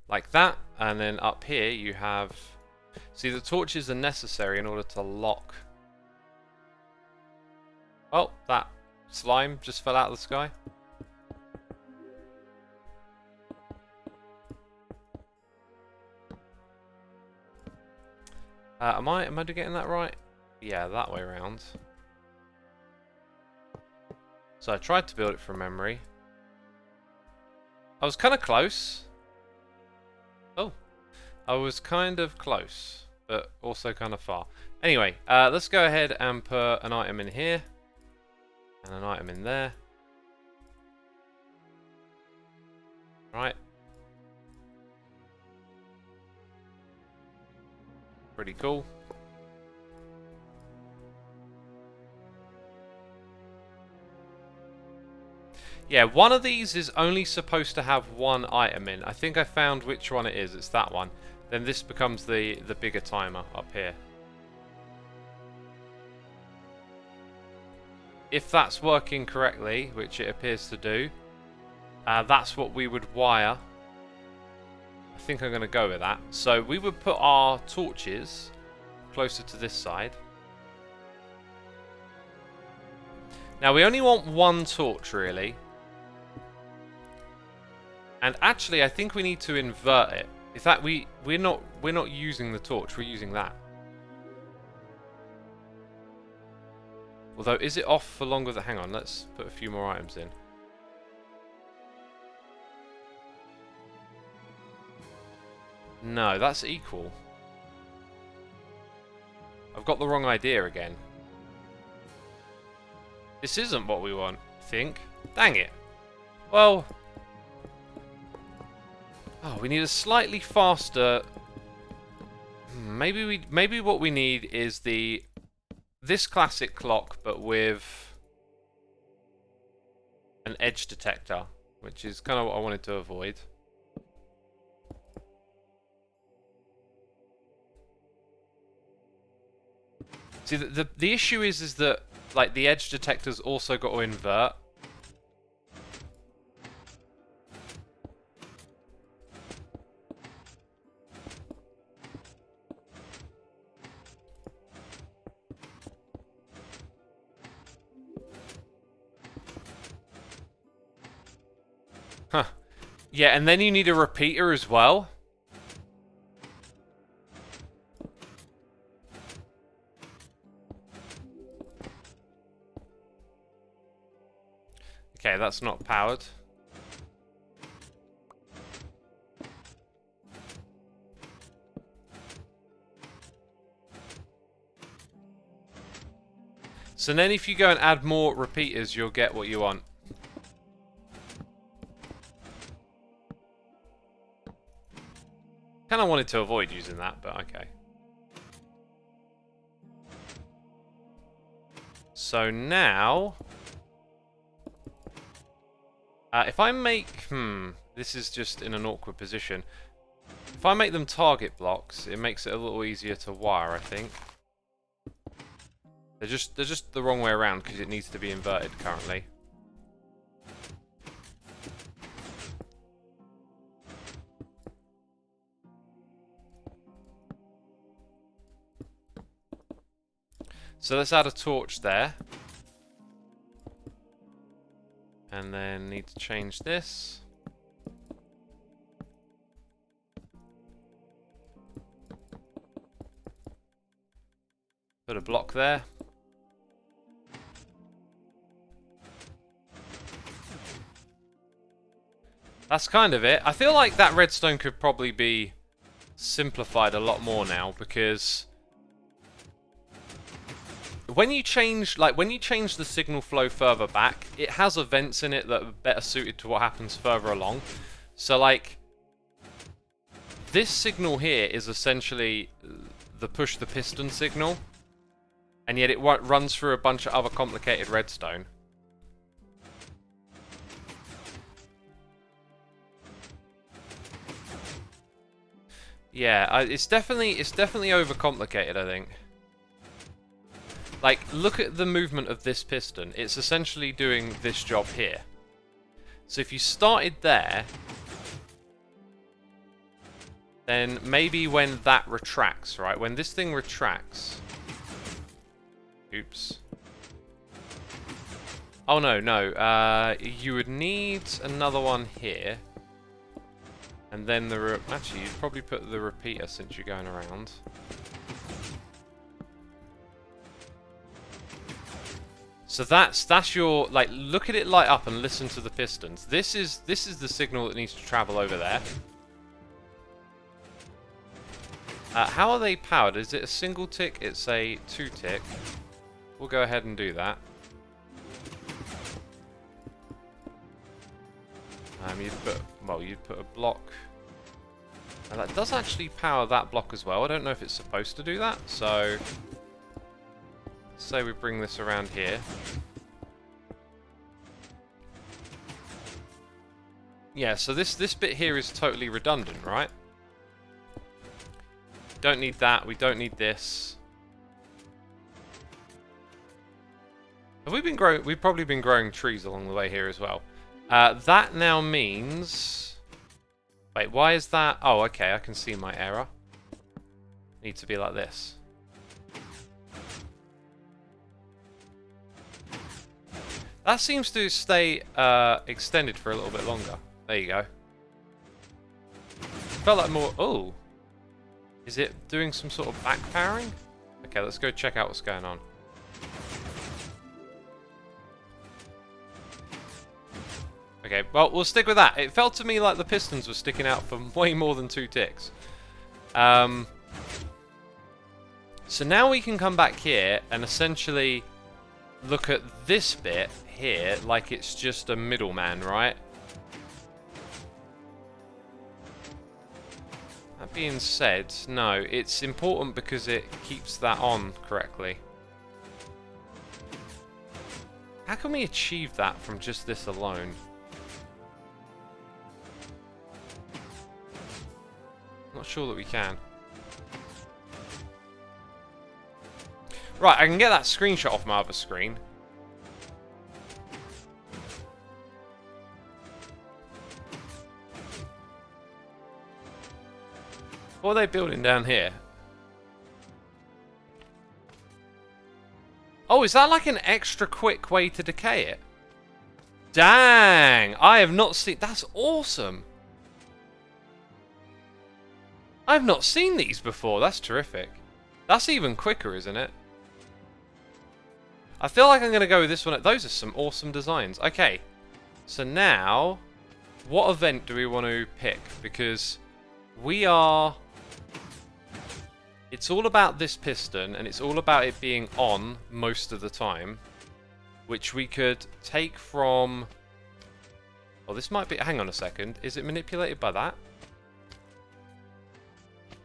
Like that, and then up here you have... See, the torches are necessary in order to lock... Oh, that slime just fell out of the sky. Am I getting that right? Yeah, that way around. So I tried to build it from memory. I was kind of close. Oh, I was kind of close, but also kind of far. Anyway, let's go ahead and put an item in here. And an item in there. Right. Pretty cool. Yeah, one of these is only supposed to have one item in. I think I found which one it is. It's that one. Then this becomes the bigger timer up here. If that's working correctly, which it appears to do, that's what we would wire. I think I'm going to go with that. So we would put our torches closer to this side. Now we only want one torch really. And actually I think we need to invert it. In fact, we're not using the torch, we're using that. Although, is it off for longer than... Hang on, let's put a few more items in. No, that's equal. I've got the wrong idea again. This isn't what we want, I think. Dang it. Well... Oh, we need a slightly faster... Maybe what we need is this classic clock, but with an edge detector, which is kind of what I wanted to avoid. See, the issue is that like the edge detector's also got to invert. Huh. Yeah, and then you need a repeater as well. Okay, that's not powered. So then if you go and add more repeaters, you'll get what you want. Kind of wanted to avoid using that, but okay. So now... if I make... this is just in an awkward position. If I make them target blocks, it makes it a little easier to wire, I think. They're just the wrong way around because it needs to be inverted currently. So let's add a torch there. And then need to change this. Put a block there. That's kind of it. I feel like that redstone could probably be simplified a lot more now because when you change the signal flow further back, it has events in it that are better suited to what happens further along. So like this signal here is essentially the push the piston signal, and yet it runs through a bunch of other complicated redstone. Yeah, it's definitely overcomplicated, I think. Like, look at the movement of this piston. It's essentially doing this job here. So if you started there, then maybe when that retracts, right? When this thing retracts... Oops. Oh, no. You would need another one here. And then actually, you'd probably put the repeater since you're going around. So that's your, like, look at it light up and listen to the pistons. This is the signal that needs to travel over there. How are they powered? Is it a single tick? It's a 2-tick. We'll go ahead and do that. You'd put a block. And that does actually power that block as well. I don't know if it's supposed to do that, so say we bring this around here. Yeah, so this bit here is totally redundant, right? Don't need that, we don't need this. Have we been growing? We've probably been growing trees along the way here as well. That now means... Wait, why is that? Oh, okay, I can see my error. Need to be like this. That seems to stay extended for a little bit longer. There you go. Felt like more... Oh! Is it doing some sort of back powering? Okay, let's go check out what's going on. Okay, well, we'll stick with that. It felt to me like the pistons were sticking out for way more than 2 ticks. So now we can come back here and essentially look at this bit here like it's just a middleman, right? That being said, no, it's important because it keeps that on correctly. How can we achieve that from just this alone? Not sure that we can. Right, I can get that screenshot off my other screen. What are they building down here? Oh, is that like an extra quick way to decay it? Dang! I have not seen... That's awesome! I've not seen these before. That's terrific. That's even quicker, isn't it? I feel like I'm going to go with this one. Those are some awesome designs. Okay. So now, what event do we want to pick? Because we are... It's all about this piston, and it's all about it being on most of the time. Which we could take from... Oh, this might be... Hang on a second. Is it manipulated by that?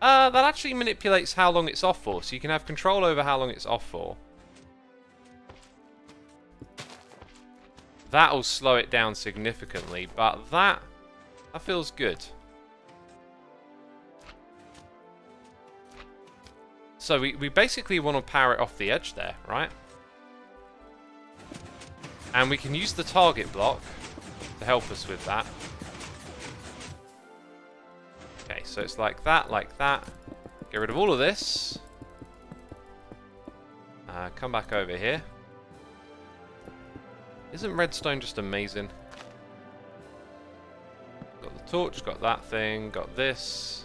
That actually manipulates how long it's off for, so you can have control over how long it's off for. That'll slow it down significantly, but that feels good. So we basically want to power it off the edge there, right? And we can use the target block to help us with that. Okay, so it's like that, like that. Get rid of all of this. Come back over here. Isn't redstone just amazing? Got the torch, got that thing, got this.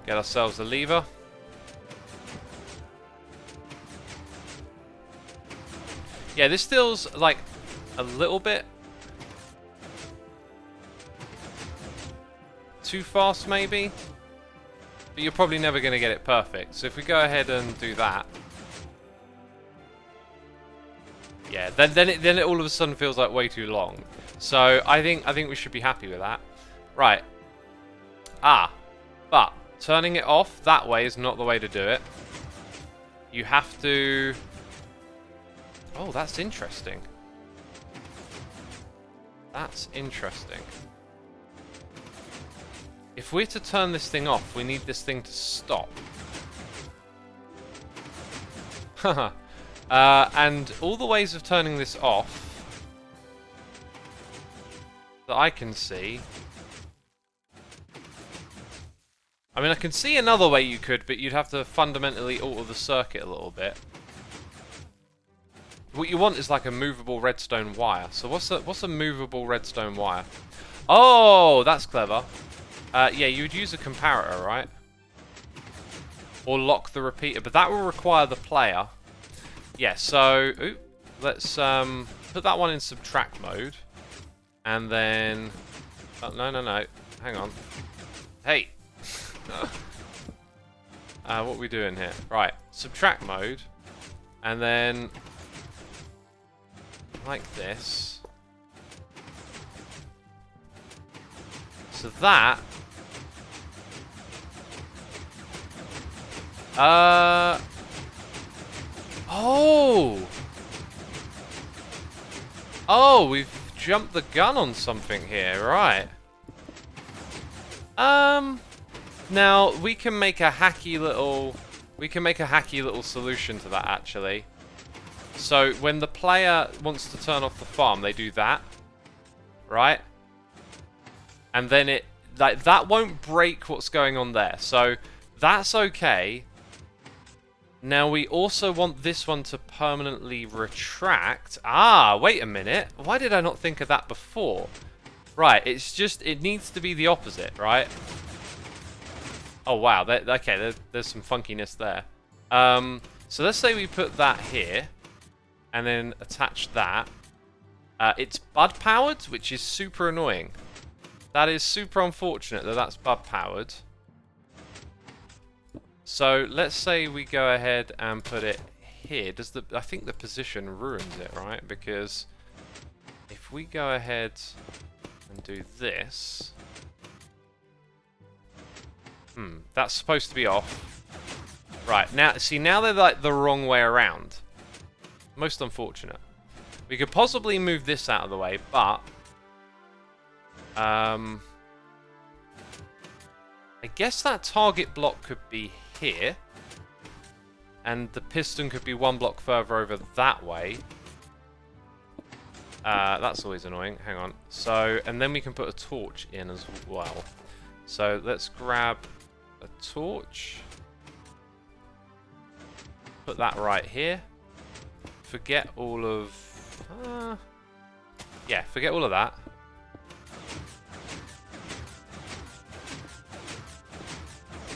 Get ourselves a lever. Yeah, this feels like a little bit too fast, maybe. But you're probably never going to get it perfect. So if we go ahead and do that, yeah, then it all of a sudden feels like way too long. So I think we should be happy with that. Right. Ah. But turning it off that way is not the way to do it. You have to... Oh, that's interesting. That's interesting. If we're to turn this thing off, we need this thing to stop. Haha. And all the ways of turning this off that I can see... I mean, I can see another way you could, but you'd have to fundamentally alter the circuit a little bit. What you want is like a movable redstone wire. So what's a movable redstone wire? Oh, that's clever. Yeah, you would use a comparator, right? Or lock the repeater, but that will require the player. Yeah, so let's put that one in subtract mode, and then no, hang on. Hey, what are we doing here? Right, subtract mode, and then like this. So that Oh, we've jumped the gun on something here, right? Now we can make a hacky little solution to that actually. So when the player wants to turn off the farm, they do that, right? And then it that won't break what's going on there. So that's okay. Now we also want this one to permanently retract. Ah, wait a minute. Why did I not think of that before? Right, it's just, it needs to be the opposite, right? Oh wow, okay, there's some funkiness there. So let's say we put that here, and then attach that. It's bud powered, which is super annoying. That is super unfortunate that that's bud powered. So let's say we go ahead and put it here. I think the position ruins it, right? Because if we go ahead and do this, that's supposed to be off. Right, now see, now they're like the wrong way around. Most unfortunate. We could possibly move this out of the way, but I guess that target block could be here, and the piston could be one block further over that way. That's always annoying. Hang on. So, and then we can put a torch in as well. So let's grab a torch. Put that right here. Forget all of... yeah, forget all of that.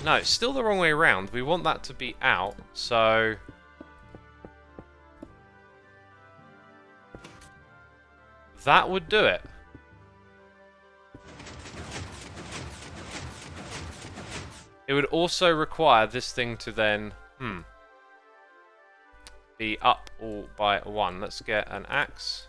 No, it's still the wrong way around. We want that to be out, so... that would do it. It would also require this thing to then... be up all by one. Let's get an axe.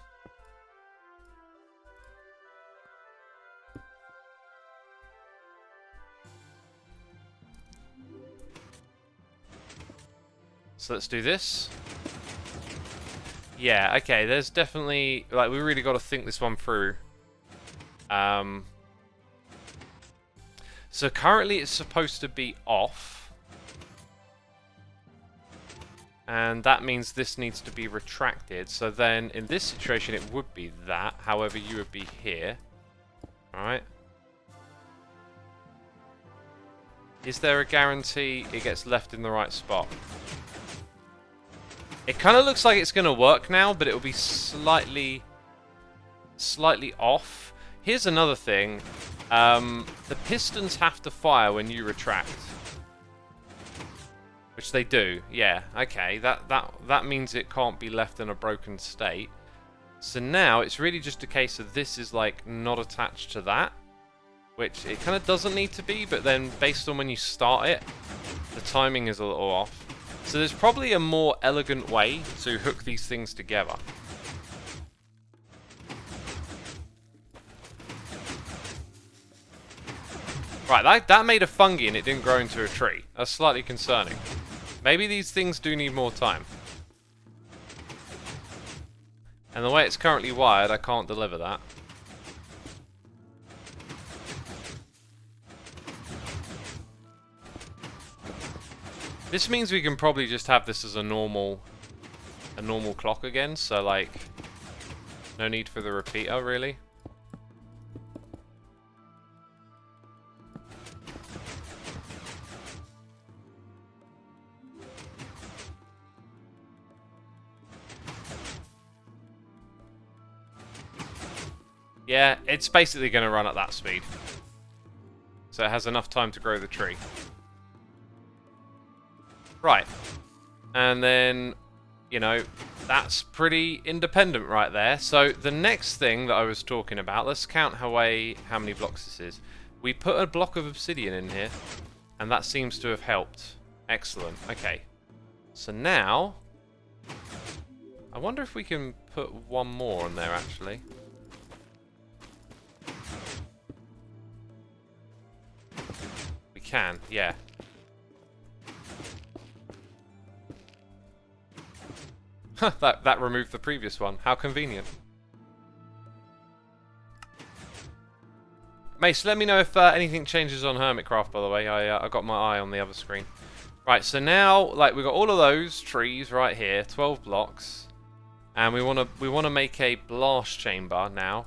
So let's do this. Yeah, okay, there's definitely... like, we really got to think this one through. So currently it's supposed to be off. And that means this needs to be retracted. So then, in this situation, it would be that. However, you would be here. Alright. Is there a guarantee it gets left in the right spot? It kind of looks like it's going to work now, but it will be slightly off. Here's another thing. The pistons have to fire when you retract. Which they do, yeah. Okay, that means it can't be left in a broken state. So now it's really just a case of this is like not attached to that, which it kind of doesn't need to be, but then based on when you start it, the timing is a little off. So there's probably a more elegant way to hook these things together. Right, that made a fungi and it didn't grow into a tree. That's slightly concerning. Maybe these things do need more time. And the way it's currently wired, I can't deliver that. This means we can probably just have this as a normal clock again, so like no need for the repeater really. Yeah, it's basically going to run at that speed. So it has enough time to grow the tree. Right. And then, you know, that's pretty independent right there. So the next thing that I was talking about, let's count away how many blocks this is. We put a block of obsidian in here, and that seems to have helped. Excellent. Okay. So now, I wonder if we can put one more on there, actually. We can, yeah. that removed the previous one. How convenient. Mace, let me know if anything changes on Hermitcraft, by the way. I got my eye on the other screen. Right, so now, like, we've got all of those trees right here, 12 blocks. And we wanna make a blast chamber now.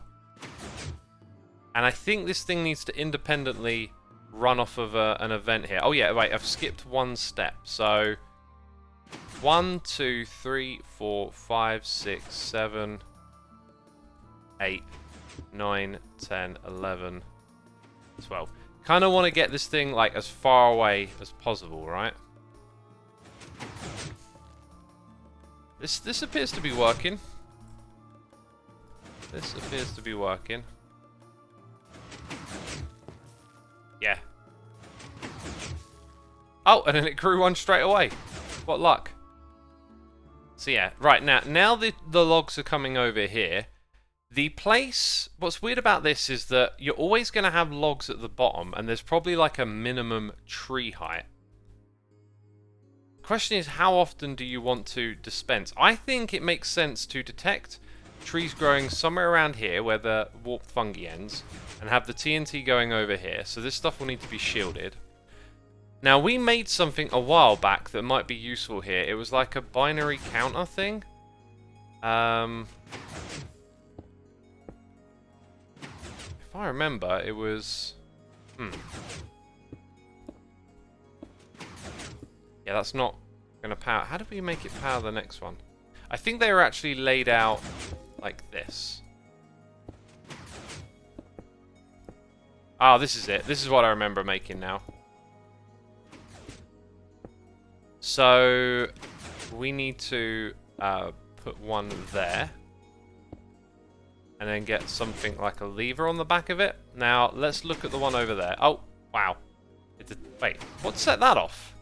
And I think this thing needs to independently run off of an event here. Oh yeah, wait, I've skipped one step. So 1, 2, 3, 4, 5, 6, 7, 8, 9, 10, 11, 12. Kind of want to get this thing like as far away as possible, right? This appears to be working. This appears to be working. Yeah. Oh, and then it grew one straight away. What luck. So yeah, right, now the logs are coming over here. The place, what's weird about this is that you're always going to have logs at the bottom, and there's probably like a minimum tree height. Question is, how often do you want to dispense? I think it makes sense to detect trees growing somewhere around here where the warped fungi ends, and have the TNT going over here. So this stuff will need to be shielded. Now, we made something a while back that might be useful here. It was like a binary counter thing. If I remember, it was... Yeah, that's not going to power... How did we make it power the next one? I think they were actually laid out like this. Ah, this is it. This is what I remember making now. So, we need to put one there. And then get something like a lever on the back of it. Now, let's look at the one over there. Oh, wow. Wait, what set that off?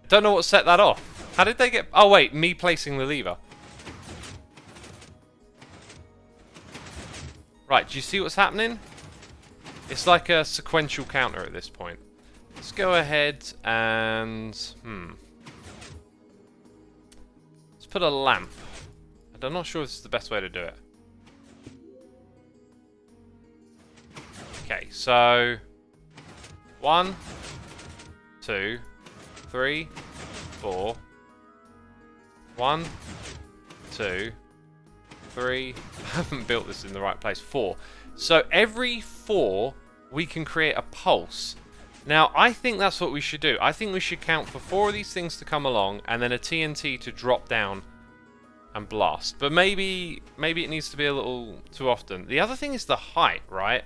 I don't know what set that off. How did they get... Oh, wait, me placing the lever. Right, do you see what's happening? It's like a sequential counter at this point. Let's go ahead and... Let's put a lamp. I'm not sure if this is the best way to do it. Okay, so... 1, 2, 3, 4. 1, 2, 3. I haven't built this in the right place. 4. So every 4, we can create a pulse. Now, I think that's what we should do. I think we should count for 4 of these things to come along, and then a TNT to drop down and blast. But maybe it needs to be a little too often. The other thing is the height, right?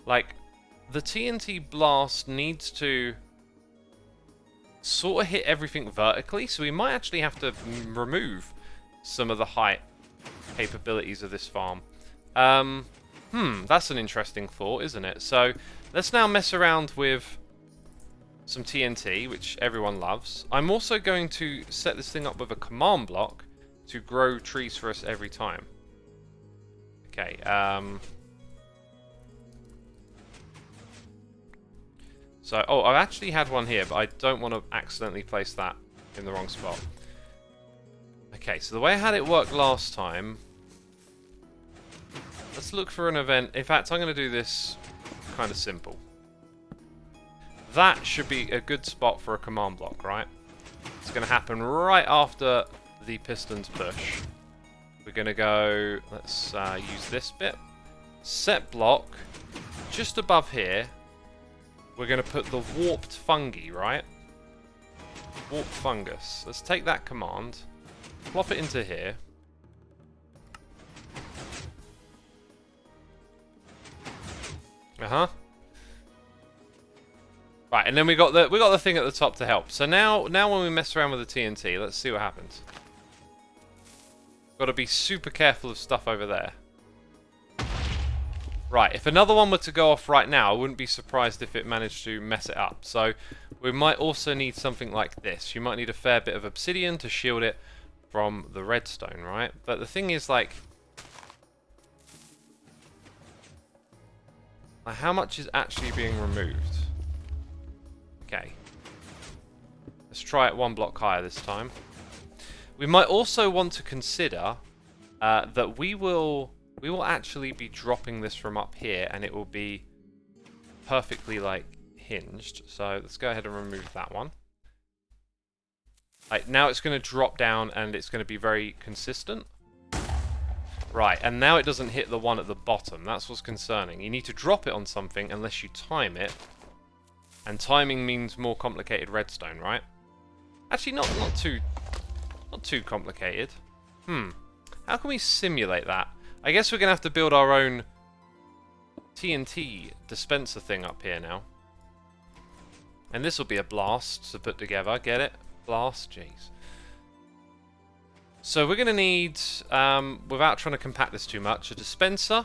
Like, the TNT blast needs to sort of hit everything vertically, so we might actually have to remove some of the height capabilities of this farm. That's an interesting thought, isn't it? So, let's now mess around with some TNT, which everyone loves. I'm also going to set this thing up with a command block to grow trees for us every time. Okay, So, oh, I've actually had one here, but I don't want to accidentally place that in the wrong spot. Okay, so the way I had it work last time... Let's look for an event. In fact, I'm going to do this kind of simple. That should be a good spot for a command block, right? It's going to happen right after the pistons push. We're going to go... Let's use this bit. Set block just above here. We're going to put the warped fungi, right? Warped fungus. Let's take that command, plop it into here. Right, and then we got the thing at the top to help. So now when we mess around with the TNT, let's see what happens. Got to be super careful of stuff over there. Right, if another one were to go off right now, I wouldn't be surprised if it managed to mess it up. So we might also need something like this. You might need a fair bit of obsidian to shield it from the redstone, right? But the thing is, like how much is actually being removed? Okay. Let's try it one block higher this time. We might also want to consider that we will actually be dropping this from up here, and it will be perfectly, like, hinged. So let's go ahead and remove that one. Like, now it's going to drop down, and it's going to be very consistent. Right, and now it doesn't hit the one at the bottom. That's what's concerning. You need to drop it on something unless you time it. And timing means more complicated redstone, right? Actually, not too complicated. How can we simulate that? I guess we're going to have to build our own TNT dispenser thing up here now. And this will be a blast to put together. Get it? Blast? Jeez. So we're going to need, without trying to compact this too much, a dispenser.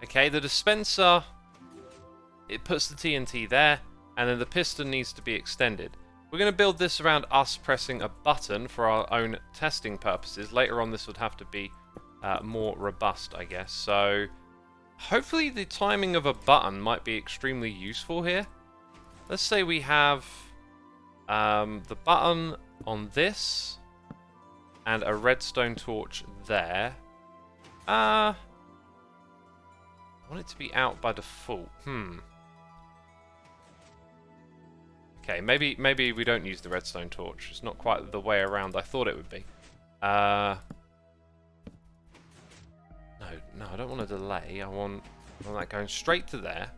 Okay, the dispenser, it puts the TNT there, and then the piston needs to be extended. We're going to build this around us pressing a button for our own testing purposes. Later on, this would have to be more robust, I guess. So hopefully the timing of a button might be extremely useful here. Let's say we have the button on this and a redstone torch there. I want it to be out by default. Okay, maybe we don't use the redstone torch. It's not quite the way around I thought it would be. No, I don't want a delay. I want that going straight to there.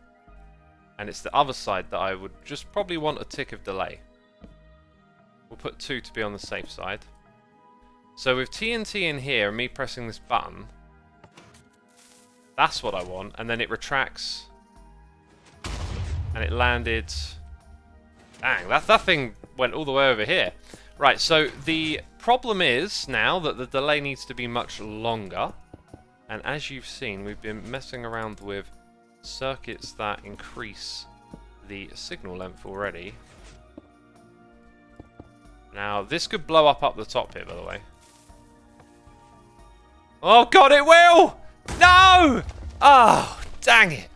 And it's the other side that I would just probably want a tick of delay. We'll put 2 to be on the safe side. So with TNT in here and me pressing this button, that's what I want. And then it retracts. And it landed... Dang, that thing went all the way over here. Right, so the problem is now that the delay needs to be much longer. And as you've seen, we've been messing around with circuits that increase the signal length already. Now, this could blow up the top here, by the way. Oh, God, it will! No! Oh, dang it.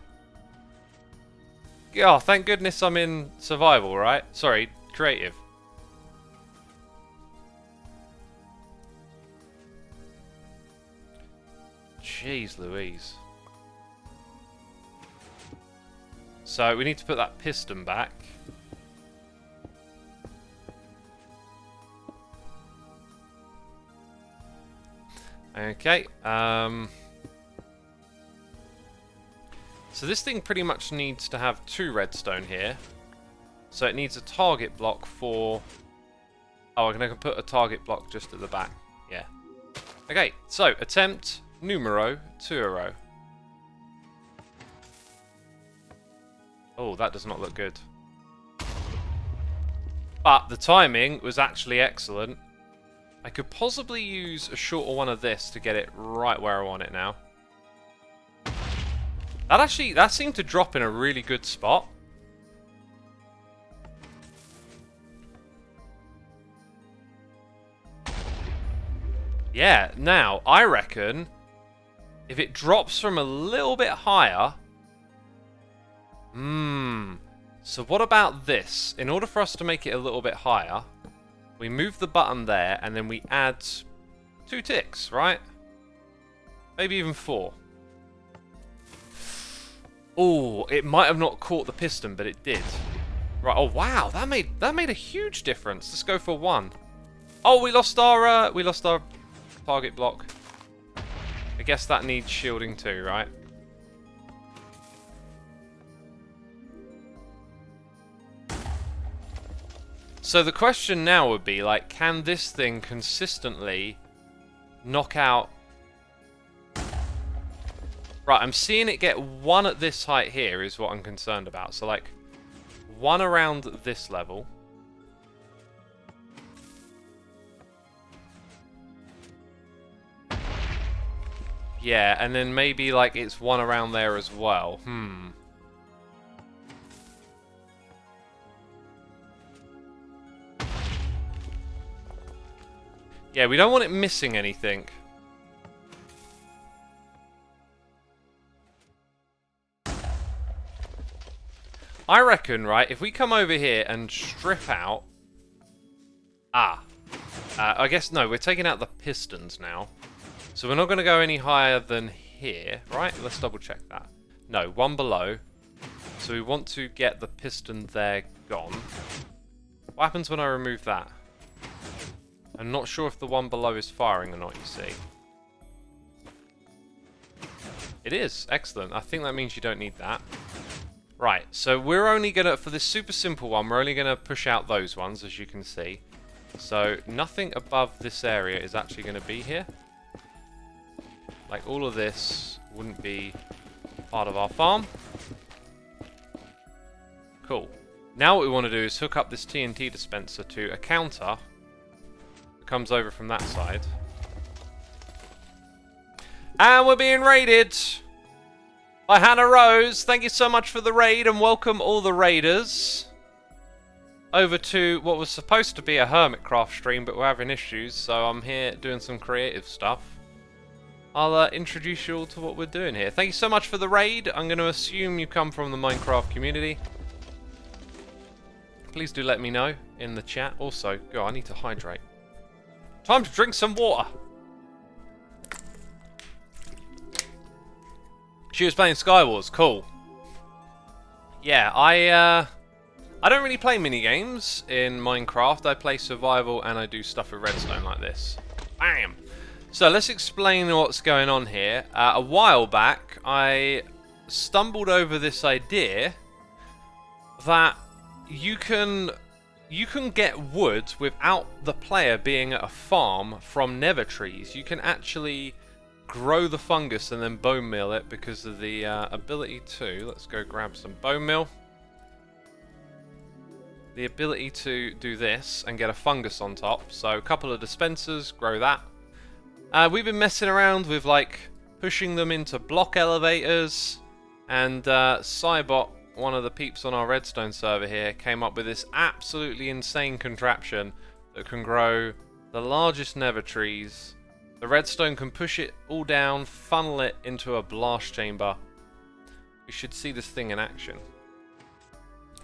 Oh, thank goodness I'm in survival, right? Sorry, creative. Jeez Louise. So we need to put that piston back. Okay. So this thing pretty much needs to have 2 redstone here. So it needs a target block for... Oh, I'm going to put a target block just at the back. Yeah. Okay, so attempt numero 2. Oh, that does not look good. But the timing was actually excellent. I could possibly use a shorter one of this to get it right where I want it now. That seemed to drop in a really good spot. Yeah, now, I reckon if it drops from a little bit higher, So what about this? In order for us to make it a little bit higher, we move the button there and then we add 2 ticks, right? Maybe even 4. Oh, it might have not caught the piston, but it did. Right. Oh wow, that made a huge difference. Let's go for 1. Oh, we lost our target block. I guess that needs shielding too, right? So the question now would be, like, can this thing consistently knock out... Right, I'm seeing it get 1 at this height here is what I'm concerned about. So, like, 1 around this level. Yeah, and then maybe, like, it's 1 around there as well. Yeah, we don't want it missing anything. I reckon, right, if we come over here and strip out... I guess, no, we're taking out the pistons now. So we're not going to go any higher than here, right? Let's double check that. No, 1 below. So we want to get the piston there gone. What happens when I remove that? I'm not sure if the 1 below is firing or not, you see. It is. Excellent. I think that means you don't need that. Right, so we're only going to, for this super simple one, we're only going to push out those ones, as you can see. So nothing above this area is actually going to be here. Like, all of this wouldn't be part of our farm. Cool. Now what we want to do is hook up this TNT dispenser to a counter that comes over from that side. And we're being raided by Hannah Rose. Thank you so much for the raid, and welcome all the raiders over to what was supposed to be a Hermitcraft stream, but we're having issues, so I'm here doing some creative stuff. I'll introduce you all to what we're doing here. Thank you so much for the raid. I'm going to assume you come from the Minecraft community. Please do let me know in the chat. Also, go, I need to hydrate. Time to drink some water. She was playing Skywars. Cool. Yeah, I don't really play minigames in Minecraft. I play survival and I do stuff with Redstone like this. Bam! So let's explain what's going on here. A while back, I stumbled over this idea that you can get wood without the player being at a farm from nether trees. You can actually grow the fungus and then bone meal it because of the ability to... Let's go grab some bone meal. The ability to do this and get a fungus on top. So a couple of dispensers, grow that. We've been messing around with, like, pushing them into block elevators, and Cybot, one of the peeps on our Redstone server here, came up with this absolutely insane contraption that can grow the largest nether trees. The redstone can push it all down, funnel it into a blast chamber. We should see this thing in action.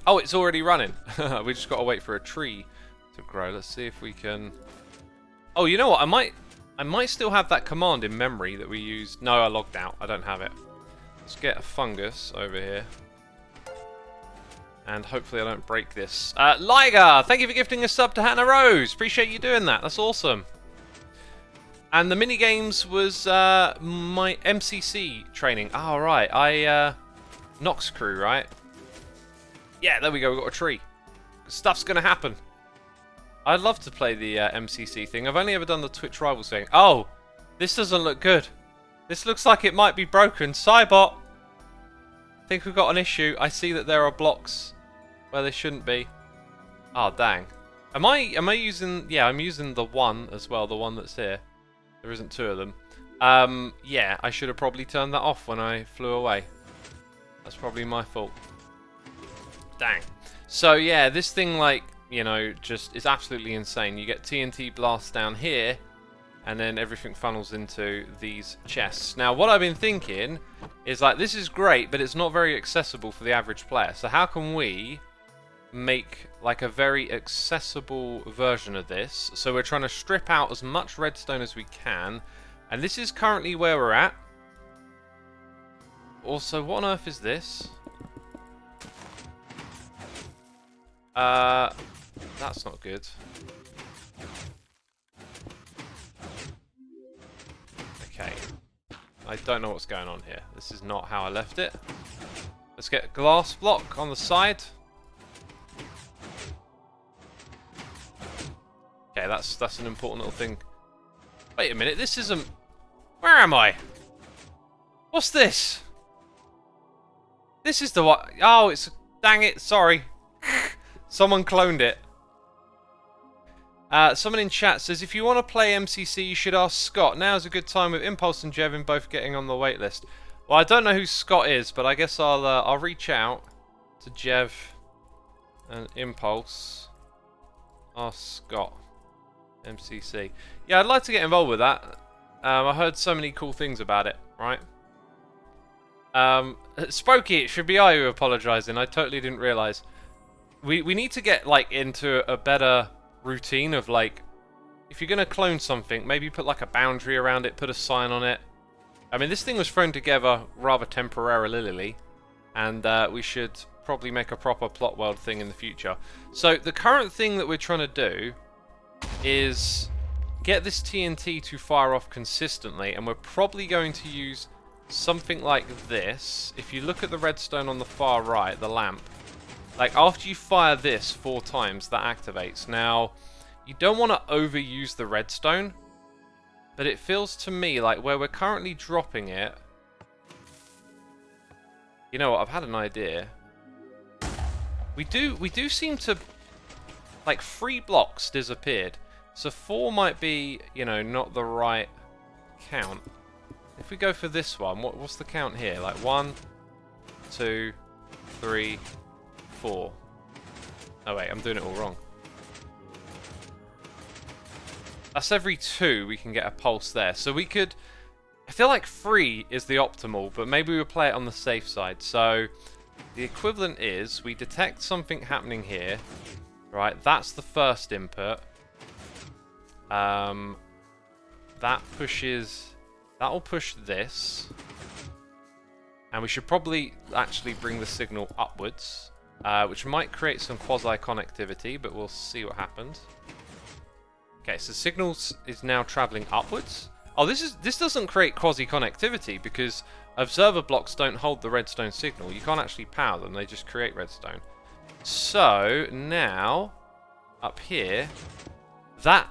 Oh, it's already running. We just got to wait for a tree to grow. Let's see if we can... Oh, you know what? I might still have that command in memory that we used. No, I logged out. I don't have it. Let's get a fungus over here. And hopefully I don't break this. Liger, thank you for gifting a sub to Hannah Rose. Appreciate you doing that. That's awesome. And the minigames was my MCC training. Oh, right. Nox crew, right? Yeah, there we go. We've got a tree. Stuff's going to happen. I'd love to play the MCC thing. I've only ever done the Twitch Rivals thing. Oh, this doesn't look good. This looks like it might be broken. Cybot, I think we've got an issue. I see that there are blocks where they shouldn't be. Oh, dang. Am I using... Yeah, I'm using the one as well, the one that's here. There isn't 2 of them. Yeah, I should have probably turned that off when I flew away. That's probably my fault. Dang. So, yeah, this thing, like... You know, just is absolutely insane. You get TNT blasts down here, and then everything funnels into these chests. Now, what I've been thinking is, like, this is great, but it's not very accessible for the average player. So how can we make, like, a very accessible version of this? So we're trying to strip out as much redstone as we can, and this is currently where we're at. Also, what on earth is this? That's not good. Okay. I don't know what's going on here. This is not how I left it. Let's get a glass block on the side. Okay, that's an important little thing. Wait a minute, this isn't... Where am I? What's this? This is the what? Oh, it's... Dang it, sorry. Someone cloned it. Someone in chat says, if you want to play MCC, you should ask Scott. Now's a good time with Impulse and Jevin both getting on the wait list. Well, I don't know who Scott is, but I guess I'll reach out to Jev and Impulse. Ask Scott. MCC. Yeah, I'd like to get involved with that. I heard so many cool things about it, right? Spooky, it should be I who apologising. I totally didn't realise. We need to get, like, into a better routine of, like, if you're going to clone something, maybe put, like, a boundary around it, put a sign on it. I mean, this thing was thrown together rather temporarily, and we should probably make a proper plot world thing in the future. So, the current thing that we're trying to do is get this TNT to fire off consistently, and we're probably going to use something like this. If you look at the redstone on the far right, the lamp, like, after you fire this 4 times, that activates. Now, you don't want to overuse the redstone, but it feels to me like where we're currently dropping it... You know what, I've had an idea. We do seem to... Like, 3 blocks disappeared. So 4 might be, you know, not the right count. If we go for this one, what's the count here? Like, 1, 2, 3... 4. Oh wait, I'm doing it all wrong. That's every 2 we can get a pulse there. So we could... I feel like 3 is the optimal, but maybe we'll play it on the safe side. So the equivalent is we detect something happening here. Right, that's the first input. That pushes... That'll push this. And we should probably actually bring the signal upwards. Which might create some quasi-connectivity, but we'll see what happens. Okay, so signals is now traveling upwards. Oh, this doesn't create quasi-connectivity because observer blocks don't hold the redstone signal. You can't actually power them, they just create redstone. So, now, up here, that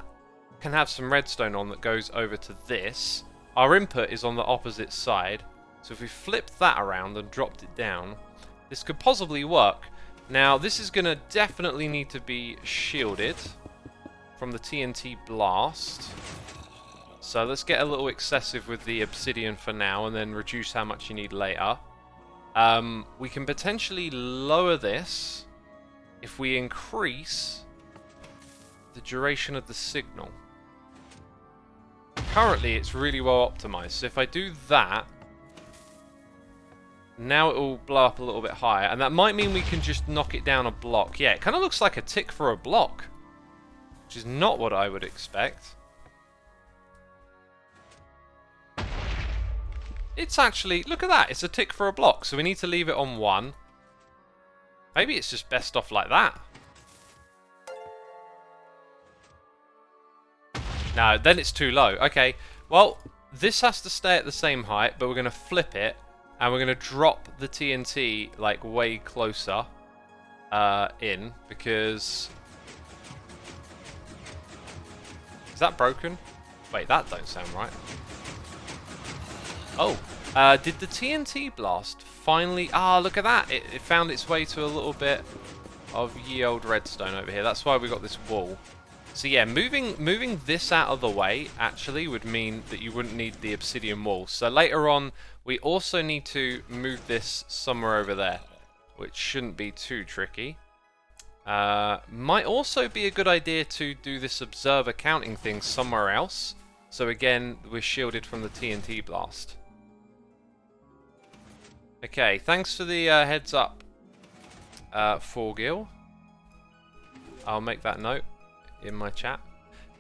can have some redstone on that goes over to this. Our input is on the opposite side. So if we flipped that around and dropped it down, this could possibly work. Now, this is going to definitely need to be shielded from the TNT blast. So let's get a little excessive with the obsidian for now and then reduce how much you need later. We can potentially lower this if we increase the duration of the signal. Currently, it's really well optimized. So if I do that, now it will blow up a little bit higher, and that might mean we can just knock it down a block. Yeah, it kind of looks like a tick for a block, which is not what I would expect. It's actually, look at that, it's a tick for a block, so we need to leave it on 1. Maybe it's just best off like that. No, then it's too low. Okay, well, this has to stay at the same height, but we're going to flip it. And we're going to drop the TNT, like, way closer in, because... Is that broken? Wait, that don't sound right. Oh, did the TNT blast finally... Ah, look at that! It found its way to a little bit of ye old redstone over here. That's why we got this wall. So yeah, moving this out of the way, actually, would mean that you wouldn't need the obsidian wall. So later on... We also need to move this somewhere over there, which shouldn't be too tricky. Might also be a good idea to do this observer counting thing somewhere else. So again, we're shielded from the TNT blast. Okay, thanks for the heads up, Forgil. I'll make that note in my chat.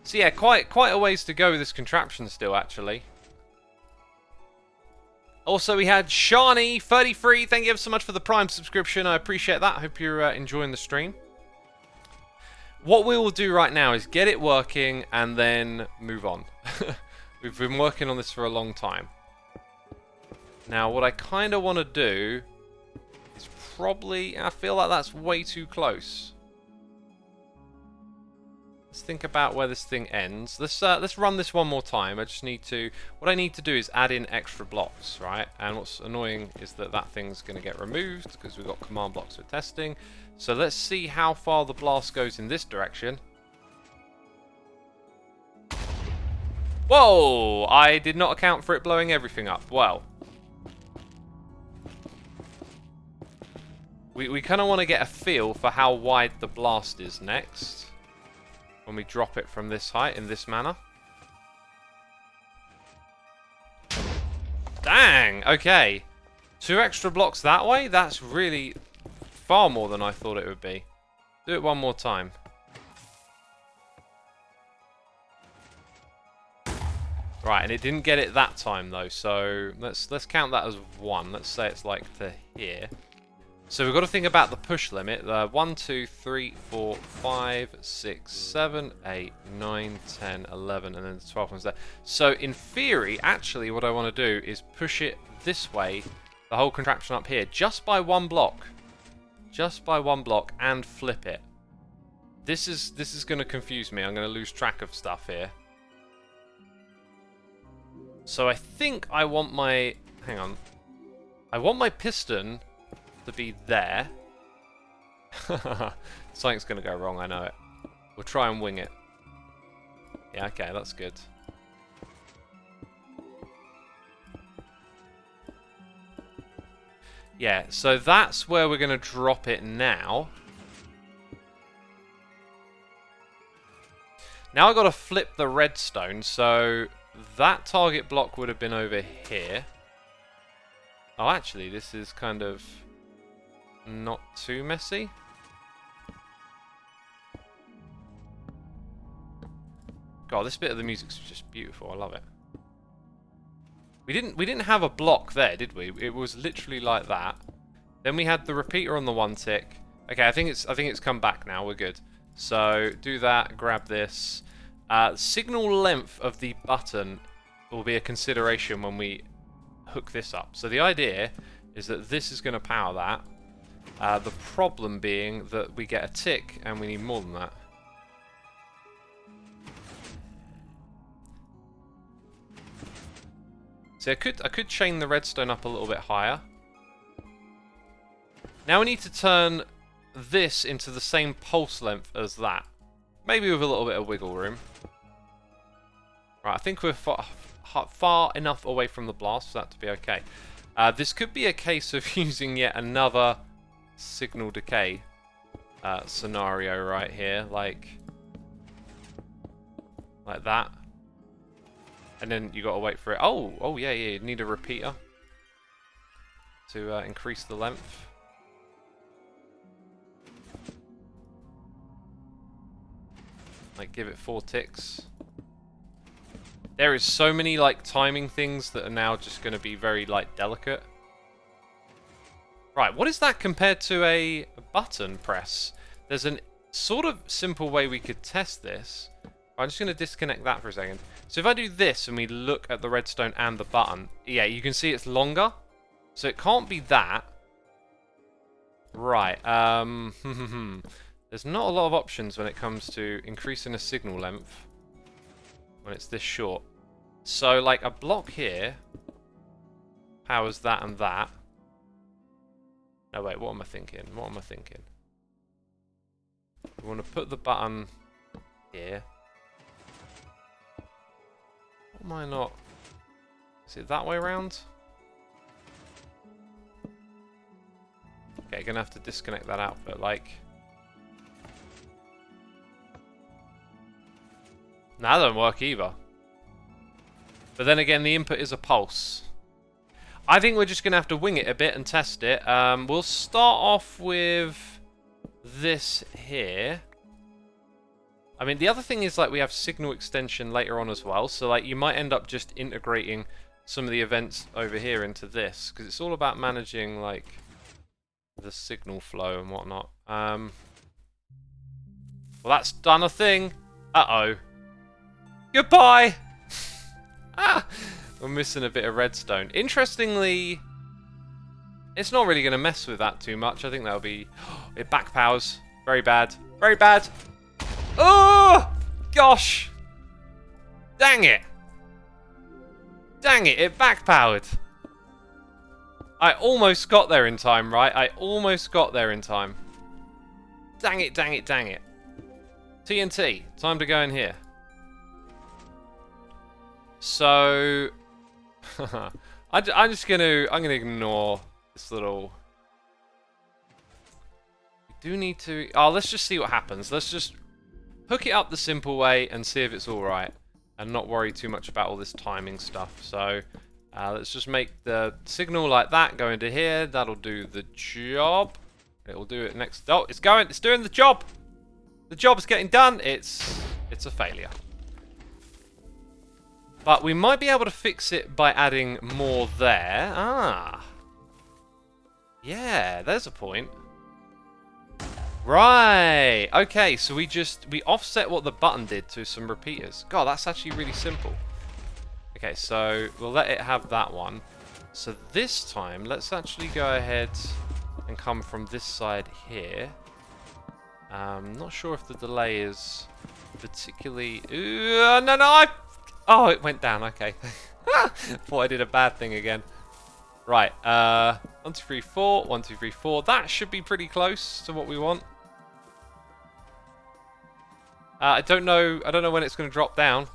So yeah, quite a ways to go with this contraption still, actually. Also, we had Shani33. Thank you ever so much for the Prime subscription. I appreciate that. Hope you're enjoying the stream. What we will do right now is get it working and then move on. We've been working on this for a long time. Now, what I kind of want to do is probably... I feel like that's way too close. Let's think about where this thing ends. Let's run this one more time. I just need to... What I need to do is add in extra blocks, right? And what's annoying is that that thing's going to get removed because we've got command blocks for testing. So let's see how far the blast goes in this direction. Whoa! I did not account for it blowing everything up. Well. We kind of want to get a feel for how wide the blast is next. When we drop it from this height in this manner. Dang! Okay. 2 extra blocks that way? That's really far more than I thought it would be. Do it one more time. Right, and it didn't get it that time though, so let's count that as 1. Let's say it's like to here. So we've got to think about the push limit. 1, 2, 3, 4, 5, 6, 7, 8, 9, 10, 11, and then the 12 ones there. So in theory, actually what I want to do is push it this way, the whole contraption up here, just by 1 block. Just by 1 block, and flip it. This is going to confuse me. I'm going to lose track of stuff here. So I think I want my... Hang on. I want my piston to be there. Something's going to go wrong, I know it. We'll try and wing it. Yeah, okay, that's good. Yeah, so that's where we're going to drop it now. Now I've got to flip the redstone, so that target block would have been over here. Oh, actually, this is kind of not too messy. God, this bit of the music's just beautiful. I love it. We didn't have a block there, did we? It was literally like that. Then we had the repeater on the 1 tick. Okay, I think it's come back now. We're good. So do that. Grab this. Signal length of the button will be a consideration when we hook this up. So the idea is that this is going to power that. The problem being that we get a tick and we need more than that. So I could chain the redstone up a little bit higher. Now we need to turn this into the same pulse length as that. Maybe with a little bit of wiggle room. Right, I think we're far enough away from the blast for that to be okay. This could be a case of using yet another signal decay scenario right here, like that. And then you got to wait for it. Oh yeah, you need a repeater to increase the length. Like give it 4 ticks. There is so many like timing things that are now just going to be very like delicate. Right, what is that compared to a button press? There's a sort of simple way we could test this. I'm just going to disconnect that for a second. So if I do this and we look at the redstone and the button, yeah, you can see it's longer. So it can't be that. Right, there's not a lot of options when it comes to increasing a signal length when it's this short. So like a block here powers that and that. No, wait, what am I thinking? What am I thinking? We want to put the button here. What am I not? Is it that way around? Okay, gonna have to disconnect that output, like. Nah, that don't work either. But then again, the input is a pulse. I think we're just going to have to wing it a bit and test it. We'll start off with this here. I mean, the other thing is, like, we have signal extension later on as well. So, like, you might end up just integrating some of the events over here into this. Because it's all about managing, like, the signal flow and whatnot. Well, that's done a thing. Uh-oh. Goodbye! Ah! We're missing a bit of redstone. Interestingly, it's not really going to mess with that too much. I think that'll be... It backpowers. Very bad. Very bad. Oh! Gosh! Dang it! Dang it, it backpowered. I almost got there in time, right? I almost got there in time. Dang it, dang it, dang it. TNT. Time to go in here. So... I'm gonna ignore this little... We do need to... Oh, let's just see what happens. Let's just hook it up the simple way and see if it's alright. And not worry too much about all this timing stuff. So, let's just make the signal like that go into here. That'll do the job. It'll do it next... Oh, it's going! It's doing the job! The job's getting done! It's a failure. But we might be able to fix it by adding more there. Ah. Yeah, there's a point. Right. Okay, so we offset what the button did to some repeaters. God, that's actually really simple. Okay, so we'll let it have that one. So this time, let's actually go ahead and come from this side here. Not sure if the delay is particularly... no, Oh, it went down, okay. Thought I did a bad thing again. Right, 1, 2, 3, 4, 1, 2, 3, 4. That should be pretty close to what we want. I don't know when it's going to drop down.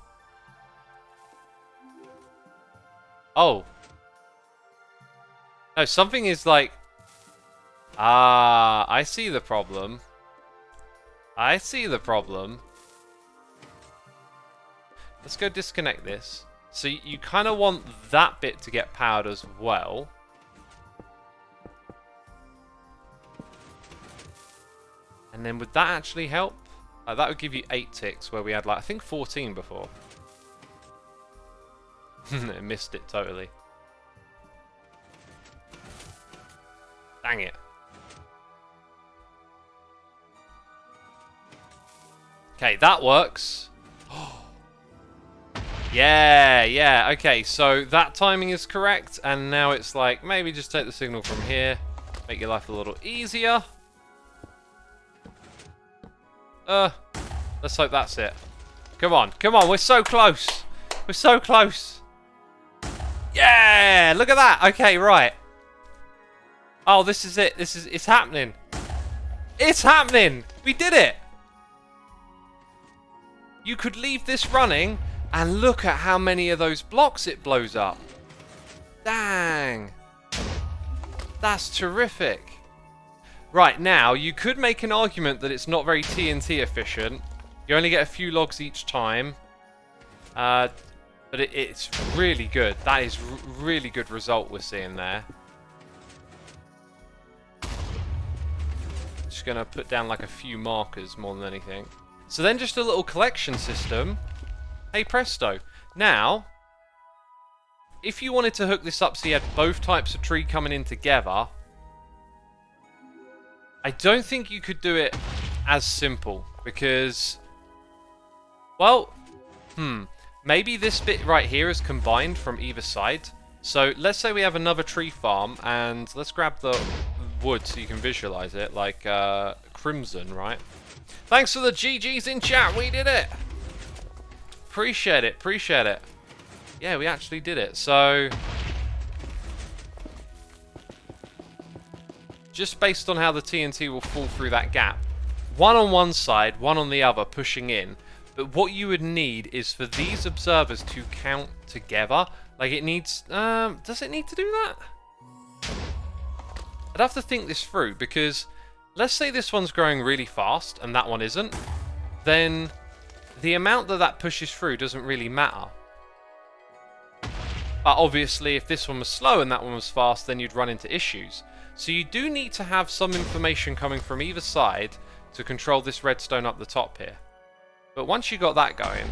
Oh. No, something is like... Ah, I see the problem. I see the problem. Let's go disconnect this. So you kind of want that bit to get powered as well. And then would that actually help? That would give you 8 ticks where we had, like, I think 14 before. It missed it totally. Dang it. Okay, that works. Yeah, okay, so that timing is correct, and now it's like, maybe just take the signal from here, make your life a little easier. Let's hope that's it. Come on, we're so close. We're so close. Yeah, look at that. Okay, right. Oh, this is it. It's happening. It's happening. We did it. You could leave this running, and look at how many of those blocks it blows up. Dang. That's terrific. Right, now, you could make an argument that it's not very TNT efficient. You only get a few logs each time. But it's really good. That is really good result we're seeing there. Just going to put down like a few markers more than anything. So then just a little collection system. Hey presto. Now, if you wanted to hook this up so you had both types of tree coming in together, I don't think you could do it as simple because, well, maybe this bit right here is combined from either side. So let's say we have another tree farm, and let's grab the wood so you can visualize it, like crimson, right? Thanks for the GGs in chat, we did it! Appreciate it, appreciate it. Yeah, we actually did it. So, just based on how the TNT will fall through that gap, one on one side, one on the other, pushing in. But what you would need is for these observers to count together. Like it needs, does it need to do that? I'd have to think this through, because let's say this one's growing really fast and that one isn't, then the amount that pushes through doesn't really matter. But obviously, if this one was slow and that one was fast, then you'd run into issues. So you do need to have some information coming from either side to control this redstone up the top here. But once you got that going,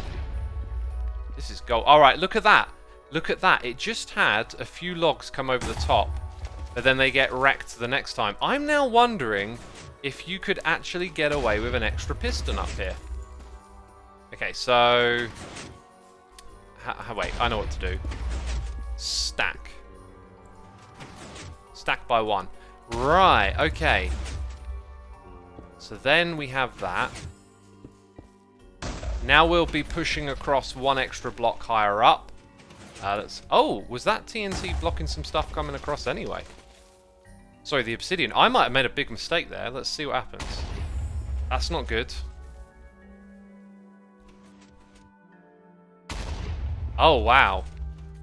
this is gold. Alright, look at that. Look at that. It just had a few logs come over the top, but then they get wrecked the next time. I'm now wondering if you could actually get away with an extra piston up here. Okay, so... wait, I know what to do. Stack. Stack by one. Right, okay. So then we have that. Now we'll be pushing across one extra block higher up. Oh, was that TNT blocking some stuff coming across anyway? Sorry, the obsidian. I might have made a big mistake there. Let's see what happens. That's not good. Oh, wow.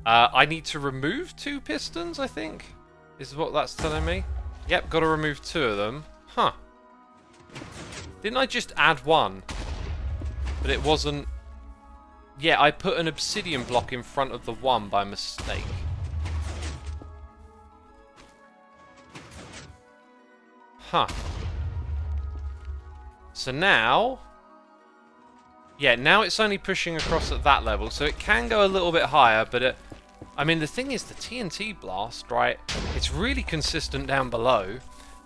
I need to remove 2 pistons, I think. Is what that's telling me. Yep, got to remove 2 of them. Huh. Didn't I just add 1? But it wasn't... Yeah, I put an obsidian block in front of the 1 by mistake. Huh. So now... Yeah, now it's only pushing across at that level, so it can go a little bit higher, but I mean, the thing is, the TNT blast, right, it's really consistent down below.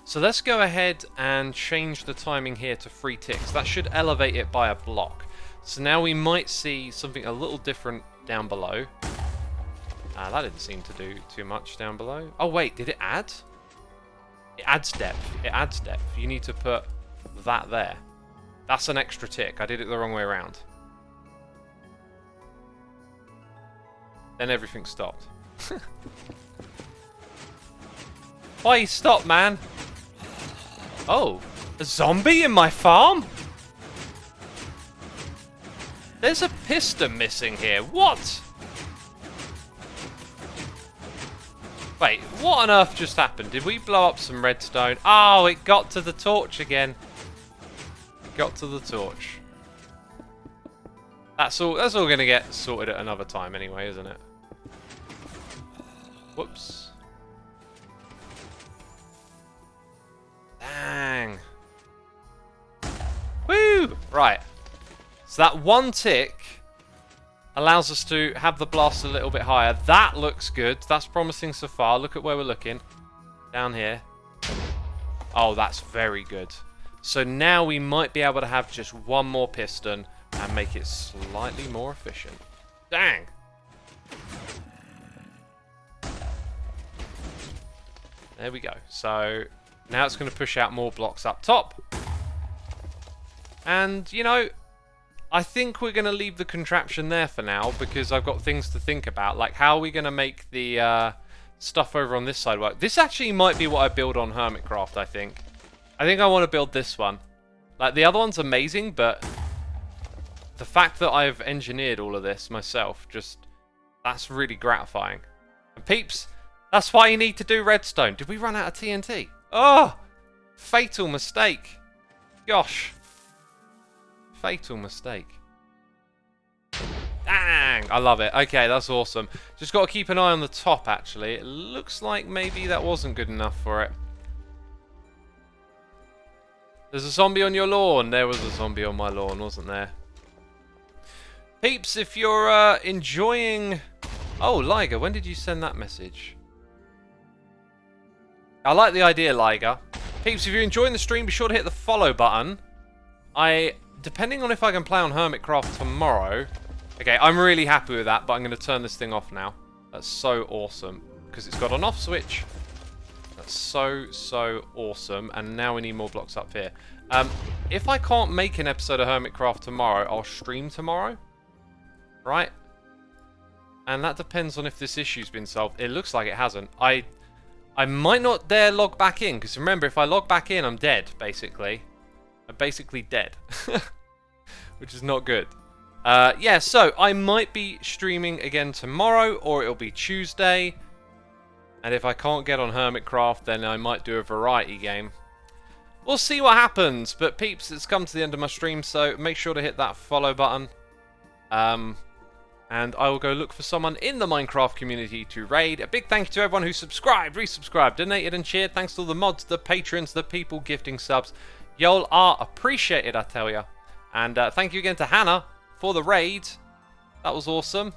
So let's go ahead and change the timing here to 3 ticks. That should elevate it by a block. So now we might see something a little different down below. That didn't seem to do too much down below. Oh, wait, did it add? It adds depth. It adds depth. You need to put that there. That's an extra tick. I did it the wrong way around. Then everything stopped. Why stop, man? Oh, a zombie in my farm? There's a piston missing here. What? Wait, what on earth just happened? Did we blow up some redstone? Oh, it got to the torch again. It got to the torch. That's all going to get sorted at another time anyway, isn't it? Whoops. Dang. Woo! Right. So that 1 tick allows us to have the blast a little bit higher. That looks good. That's promising so far. Look at where we're looking. Down here. Oh, that's very good. So now we might be able to have just 1 more piston and make it slightly more efficient. Dang! There we go. So now it's going to push out more blocks up top. And, you know, I think we're going to leave the contraption there for now because I've got things to think about. Like, how are we going to make the stuff over on this side work? This actually might be what I build on Hermitcraft, I think. I think I want to build this one. Like, the other one's amazing, but the fact that I've engineered all of this myself, that's really gratifying. And peeps, that's why you need to do redstone. Did we run out of TNT? Oh! Fatal mistake. Gosh. Fatal mistake. Dang! I love it. Okay, that's awesome. Just got to keep an eye on the top, actually. It looks like maybe that wasn't good enough for it. There's a zombie on your lawn. There was a zombie on my lawn, wasn't there? Peeps, if you're enjoying... Oh, Liger, when did you send that message? I like the idea, Liger. Peeps, if you're enjoying the stream, be sure to hit the follow button. Depending on if I can play on Hermitcraft tomorrow... Okay, I'm really happy with that, but I'm going to turn this thing off now. That's so awesome. Because it's got an off switch. That's so awesome. And now we need more blocks up here. If I can't make an episode of Hermitcraft tomorrow, I'll stream tomorrow. Right? And that depends on if this issue's been solved. It looks like it hasn't. I might not dare log back in. Because remember, if I log back in, I'm dead, basically. I'm basically dead. Which is not good. Yeah, so I might be streaming again tomorrow, or it'll be Tuesday. And if I can't get on Hermitcraft, then I might do a variety game. We'll see what happens. But peeps, it's come to the end of my stream, so make sure to hit that follow button. and I will go look for someone in the Minecraft community to raid. A big thank you to everyone who subscribed, resubscribed, donated and cheered. Thanks to all the mods, the patrons, the people gifting subs. Y'all are appreciated, I tell ya. And thank you again to Hannah for the raid. That was awesome.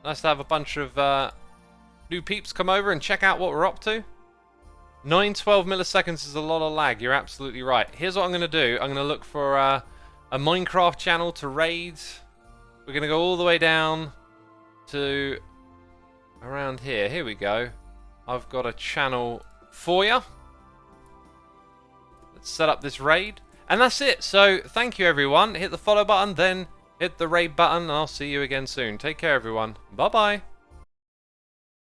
Nice to have a bunch of new peeps come over and check out what we're up to. 912 milliseconds is a lot of lag, you're absolutely right. Here's what I'm going to do. I'm going to look for a Minecraft channel to raid. We're going to go all the way down to around here. Here we go. I've got a channel for you. Let's set up this raid. And that's it. So thank you everyone. Hit the follow button, then hit the raid button, and I'll see you again soon. Take care everyone. Bye bye.